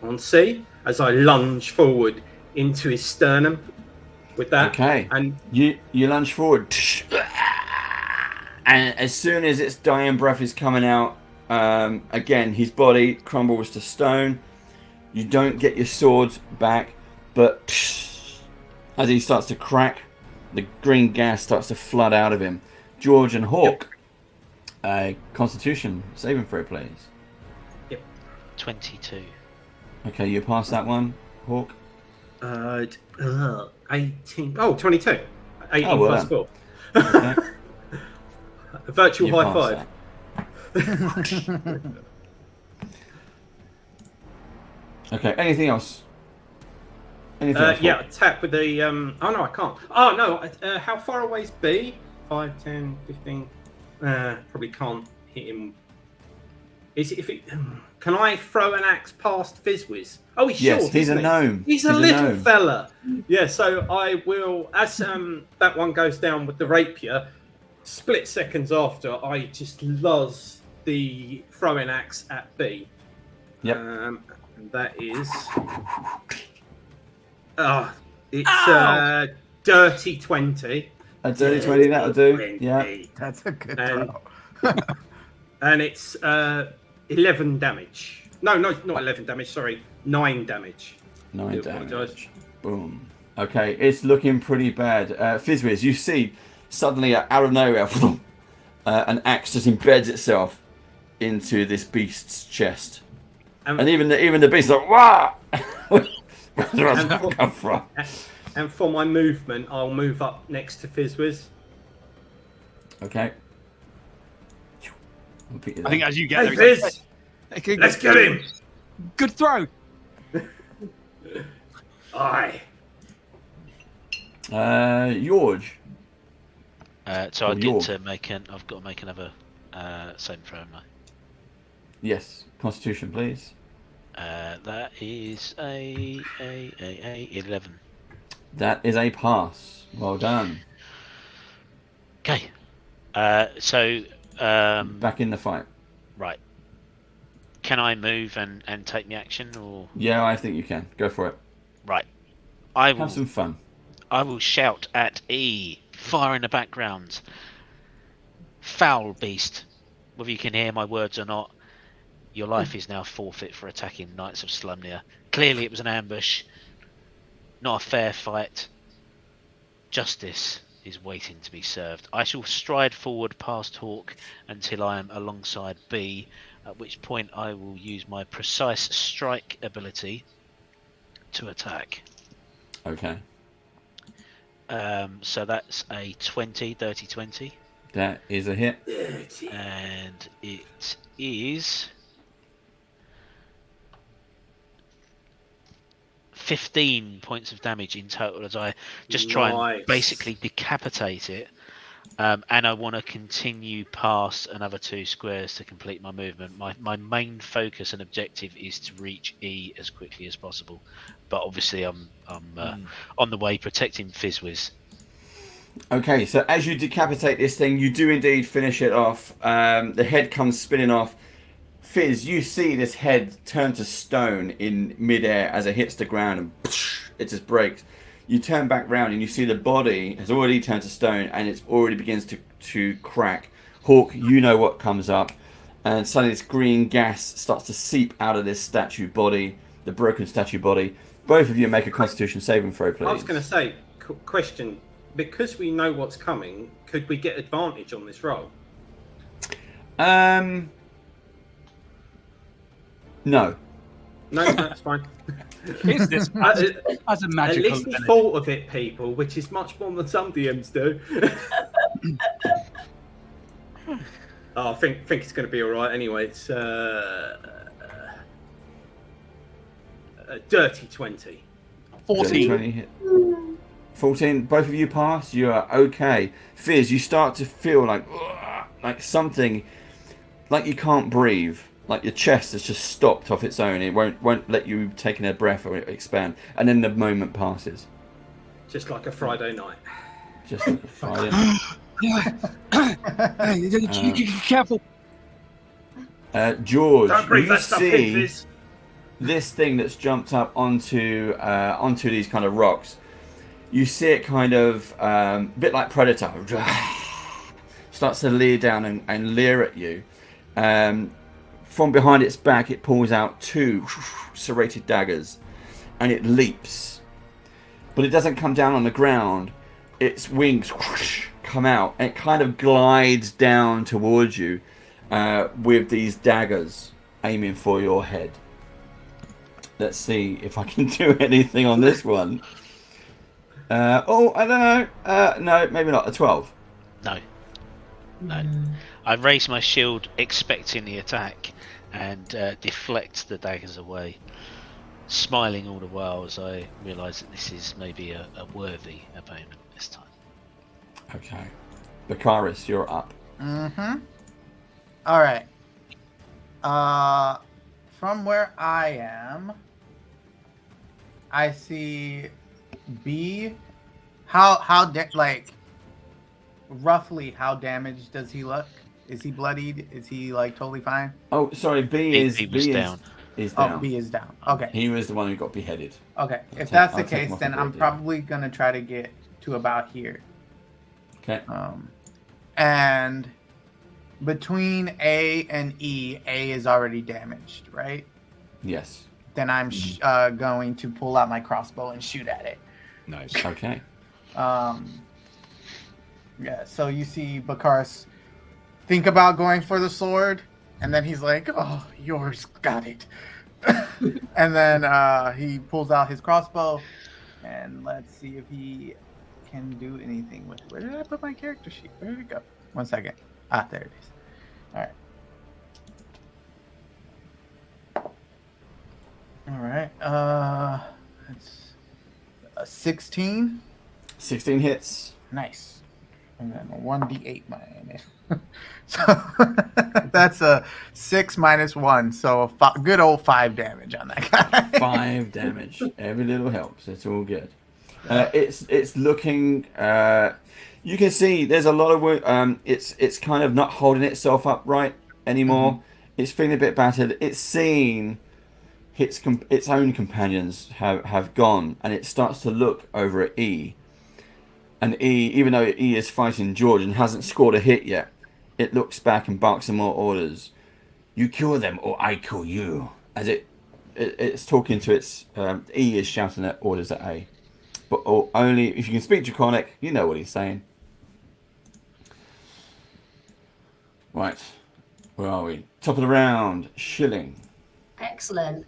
on C as I lunge forward into his sternum with that. Okay. And you lunge forward. And as soon as its dying breath is coming out, again, his body crumbles to stone. You don't get your sword back, but as he starts to crack, the green gas starts to flood out of him. George and Hawk, Constitution saving throw, please. Yep. 22. Okay, you pass that one, Hawk. 18. Oh, 22. 18 well plus done. 4. Okay. A virtual You high pass five. Okay, anything else? Anything else, Yeah, Hawk? attack with the... Oh, no, I can't. Oh, no. How far away is B? 5, 10, 15... probably can't hit him. Can I throw an axe past Fizzwiz? Oh, he's short. Yes, he's a gnome. He's a little gnome. fella. Yeah, so I will, as that one goes down with the rapier, split seconds after, I just luz the throwing axe at B. Yep. And that is... it's dirty 20. A dirty 20, that'll do. Yeah. That's a good throw. And it's 11 damage. No, not 11 damage, sorry. 9 damage. 9 damage. Boom. Okay, it's looking pretty bad. Fizzwiz, you see suddenly out of nowhere, an axe just embeds itself into this beast's chest. And even the beast's like, wah! Where does that come from? And for my movement, I'll move up next to Fizzwiz. Okay. I think as you get Hey, there, Fizz! Let's get him! Good throw. Aye. George. So I Or get York. to make an. I've got to make another saving throw, haven't I? Yes. Constitution, please. That is a 11. That is a pass. Well done. Okay. So Back in the fight. right. Can I move and take my action, or? Yeah, I think you can. Go for it. Right. I will. Have some fun. I will shout at E. Fire in the background. Foul beast. Whether you can hear my words or not, your life is now forfeit for attacking Knights of Slumnia. Clearly, it was an ambush. Not a fair fight. Justice is waiting to be served. I shall stride forward past Hawk until I am alongside B, at which point I will use my precise strike ability to attack. Okay. So that's a 20, dirty 20. That is a hit. And it is 15 points of damage in total as I just try and basically decapitate it. And I want to continue past another 2 squares to complete my movement. My main focus and objective is to reach E as quickly as possible. But obviously I'm on the way protecting Fizzwiz. Okay, so as you decapitate this thing, you do indeed finish it off. The head comes spinning off. Fizz, you see this head turn to stone in midair as it hits the ground and it just breaks. You turn back round and you see the body has already turned to stone and it already begins to crack. Hawk, you know what comes up. And suddenly this green gas starts to seep out of this statue body, the broken statue body. Both of you make a Constitution saving throw, please. I was going to say, question, because we know what's coming, could we get advantage on this roll? No. No, that's fine. Is this as a magical? At least we thought of it, people, which is much more than some DMs do. I think it's going to be all right anyway. It's a dirty 20. 14. 20 hit. 14. Both of you pass. You are okay. Fizz, you start to feel like something, like you can't breathe. Like your chest has just stopped off its own. It won't let you take in a breath or expand. And then the moment passes. Just like a Friday night. Just like a Friday night. Careful. George, Don't breathe you that stuff in, see Fizz. this thing that's jumped up onto these kind of rocks. You see it kind of a bit like Predator. Starts to leer down and leer at you. From behind its back, it pulls out 2 serrated daggers, and it leaps. But it doesn't come down on the ground. Its wings come out, and it kind of glides down towards you with these daggers aiming for your head. Let's see if I can do anything on this one. I don't know. No, maybe not. A 12. No. I raise my shield expecting the attack and deflect the daggers away, smiling all the while as I realise that this is maybe a worthy opponent this time. Okay. Bakaris, you're up. Mm-hmm. All right. From where I am, I see B. Roughly how damaged does he look? Is he bloodied? Is he totally fine? Oh, sorry. B is down. Oh, B is down. Okay. He was the one who got beheaded. Okay. If that's the case, then I'm probably gonna try to get to about here. Okay. And between A and E, A is already damaged, right? Yes. Then I'm going to pull out my crossbow and shoot at it. Nice. Okay. Yeah, so you see Bakaris think about going for the sword, and then he's like, oh, yours, got it. And then he pulls out his crossbow, and let's see if he can do anything with it. Where did I put my character sheet? Where did it go? 1 second. There it is. All right. That's a 16. 16 hits. Nice. And then a 1d8 minus. So that's a 6 minus 1. So a good old 5 damage on that guy. 5 damage. Every little helps. It's all good. It's looking. You can see there's a lot of it's kind of not holding itself up right anymore. Mm-hmm. It's feeling a bit battered. It's seen its own companions have gone, and it starts to look over at E. And E, even though E is fighting George and hasn't scored a hit yet, it looks back and barks some more orders. You kill them, or I kill you. As it's talking to its E is shouting at orders at A. But only if you can speak Draconic, you know what he's saying. Right. Where are we? Top of the round. Shilling. Excellent.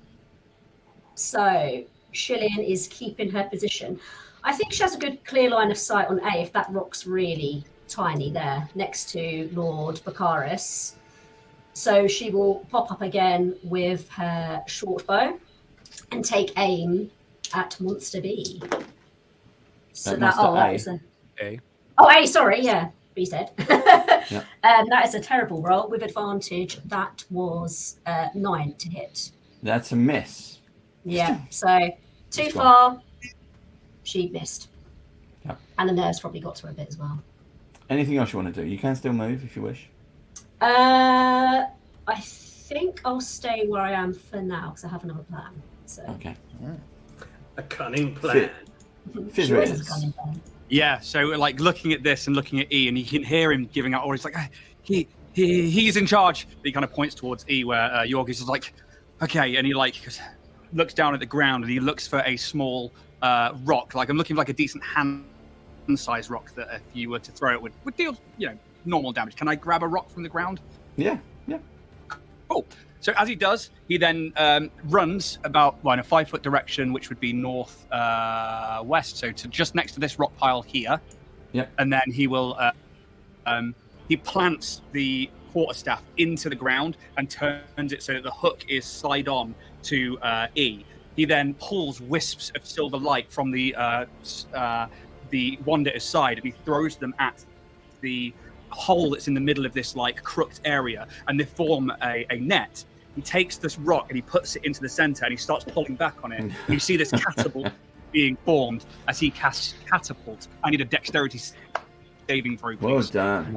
So, Shilling is keeping her position. I think she has a good clear line of sight on A if that rock's really tiny there next to Lord Baccharis. So she will pop up again with her short bow and take aim at Monster B. So that is A. Oh, A, sorry, yeah, B said. Yep. That is a terrible roll with advantage. That was 9 to hit. That's a miss. Yeah, so too far. She missed. Yep. And the nerves probably got to her a bit as well. Anything else you want to do? You can still move if you wish. I think I'll stay where I am for now because I have another plan. So. Okay. A cunning plan. She always has a cunning plan. Yeah, so like looking at this and looking at E, and you can hear him giving out orders like, he's in charge. But he kind of points towards E where Yorgis is like, okay, and he like looks down at the ground and he looks for a small rock. Like I'm looking for like a decent hand-sized rock that if you were to throw it would deal, normal damage. Can I grab a rock from the ground? Yeah. Cool. So as he does, he then runs about in a 5-foot direction, which would be north west. So to just next to this rock pile here. Yeah. And then he will he plants the quarterstaff into the ground and turns it so that the hook is slide on to E. He then pulls wisps of silver light from the wand at his side, and he throws them at the hole that's in the middle of this like crooked area, and they form a net. He takes this rock and he puts it into the center, and he starts pulling back on it. And you see this catapult being formed as he casts catapult. I need a dexterity saving throw, please. Well done.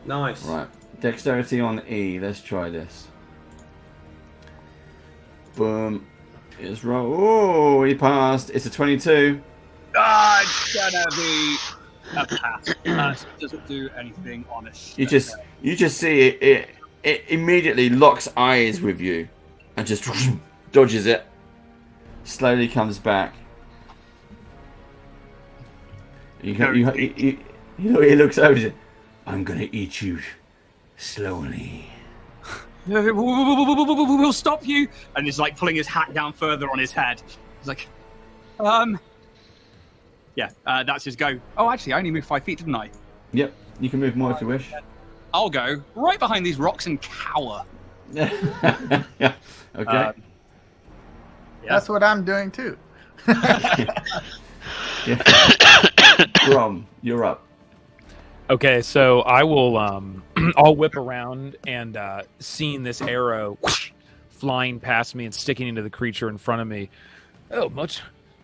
Nice. Right. Dexterity on E. Let's try this. Boom. It's roll. Oh, he passed. It's a 22. It's gonna be a pass. It doesn't do anything honest. You just see it immediately locks eyes with you and just dodges it. Slowly comes back. He looks over and I'm gonna eat you slowly. We'll stop you. And he's like pulling his hat down further on his head. He's like, yeah, that's his go. Oh, actually, I only moved 5 feet, didn't I? Yep, you can move more if you wish. I'll go right behind these rocks and cower. Yeah. Okay. Yeah. That's what I'm doing too. Grom, you're up. Okay, so I will I'll whip around and seeing this arrow flying past me and sticking into the creature in front of me. Oh, much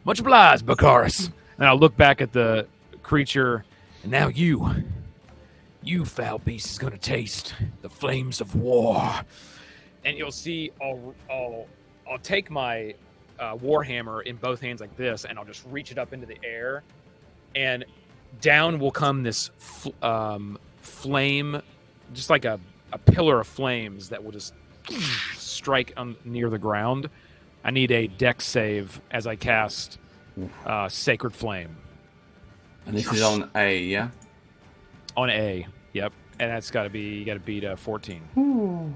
obliged, Baccharis. And I'll look back at the creature, and now you foul beast is gonna taste the flames of war. And you'll see I'll take my warhammer in both hands like this, and I'll just reach it up into the air, and down will come this flame, just like a pillar of flames that will just strike near the ground. I need a dex save as I cast Sacred Flame. And this is on A, yeah? On A, yep. And that's got to be, you got to beat 14.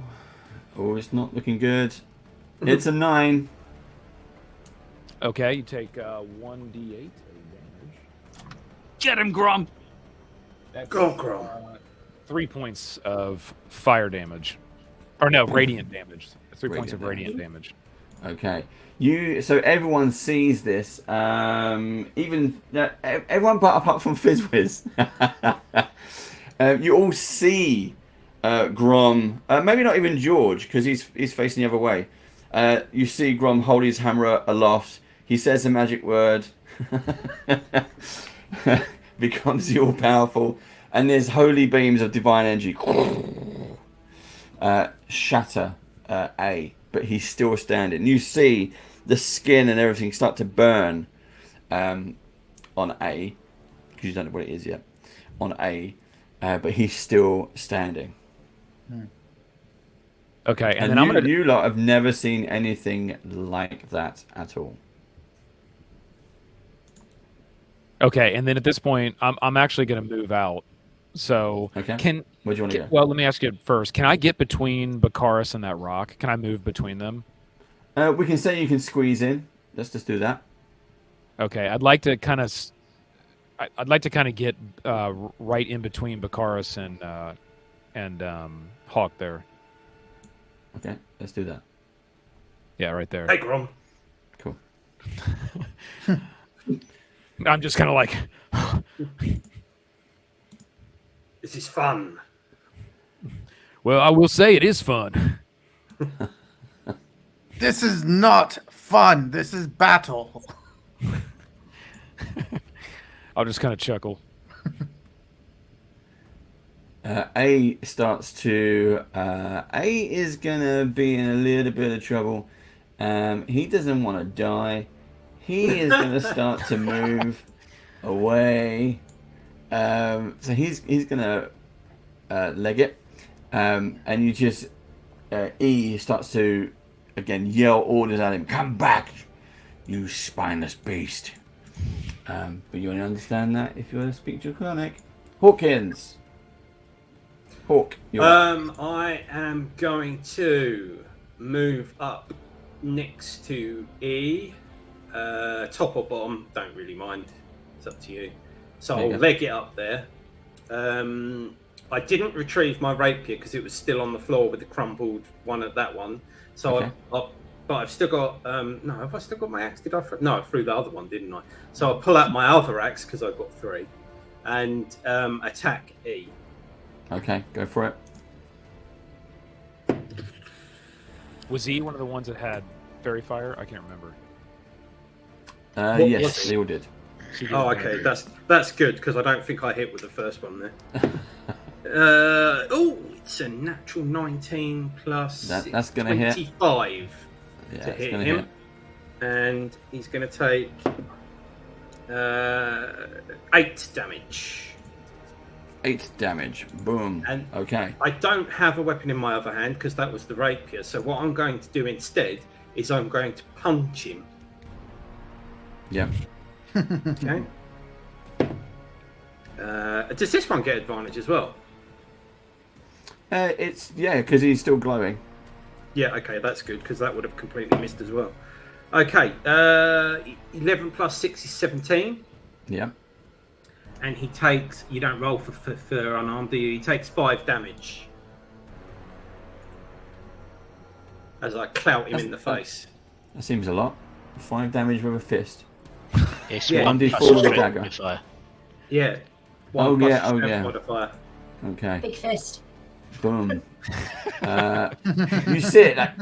Oh, it's not looking good. It's a 9. Okay, you take 1d8 damage. Get him, Grom. Go, Grom. 3 points of fire damage. Or no, radiant damage. 3 points of radiant damage. Okay. So everyone sees this, even everyone but apart from Fizzwiz. You all see Grom, maybe not even George, because he's facing the other way. You see Grom hold his hammer aloft. He says the magic word, becomes the all-powerful, and there's holy beams of divine energy shatter A, but he's still standing. You see the skin and everything start to burn on A, because you don't know what it is yet, on A, but he's still standing. Okay, and then then you lot have never seen anything like that at all. Okay, and then at this point, I'm actually going to move out. So where do you want to go? Well, let me ask you first. Can I get between Bakaris and that rock? Can I move between them? We can say you can squeeze in. Let's just do that. Okay, I'd like to kind of get right in between Bakaris and Hawk there. Okay, let's do that. Yeah, right there. Hey, Grom. Cool. I'm just kind of like... This is fun. Well, I will say it is fun. This is not fun. This is battle. I'll just kind of chuckle. A starts to... A is going to be in a little bit of trouble. He doesn't want to die. He is going to start to move away. So he's going to leg it. And you just... E starts to, again, yell orders at him. Come back, you spineless beast. But you only understand that if you want to speak Draconic. Hawkins. Hawk, you're up. I am going to move up next to E. Top or bottom, don't really mind. It's up to you. So I'll leg it up there. I didn't retrieve my rapier because it was still on the floor with the crumpled one at that one. So but I've still got no. Have I still got my axe? Did I? No, I threw the other one, didn't I? So I'll pull out my other axe because I've got 3, and attack E. Okay, go for it. Was he one of the ones that had fairy fire? I can't remember. Yes, they all did. Oh, okay, that's good because I don't think I hit with the first one there. It's a natural 19 plus that's going to hit 25 to hit him, and he's going to take 8 damage. 8 damage. Boom. And okay. I don't have a weapon in my other hand because that was the rapier. So what I'm going to do instead is I'm going to punch him. Yeah. Okay. Does this one get advantage as well? It's because he's still glowing. Yeah. Okay, that's good because that would have completely missed as well. Okay. 11 plus 6 is 17. Yeah. And he takes... You don't roll for unarmed, do you? He takes 5 damage. As I clout him in the face. That seems a lot. 5 damage with a fist. It's Yeah. 1d4 with a dagger. Modifier. Yeah. Modifier. Okay. Big fist. Boom. You see it like...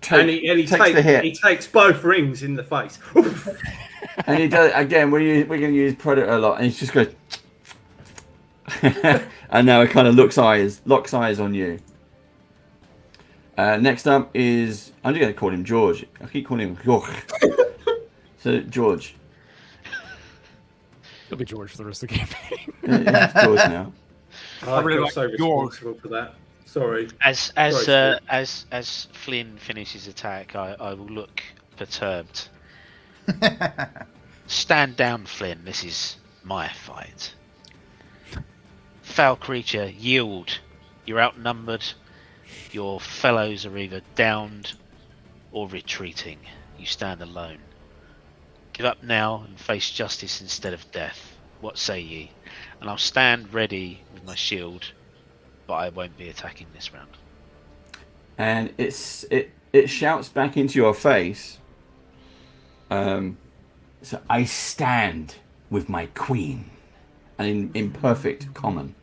And he takes the hit. He takes both rings in the face. And he does again. We're going to use Predator a lot, and he just goes, and now it kind of locks eyes on you. Next up is I'm just going to call him George. I keep calling him George. So George. He'll be George for the rest of the campaign. It's George now. I really feel so responsible for that. Sorry. As Flynn finishes his attack, I will look perturbed. Stand down, Flynn. This is my fight. Foul creature, yield. You're outnumbered. Your fellows are either downed or retreating. You stand alone. Give up now and face justice instead of death. What say ye? And I'll stand ready with my shield, but I won't be attacking this round. And it it shouts back into your face. So I stand with my queen, and in perfect common.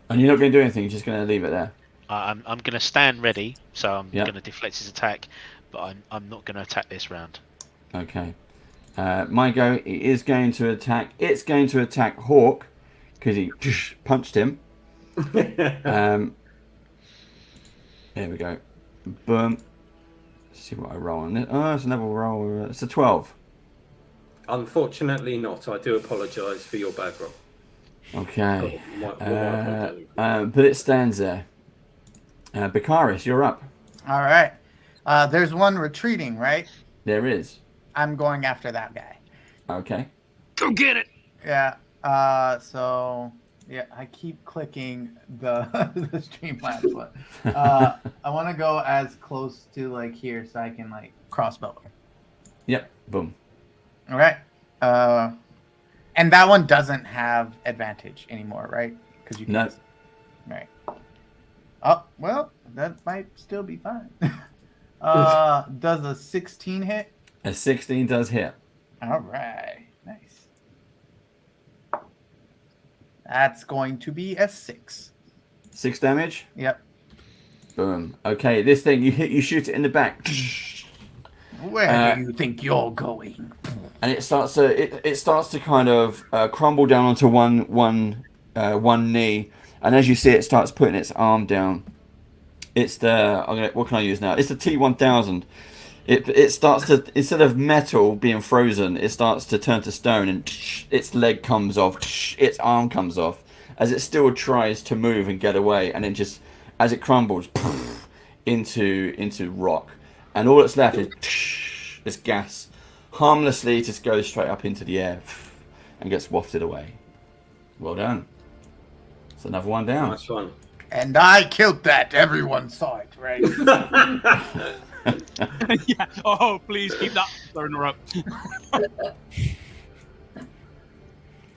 And you're not going to do anything. You're just going to leave it there. I'm going to stand ready, so I'm going to deflect his attack, but I'm not going to attack this round. Okay. My go. It is going to attack. It's going to attack Hawk because he punched him. There we go. Boom. Let's see what I roll on it. Oh, it's another roll. It's a 12. Unfortunately not. I do apologise for your bad roll. Okay. But it stands there. Bakaris, you're up. All right. There's one retreating, right? There is. I'm going after that guy. Okay. Go get it. Yeah. So yeah, I keep clicking the the Streamlabs one. I want to go as close to like here so I can like crossbow. Yep. Boom. All right. And that one doesn't have advantage anymore, right? Because you can. No. Right. Oh well, that might still be fine. Does a 16 hit? A 16 does hit. All right. Nice. That's going to be a 6. 6 damage. Yep. Boom. Okay, this thing you shoot it in the back. Where do you think you're going? And it starts to kind of crumble down onto one knee, and as you see, it starts putting its arm down. It's the what can I use now? It's the T1000. It starts to, instead of metal being frozen, it starts to turn to stone, and its leg comes off, its arm comes off, as it still tries to move and get away, and then just as it crumbles into rock, and all that's left is this gas, harmlessly just goes straight up into the air and gets wafted away. Well done. It's another one down. Nice one. And I killed that. Everyone saw it, right? Yeah. Oh, please keep that burner up.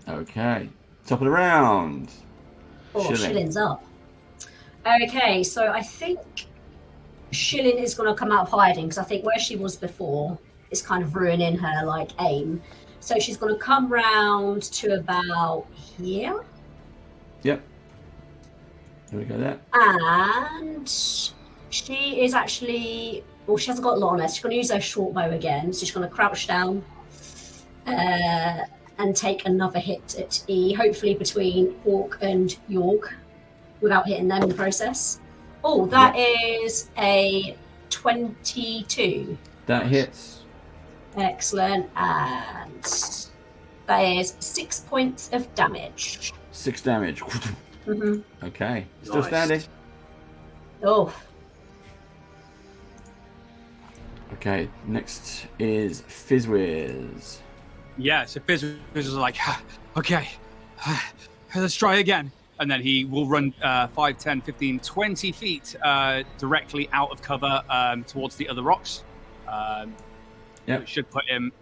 Okay. Top of the round. Oh, Shillin's up. Okay, so I think Shillin is going to come out of hiding because I think where she was before is kind of ruining her like aim. So she's going to come round to about here. Yep. There we go there. And she is actually, well, she hasn't got a lot on her. She's going to use her short bow again. So she's going to crouch down and take another hit at E, hopefully between Hawk and York, without hitting them in the process. Oh, that is a 22. That hits. Excellent. And that is 6 points of damage. 6 damage. Mm-hmm. Okay. Still standing. Oh. Okay. Next is Fizzwiz. Yeah, so Fizz is like, okay, let's try again. And then he will run 5, 10, 15, 20 feet directly out of cover towards the other rocks. It should put him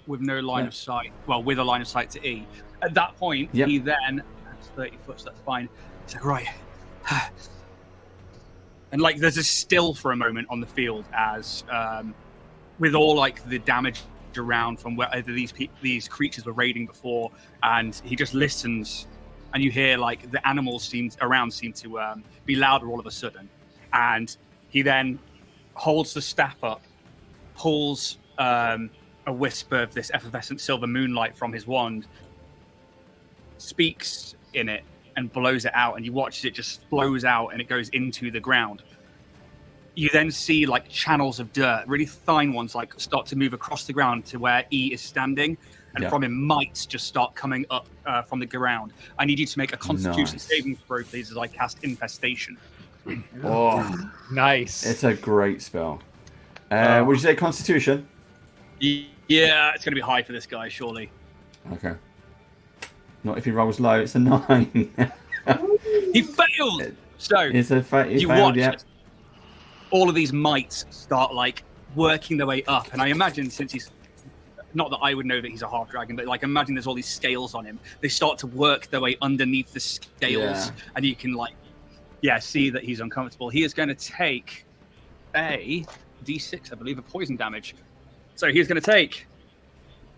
with no line of sight. Well, with a line of sight to E. At that point, he then, that's 30 foot, so that's fine. He's like, right. And like, there's a still for a moment on the field as, with all like the damage around from where these creatures were raiding before, and he just listens. And you hear like the animals seem to be louder all of a sudden. And he then holds the staff up, pulls a wisp of this effervescent silver moonlight from his wand, speaks in it, and blows it out. And you watch as it just flows out and it goes into the ground. You then see like channels of dirt, really fine ones, like start to move across the ground to where E is standing. And from him, mites just start coming up from the ground. I need you to make a Constitution saving throw, please, as I cast Infestation. Oh, nice. It's a great spell. Would you say Constitution? Yeah, it's going to be high for this guy, surely. Okay. Not if he rolls low, it's a 9. He failed! So, it's a you watch all of these mites start, like, working their way up. And I imagine, since he's... Not that I would know that he's a half dragon, but like imagine there's all these scales on him. They start to work their way underneath the scales, and you can like see that he's uncomfortable. He is going to take a d6, I believe, of poison damage. So he's going to take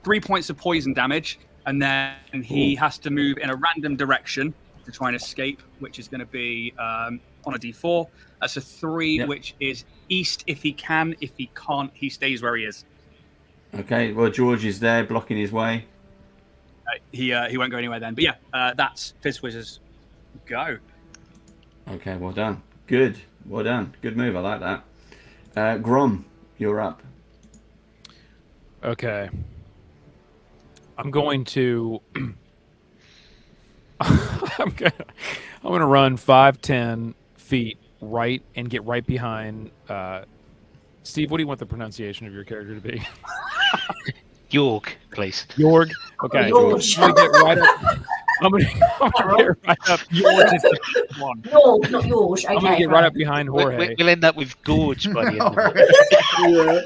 3 points of poison damage, and then he has to move in a random direction to try and escape, which is going to be on a d4. That's a 3, which is east if he can. If he can't, he stays where he is. Okay, well, George is there blocking his way. He won't go anywhere then. But yeah, that's Fizzwiz's go. Okay, well done. Good. Well done. Good move. I like that. Grom, you're up. Okay. I'm going to I'm gonna run 5-10 feet right and get right behind Steve. What do you want the pronunciation of your character to be? Yorg, please. Yorg. Okay. George. I'm gonna get right up. I'm gonna get right up. Yorg is the first one. No, not yours. Okay. I'm gonna get right up behind Jorge. We'll end up with Gorge by the end of it.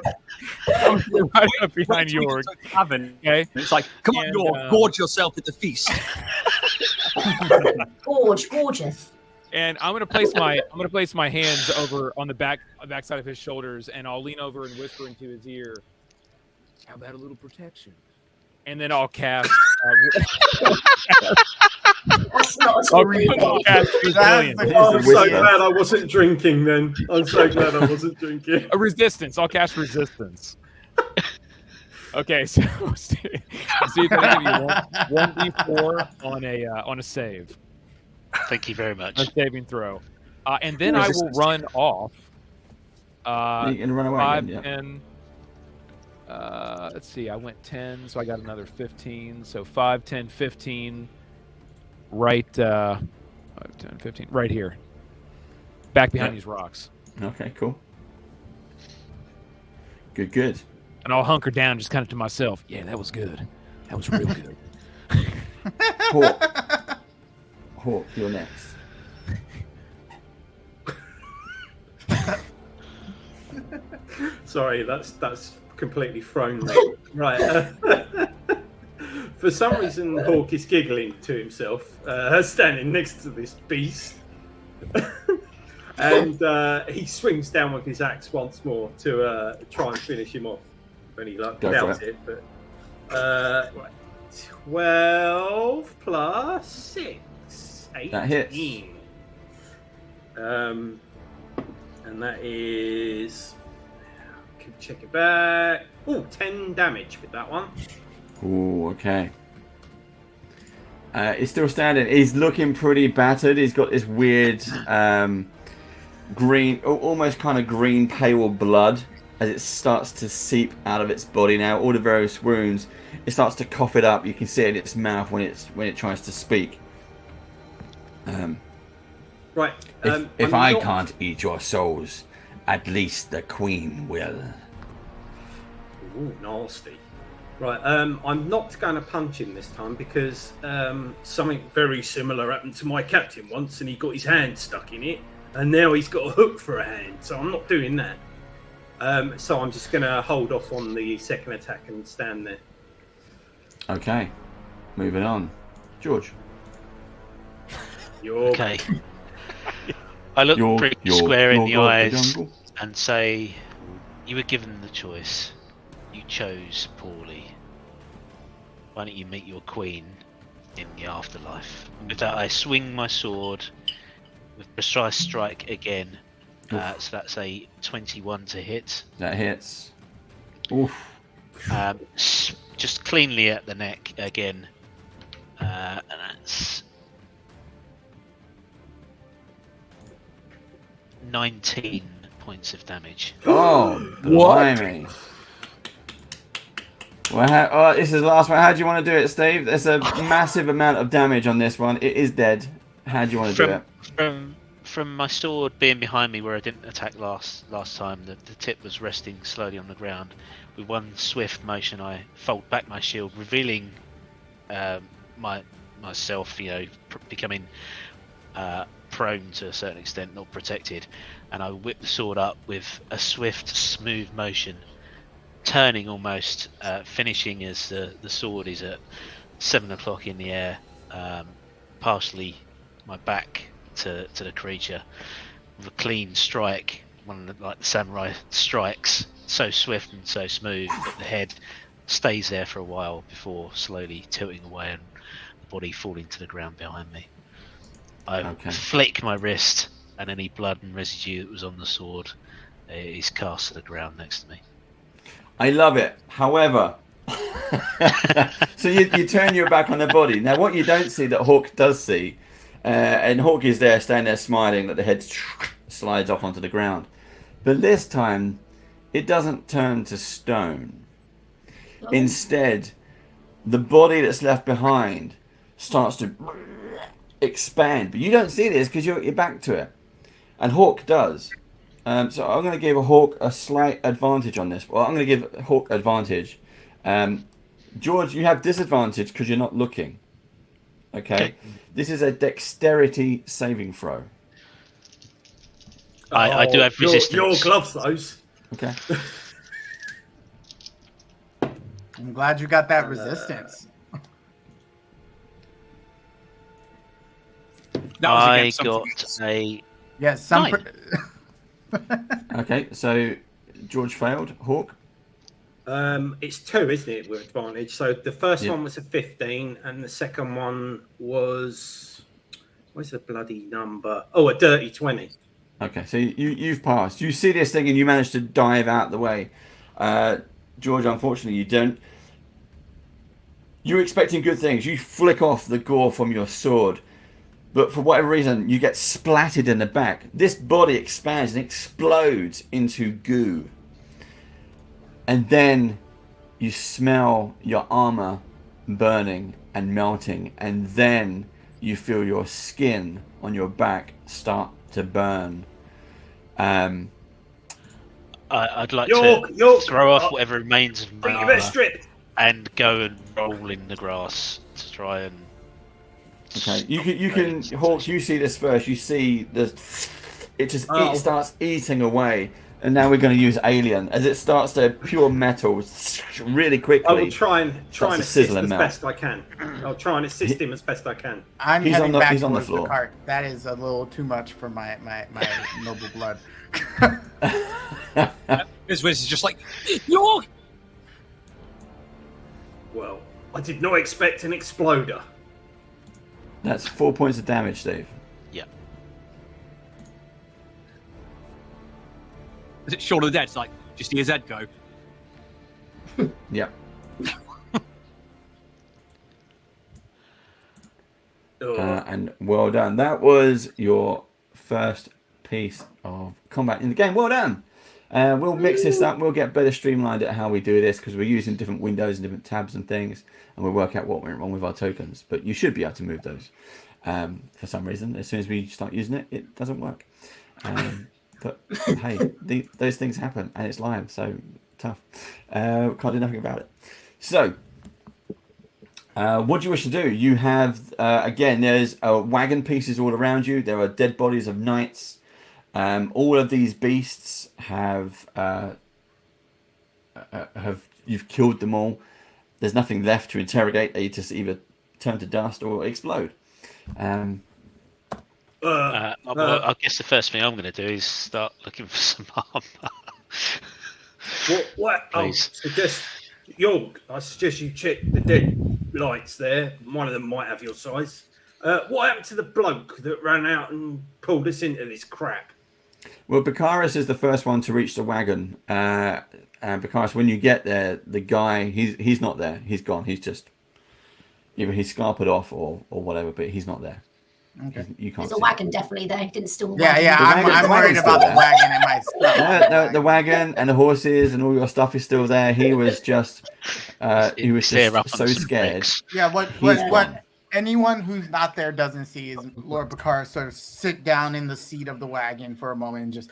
I'm gonna get right up behind Yorg. Okay. It's like, come on, Yorg, gorge yourself at the feast. Gorgeous. And I'm gonna place my hands over on the backside of his shoulders, and I'll lean over and whisper into his ear, "How about a little protection?" And then I'll cast. That's not at I'll all creepy. cast Resilience. I'm so glad I wasn't drinking then. I'm so glad I wasn't drinking. A resistance. I'll cast resistance. Okay, so see if I give you 1d4 on a save. Thank you very A much. saving throw, and then I will run off. You can run away. 5, Again, 10. Let's see. I went 10, so I got another 15. So 5, 10, 15. Right. 5, 10, 15. Right here. Back behind these rocks. Okay, cool. Good. And I'll hunker down, just kind of to myself. Yeah, that was good. That was real good. Hawk, you're next. Sorry, that's completely thrown me. Right. For some reason, Hawk is giggling to himself, standing next to this beast. And he swings down with his axe once more to try and finish him off when he doubts it. But right. 12 plus 6. 18. That hits. And that is... Can check it back. Oh, 10 damage with that one. Oh, okay. He's still standing. He's looking pretty battered. He's got this weird green, almost kind of green pale blood as it starts to seep out of its body now. All the various wounds. It starts to cough it up. You can see it in its mouth when it tries to speak. Right. If I can't eat your souls, at least the queen will. Ooh, nasty. Right, I'm not going to punch him this time because something very similar happened to my captain once, and he got his hand stuck in it, and now he's got a hook for a hand, so I'm not doing that. So I'm just going to hold off on the second attack and stand there. Okay, moving on. George. Okay. I look pretty square in the eyes and say, you were given the choice. You chose poorly. Why don't you meet your queen in the afterlife? With that, I swing my sword with precise strike again. So that's a 21 to hit. That hits. Oof. Just cleanly at the neck again. And that's 19 points of damage. Oh, blimey. Well, this is the last one. How do you want to do it, Steve? There's a massive amount of damage on this one. It is dead. How do you want to do it? From my sword being behind me where I didn't attack last time, the tip was resting slowly on the ground. With one swift motion, I fold back my shield, revealing myself, becoming prone to a certain extent, not protected. And I whip the sword up with a swift, smooth motion, turning almost, finishing as the sword is at 7 o'clock in the air, partially my back to the creature with a clean strike, one of the, like the samurai strikes, so swift and so smooth that the head stays there for a while before slowly tilting away and the body falling to the ground behind me. I flick my wrist, and any blood and residue that was on the sword is cast to the ground next to me. I love it. However, so you turn your back on the body. Now, what you don't see that Hawk does see, and Hawk is there, standing there smiling, that the head slides off onto the ground. But this time, it doesn't turn to stone. Oh. Instead, the body that's left behind starts to expand. But you don't see this because you're back to it. And Hawk does. So I'm going to give Hawk a slight advantage on this. Well, I'm going to give Hawk advantage. George, you have disadvantage because you're not looking. Okay? This is a dexterity saving throw. I do have resistance. Your gloves, those. Okay. I'm glad you got that resistance. I got a... Yes, Okay, so George failed. Hawk? It's 2, isn't it, with advantage? So the first one was a 15, and the second one was... Where's the bloody number? Oh, a dirty 20. Okay, so you've passed. You see this thing and you manage to dive out the way. George, unfortunately, you don't. You're expecting good things. You flick off the gore from your sword. But for whatever reason, you get splattered in the back. This body expands and explodes into goo. And then you smell your armor burning and melting. And then you feel your skin on your back start to burn. I'd like to throw off whatever remains of my armor and go and roll in the grass to try and... Okay, you can Hawk, you see this first. You see it starts eating away, and now we're going to use Alien as it starts to pure metal really quickly. I will try and assist as best I can. I'll try and assist him as best I can. I'm heading back towards the cart. That is a little too much for my noble blood. His Wiz is just like, York! Well, I did not expect an exploder. That's 4 points of damage, Dave. Yeah. Is it Shaun of the Dead? It's like, just see his head go. Yep. And well done. That was your first piece of combat in the game. Well done. We'll mix this up. We'll get better streamlined at how we do this because we're using different windows and different tabs and things, and we'll work out what went wrong with our tokens. But you should be able to move those. For some reason, as soon as we start using it, it doesn't work. But hey, those things happen, and it's live, so tough. Can't do nothing about it. So, what do you wish to do? You have again. There's wagon pieces all around you. There are dead bodies of knights. All of these beasts have you've killed them all. There's nothing left to interrogate. They just either turn to dust or explode. I guess the first thing I'm going to do is start looking for some armor. What? I suggest you check the dead lights there. One of them might have your size. What happened to the bloke that ran out and pulled us into this crap? Well, Bakaris is the first one to reach the wagon. And Bakaris, when you get there, the guy, he's not there. He's gone. He's just either he's scarpered off or whatever, but he's not there. Okay. You can't. There's a wagon definitely there. He didn't steal the wagon. Yeah. I'm worried about the wagon and my stuff. The wagon and the horses and all your stuff is still there. He was just so scared. Yeah. What anyone who's not there doesn't see is Lord Bakaris sort of sit down in the seat of the wagon for a moment and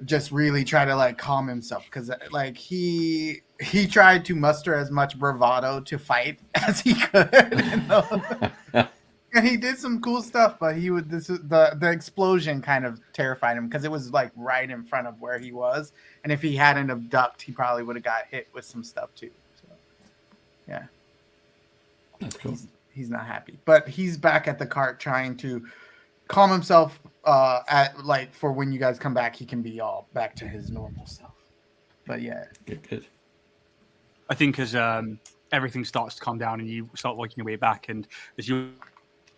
just really try to like calm himself because like he tried to muster as much bravado to fight as he could. And he did some cool stuff, but the explosion kind of terrified him because it was like right in front of where he was, and if he hadn't have ducked, he probably would have got hit with some stuff too. So, yeah, that's cool. He's not happy, but he's back at the cart trying to calm himself. For when you guys come back, he can be all back to his normal self. But yeah, Good. I think as everything starts to calm down and you start working your way back, and as your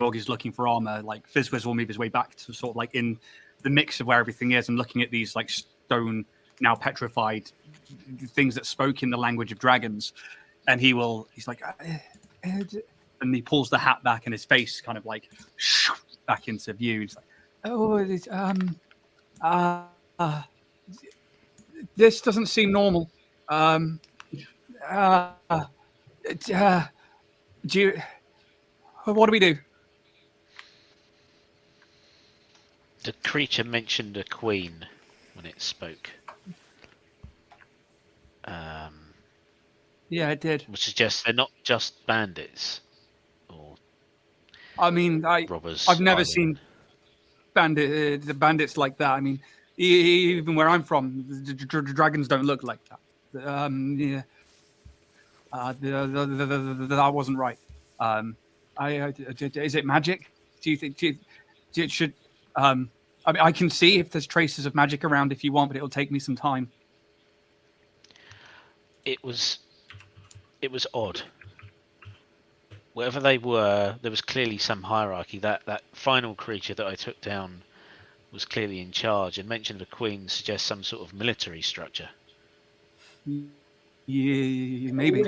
dog is looking for armor, like Fizzwiz will move his way back to sort of like in the mix of where everything is and looking at these like stone, now petrified things that spoke in the language of dragons. And he's like, and he pulls the hat back and his face kind of like back into view. He's like, this doesn't seem normal. What do we do? The creature mentioned a queen when it spoke. Yeah, it did. Which suggests they're not just bandits. Or I mean, robbers. I've never seen the bandits like that. I mean, even where I'm from, the dragons don't look like that. Yeah. That wasn't right. Is it magic? Do you think it should? I mean, I can see if there's traces of magic around if you want, but it'll take me some time. It was odd. Whatever they were, there was clearly some hierarchy. That final creature that I took down was clearly in charge, and mentioned the queen suggests some sort of military structure. Yeah, maybe.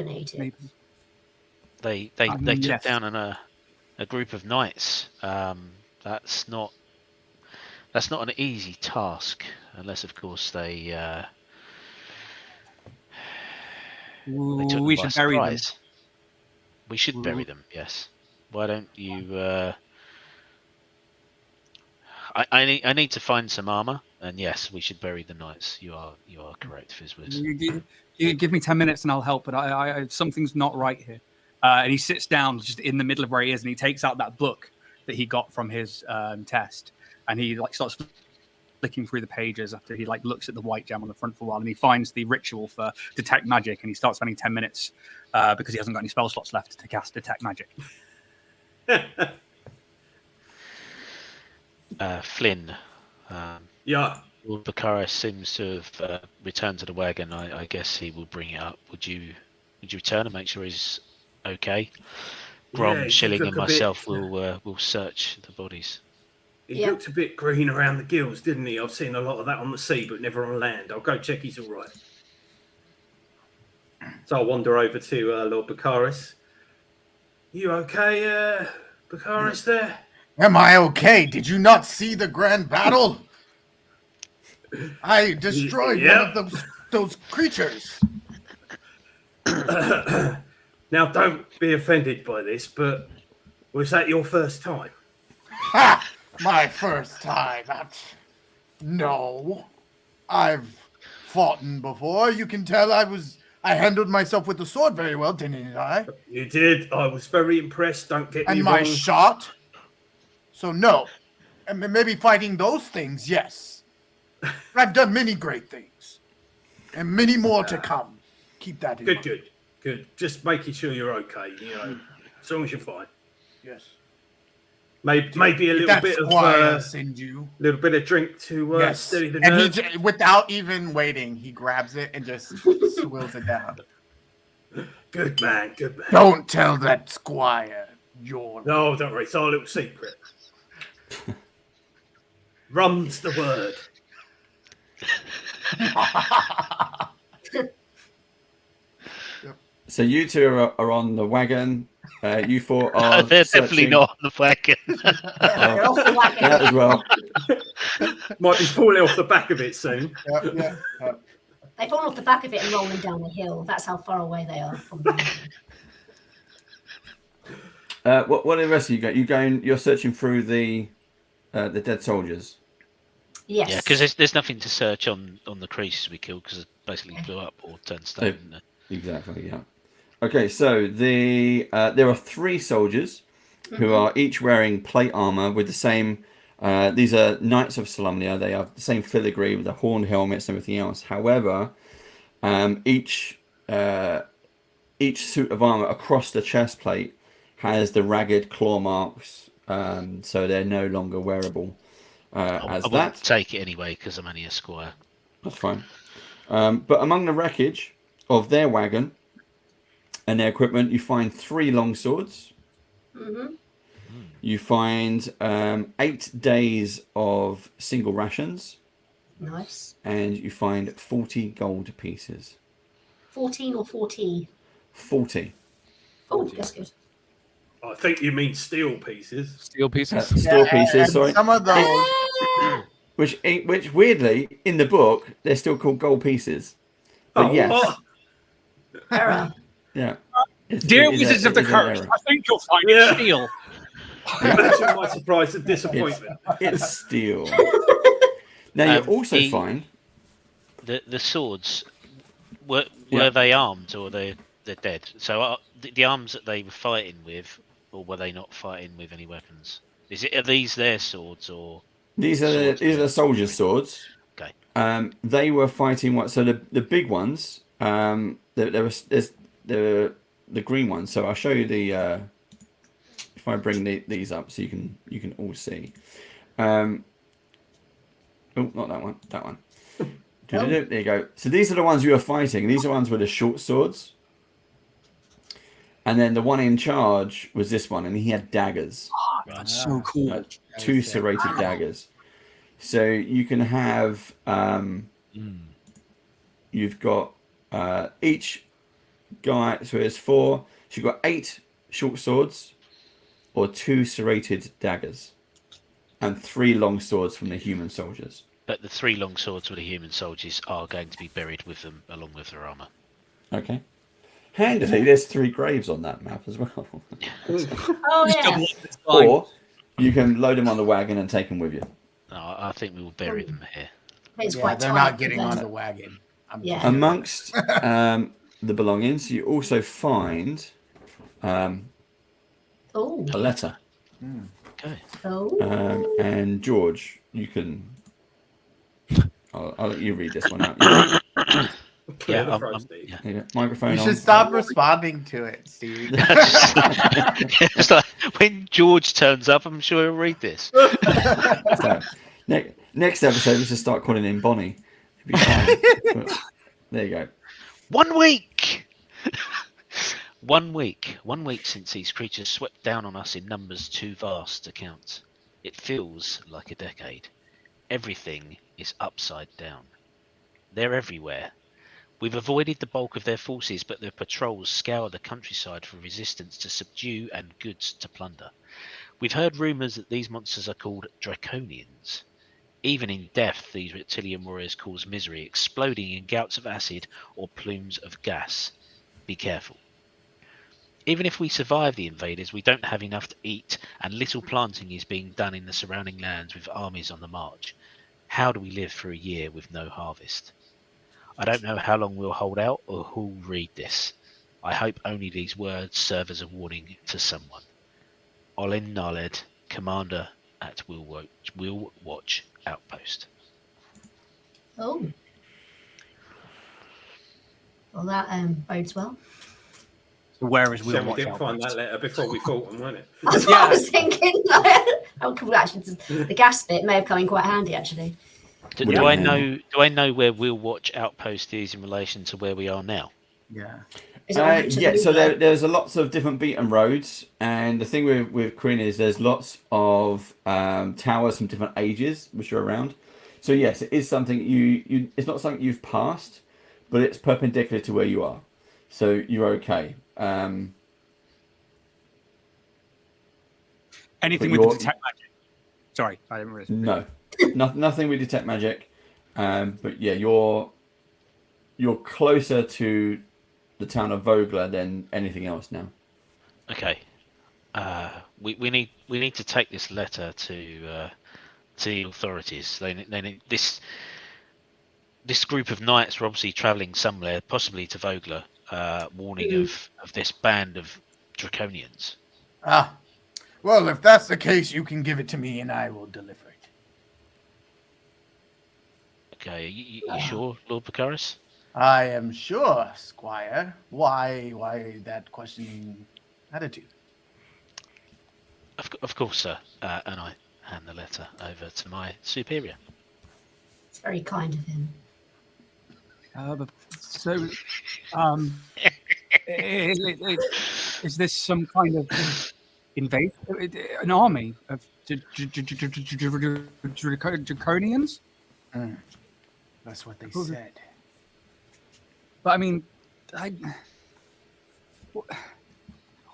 They took down a group of knights. That's not an easy task, unless of course they took them we by should bury them. surprise. We should bury them. Yes. Why don't you? I need to find some armor, and yes, we should bury the knights. You are correct, Fizzwiz. You give me 10 minutes and I'll help, but I something's not right here. And he sits down just in the middle of where he is, and he takes out that book that he got from his test, and he like starts flicking through the pages after he like looks at the white gem on the front for a while, and he finds the ritual for detect magic, and he starts spending 10 minutes because he hasn't got any spell slots left to cast detect magic. Flynn. Yeah. Lord Bakaris seems to have returned to the wagon. I guess he will bring it up. Would you return and make sure he's okay? Grom, Schilling, and myself will search the bodies. He looked a bit green around the gills, didn't he? I've seen a lot of that on the sea, but never on land. I'll go check he's all right. So I'll wander over to Lord Bakaris. You okay, Bakaris there? Am I okay? Did you not see the grand battle? I destroyed one of those creatures. Now, don't be offended by this, but was that your first time? Ha! My first time. No. I've fought before. You can tell I handled myself with the sword very well, didn't I? You did. I was very impressed. Don't get me wrong. And my shot? So no. And maybe fighting those things, yes. I've done many great things. And many more to come. Keep that in mind. Good. Just making sure you're okay, as long as you're fine. Yes. Maybe a little bit of send you. Little bit of drink to steady the nerves. And he, without even waiting, he grabs it and just swills it down. Good man. Don't tell that squire your. No, don't worry. It's our little secret. Rum's the word. So you two are on the wagon. You four are. They're definitely not on the wagon. That as well. Might be falling off the back of it soon. Yeah. They fall off the back of it and rolling down the hill. That's how far away they are from the What are the rest of you going? You're searching through the dead soldiers. Yes. Yeah, because there's nothing to search on the creatures we killed because it basically blew up or turned stone. Exactly. Yeah. Okay, so there are 3 soldiers who are each wearing plate armor with the same. These are Knights of Solamnia. They have the same filigree with the horned helmets and everything else. However, each suit of armor across the chest plate has the ragged claw marks so they're no longer wearable as I that. wouldn't take it anyway because I'm only a squire. That's fine. But among the wreckage of their wagon and their equipment, you find 3 long swords. Mm-hmm. You find 8 days of single rations. Nice. And you find 40 gold pieces. 14 or 40? 40. Oh, that's good. I think you mean steel pieces. Steel pieces. Steel pieces. Sorry. Some of those. Which weirdly in the book they're still called gold pieces. But yes. Error. Yeah. Dear Wizards of the Coast, I think you'll find it steel. Imagine my surprise and disappointment. It's steel. Now you also find the swords. Were they armed or they're dead? So the arms that they were fighting with, or were they not fighting with any weapons? Are these their swords or? These are the soldiers' swords. Okay. They were fighting what? So the big ones. There's the green ones. So I'll show you the. If I bring these up, so you can all see. Oh, not that one. That one. There you go. So these are the ones you were fighting. These are the ones with the short swords. And then the one in charge was this one, and he had daggers. Oh, that's so cool. 2 serrated daggers. So you can have. You've got each guy. So there's 4. So you've got 8 short swords, or 2 serrated daggers, and 3 long swords from the human soldiers. But the 3 long swords with the human soldiers are going to be buried with them along with their armor. Okay. Handily, there's 3 graves on that map as well. Oh, yeah. Or you can load them on the wagon and take them with you. No, I think we will bury them here. It's Yeah, quite they're tight, not getting isn't on it? the wagon. Yeah. Amongst the belongings, you also find a letter. Okay. Oh. And George, you can. I'll let you read this one out. Yeah, Microphone You on. should stop responding to it, Steve. It's like when George turns up, I'm sure he'll read this. So, next episode, we should start calling him Bonnie. It'd be fine. There you go. 1 week! 1 week. 1 week since these creatures swept down on us in numbers too vast to count. It feels like a decade. Everything is upside down. They're everywhere. We've avoided the bulk of their forces, but their patrols scour the countryside for resistance to subdue and goods to plunder. We've heard rumours that these monsters are called Draconians. Even in death, these reptilian warriors cause misery, exploding in gouts of acid or plumes of gas. Be careful. Even if we survive the invaders, we don't have enough to eat, and little planting is being done in the surrounding lands with armies on the march. How do we live for a year with no harvest? I don't know how long we'll hold out or who'll read this. I hope only these words serve as a warning to someone. Olin Naled, Commander at Will Watch Outpost. Oh. Well, that bodes well. So where is We Will Watch didn't find that letter before we fought them, wasn't it? That's what I was thinking. How cool! Actually, the gas bit may have come in quite handy. Actually. Do I know where Will Watch Outpost is in relation to where we are now? Yeah. So there's lots of different beaten roads, and the thing with Kryn is there's lots of towers from different ages which are around. So yes, it is something you it's not something you've passed, but it's perpendicular to where you are, so you're okay. Anything with the detect magic? Sorry, I didn't realize. No, nothing with detect magic. But yeah, you're closer to the town of Vogler than anything else now. Okay. We need to take this letter to the authorities. They need this group of knights were obviously travelling somewhere, possibly to Vogler, warning of this band of Draconians. Ah, well, if that's the case, you can give it to me and I will deliver it. Okay, you sure, Lord Vicaris? I am sure, Squire. Why that questioning attitude? Of course, sir. And I hand the letter over to my superior. It's very kind of him. Is this some kind of invade? An army of draconians? That's what they said. But I mean,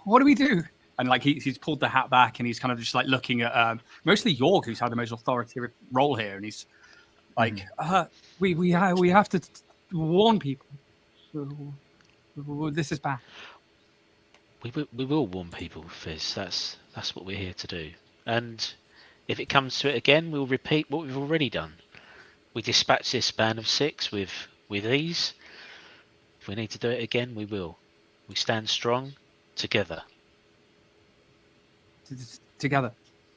what do we do? And like he's pulled the hat back and he's kind of just like looking at mostly York, who's had the most authoritative role here, and he's like, we have to warn people. This is bad. We will warn people, Fizz. That's what we're here to do. And if it comes to it again, we'll repeat what we've already done. We dispatch this band of 6 with ease. If we need to do it again, we will. We stand strong together. Together.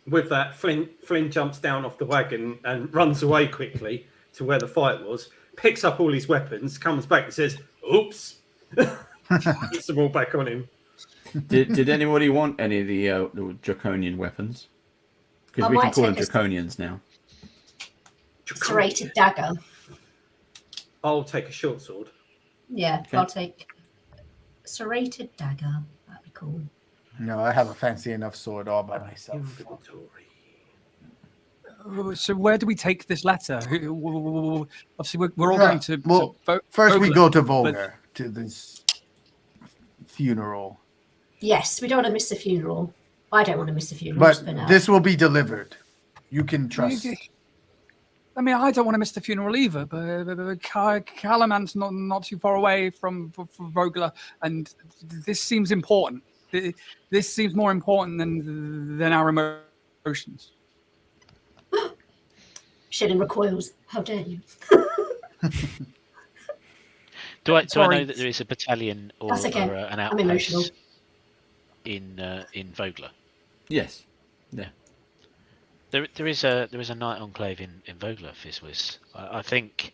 With that, Flynn jumps down off the wagon and runs away quickly to where the fight was, picks up all his weapons, comes back and says, "Oops." Puts them all back on him. Did anybody want any of the draconian weapons? Because we can call them draconians now. Serrated dagger. I'll take a short sword. Yeah, Okay. I'll take serrated dagger. That'd be cool. No, I have a fancy enough sword all by myself. So where do we take this letter? Obviously, we're all going to. First, we Vogler, go to Volga to this funeral. Yes, we don't want to miss the funeral. I don't want to miss the funeral. But for now. this will be delivered. You can trust. I mean, I don't want to miss the funeral either, but Calaman's not too far away from Vogler, and this seems important. This seems more important than our emotions. Shedden recoils. How dare you? Do I know that there is a battalion or an I'm emotional. outpost in Vogler? Yes. Yeah. There is a night enclave in Vogler, Fizzwiz. I think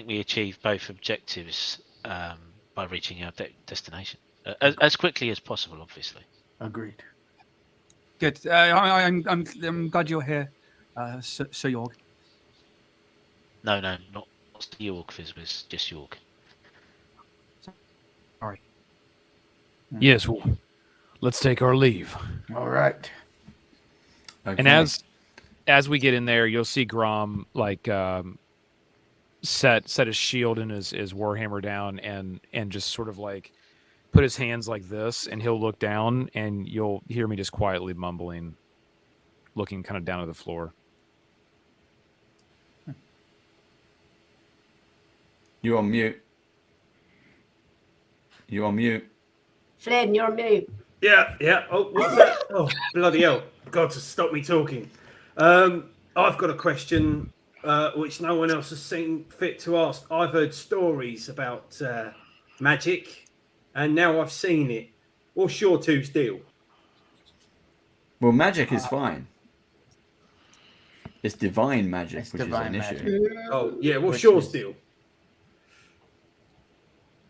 we achieved both objectives by reaching our destination as quickly as possible. Obviously. Agreed. Good. I'm glad you're here, Sir York. No, not York, Fizzwiz. Just York. Sorry. Yes, well, let's take our leave. All right. Okay. And as we get in there, you'll see Grom like set his shield and his warhammer down and just sort of like put his hands like this, and he'll look down, and you'll hear me just quietly mumbling, looking kind of down at the floor. You're on mute. You're on mute. Flynn, you're on mute. Yeah. Oh, what's that? Oh, bloody hell. God, to stop me talking. I've got a question which no one else has seen fit to ask. I've heard stories about magic, and now I've seen it. What's your two's deal? Well, magic is fine. It's divine magic, which is an issue. Oh, yeah. What's yours deal?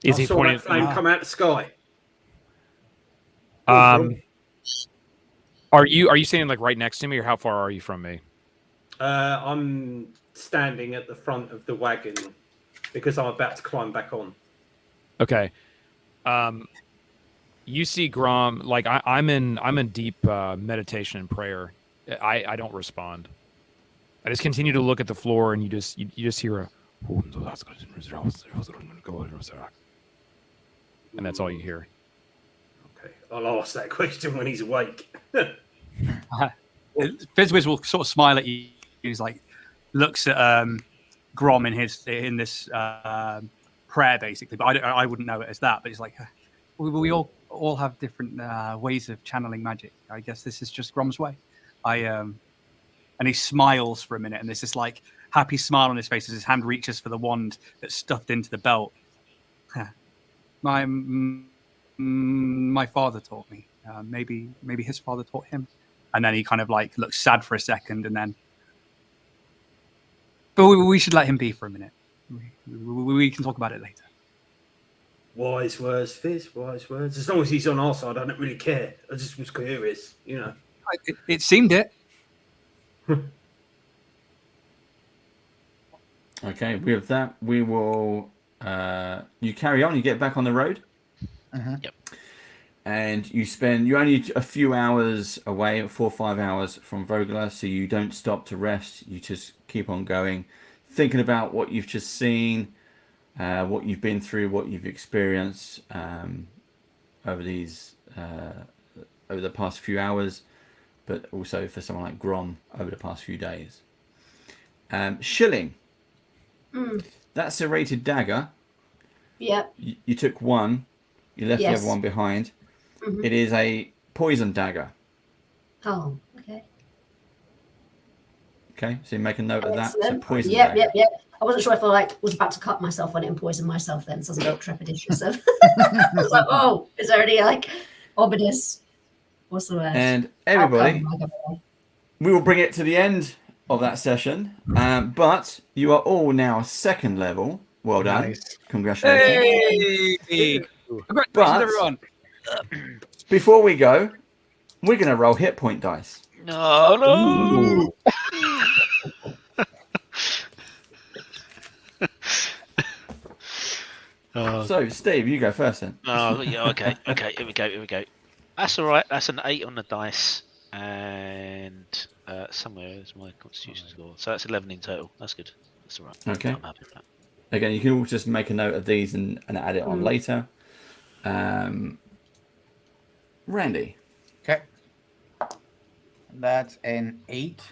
Is I he saw pointing? that flame come out of the sky. Are you standing like right next to me, or how far are you from me? I'm standing at the front of the wagon because I'm about to climb back on. Okay. You see Grom, like I'm in deep meditation and prayer. I don't respond. I just continue to look at the floor, and you just hear a, and that's all you hear. Okay, I'll ask that question when he's awake. Fizzwiz will sort of smile at you. He's like, looks at Grom in this prayer, basically. But I wouldn't know it as that. But he's like, we all have different ways of channeling magic. I guess this is just Grom's way. And he smiles for a minute, and there's this like happy smile on his face as his hand reaches for the wand that's stuffed into the belt. My father taught me. Maybe his father taught him. And then he kind of like looks sad for a second, and then. But we should let him be for a minute. We can talk about it later. Wise words, Fizz. Wise words. As long as he's on our side, I don't really care. I just was curious, you know. It seemed it. Okay, with that, we will. You carry on. You get back on the road. Yep. And you're only a few hours away, 4 or 5 hours from Vogler, so you don't stop to rest. You just keep on going, thinking about what you've just seen, what you've been through, what you've experienced over the past few hours, but also for someone like Grom over the past few days. Shilling. That serrated dagger. Yep. You took one. You left the Yes. other one behind. Mhm. It is a poison dagger. Oh, okay. Okay, so you make a note of that. It's a Excellent. poison Yep, dagger. yep, yep. I wasn't sure if I was about to cut myself on it and poison myself then, so I was a little trepidatious. So I was like, oh, is there any like ominous? What's the word? And everybody, outcome? we will bring it to the end of that session. But you are all now 2nd level. Well done. Nice. Congratulations. Hey! Congratulations, But- everyone. Before we go, we're going to roll hit point dice. No. So, Steve, you go first then. Oh, yeah, okay. Here we go. That's all right. That's an 8 on the dice, and somewhere is my constitution score. So that's 11 in total. That's good. That's all right. Okay. I'm happy with that. Again, you can all just make a note of these and add it on later. Randy. Okay. That's an 8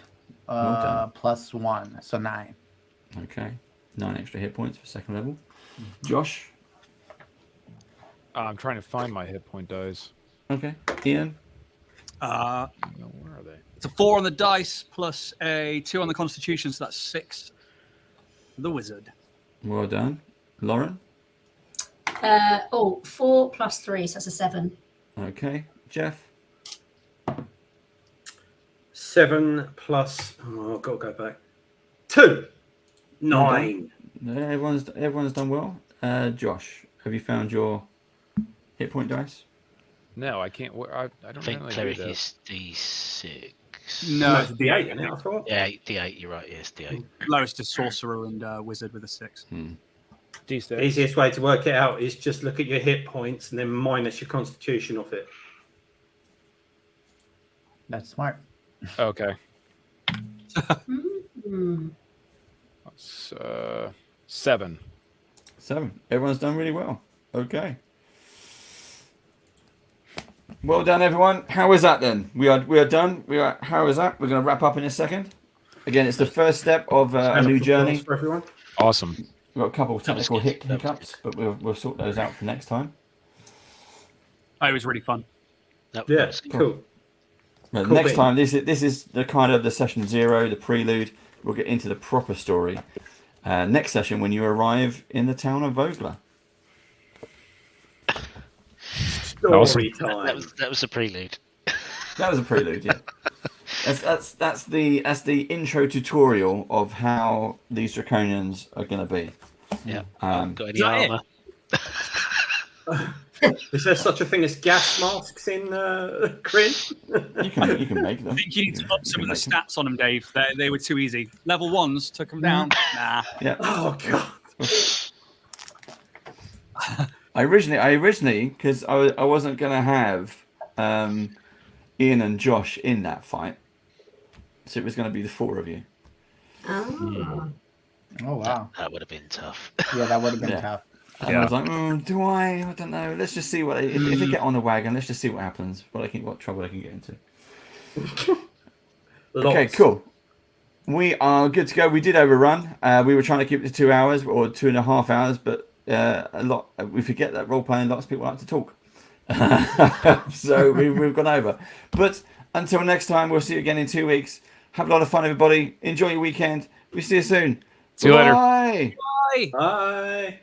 Well done. plus 1, so 9. Okay. 9 extra hit points for 2nd level. Josh. I'm trying to find my hit point dice. Okay. Ian. Where are they? It's a 4 on the dice plus a 2 on the constitution, so that's 6. The wizard. Well done. Lauren. 4 plus 3, so that's a 7. Okay. Jeff. 7 plus. Oh, I've got to go back. 2. 9. Everyone's done well. Josh, have you found your hit point dice? No, I can't. I I don't think know. cleric is D6. No, It's a D8, isn't it? I thought. Yeah, D8. You're right. Yes, D8. lowest is sorcerer and wizard with a 6. D6. Easiest way to work it out is just look at your hit points and then minus your constitution off it. That's smart. Okay. Mm. That's, 7. 7. Everyone's done really well. Okay. Well done, everyone. How is that then? We are done. How is that? We're going to wrap up in a second. Again, it's the first step of a new journey. For everyone. Awesome. We've got a couple of technical hiccups, but we'll sort those out for next time. Oh, it was really fun. Yeah, cool. Well, Cool next bit. time, this is the kind of the session 0, the prelude. We'll get into the proper story next session when you arrive in the town of Vogler. Story time. That was a prelude. That was a prelude, yeah. That's the intro tutorial of how these draconians are going to be. Yeah. Um, Got any Is that armor? Is there such a thing as gas masks in Kryn? you can make them. I think you need to up some of the You can make stats on them, Dave. They were too easy. Level 1s took them down. Nah. them. Yeah. Oh god. I originally, because I wasn't going to have Ian and Josh in that fight, so it was going to be the 4 of you. Oh. Oh, wow. That would have been tough. Yeah, that would have been Yeah. tough. And I was like, do I? I don't know. Let's just see what if they get on the wagon. Let's just see what happens. What trouble I can get into. Okay, Lots. cool. We are good to go. We did overrun. We were trying to keep it to 2 hours or 2.5 hours, but we forget that role playing. Lots of people like to talk, so we've gone over. But until next time, we'll see you again in 2 weeks. Have a lot of fun, everybody. Enjoy your weekend. We see you soon. See you later. Bye. Bye. Bye.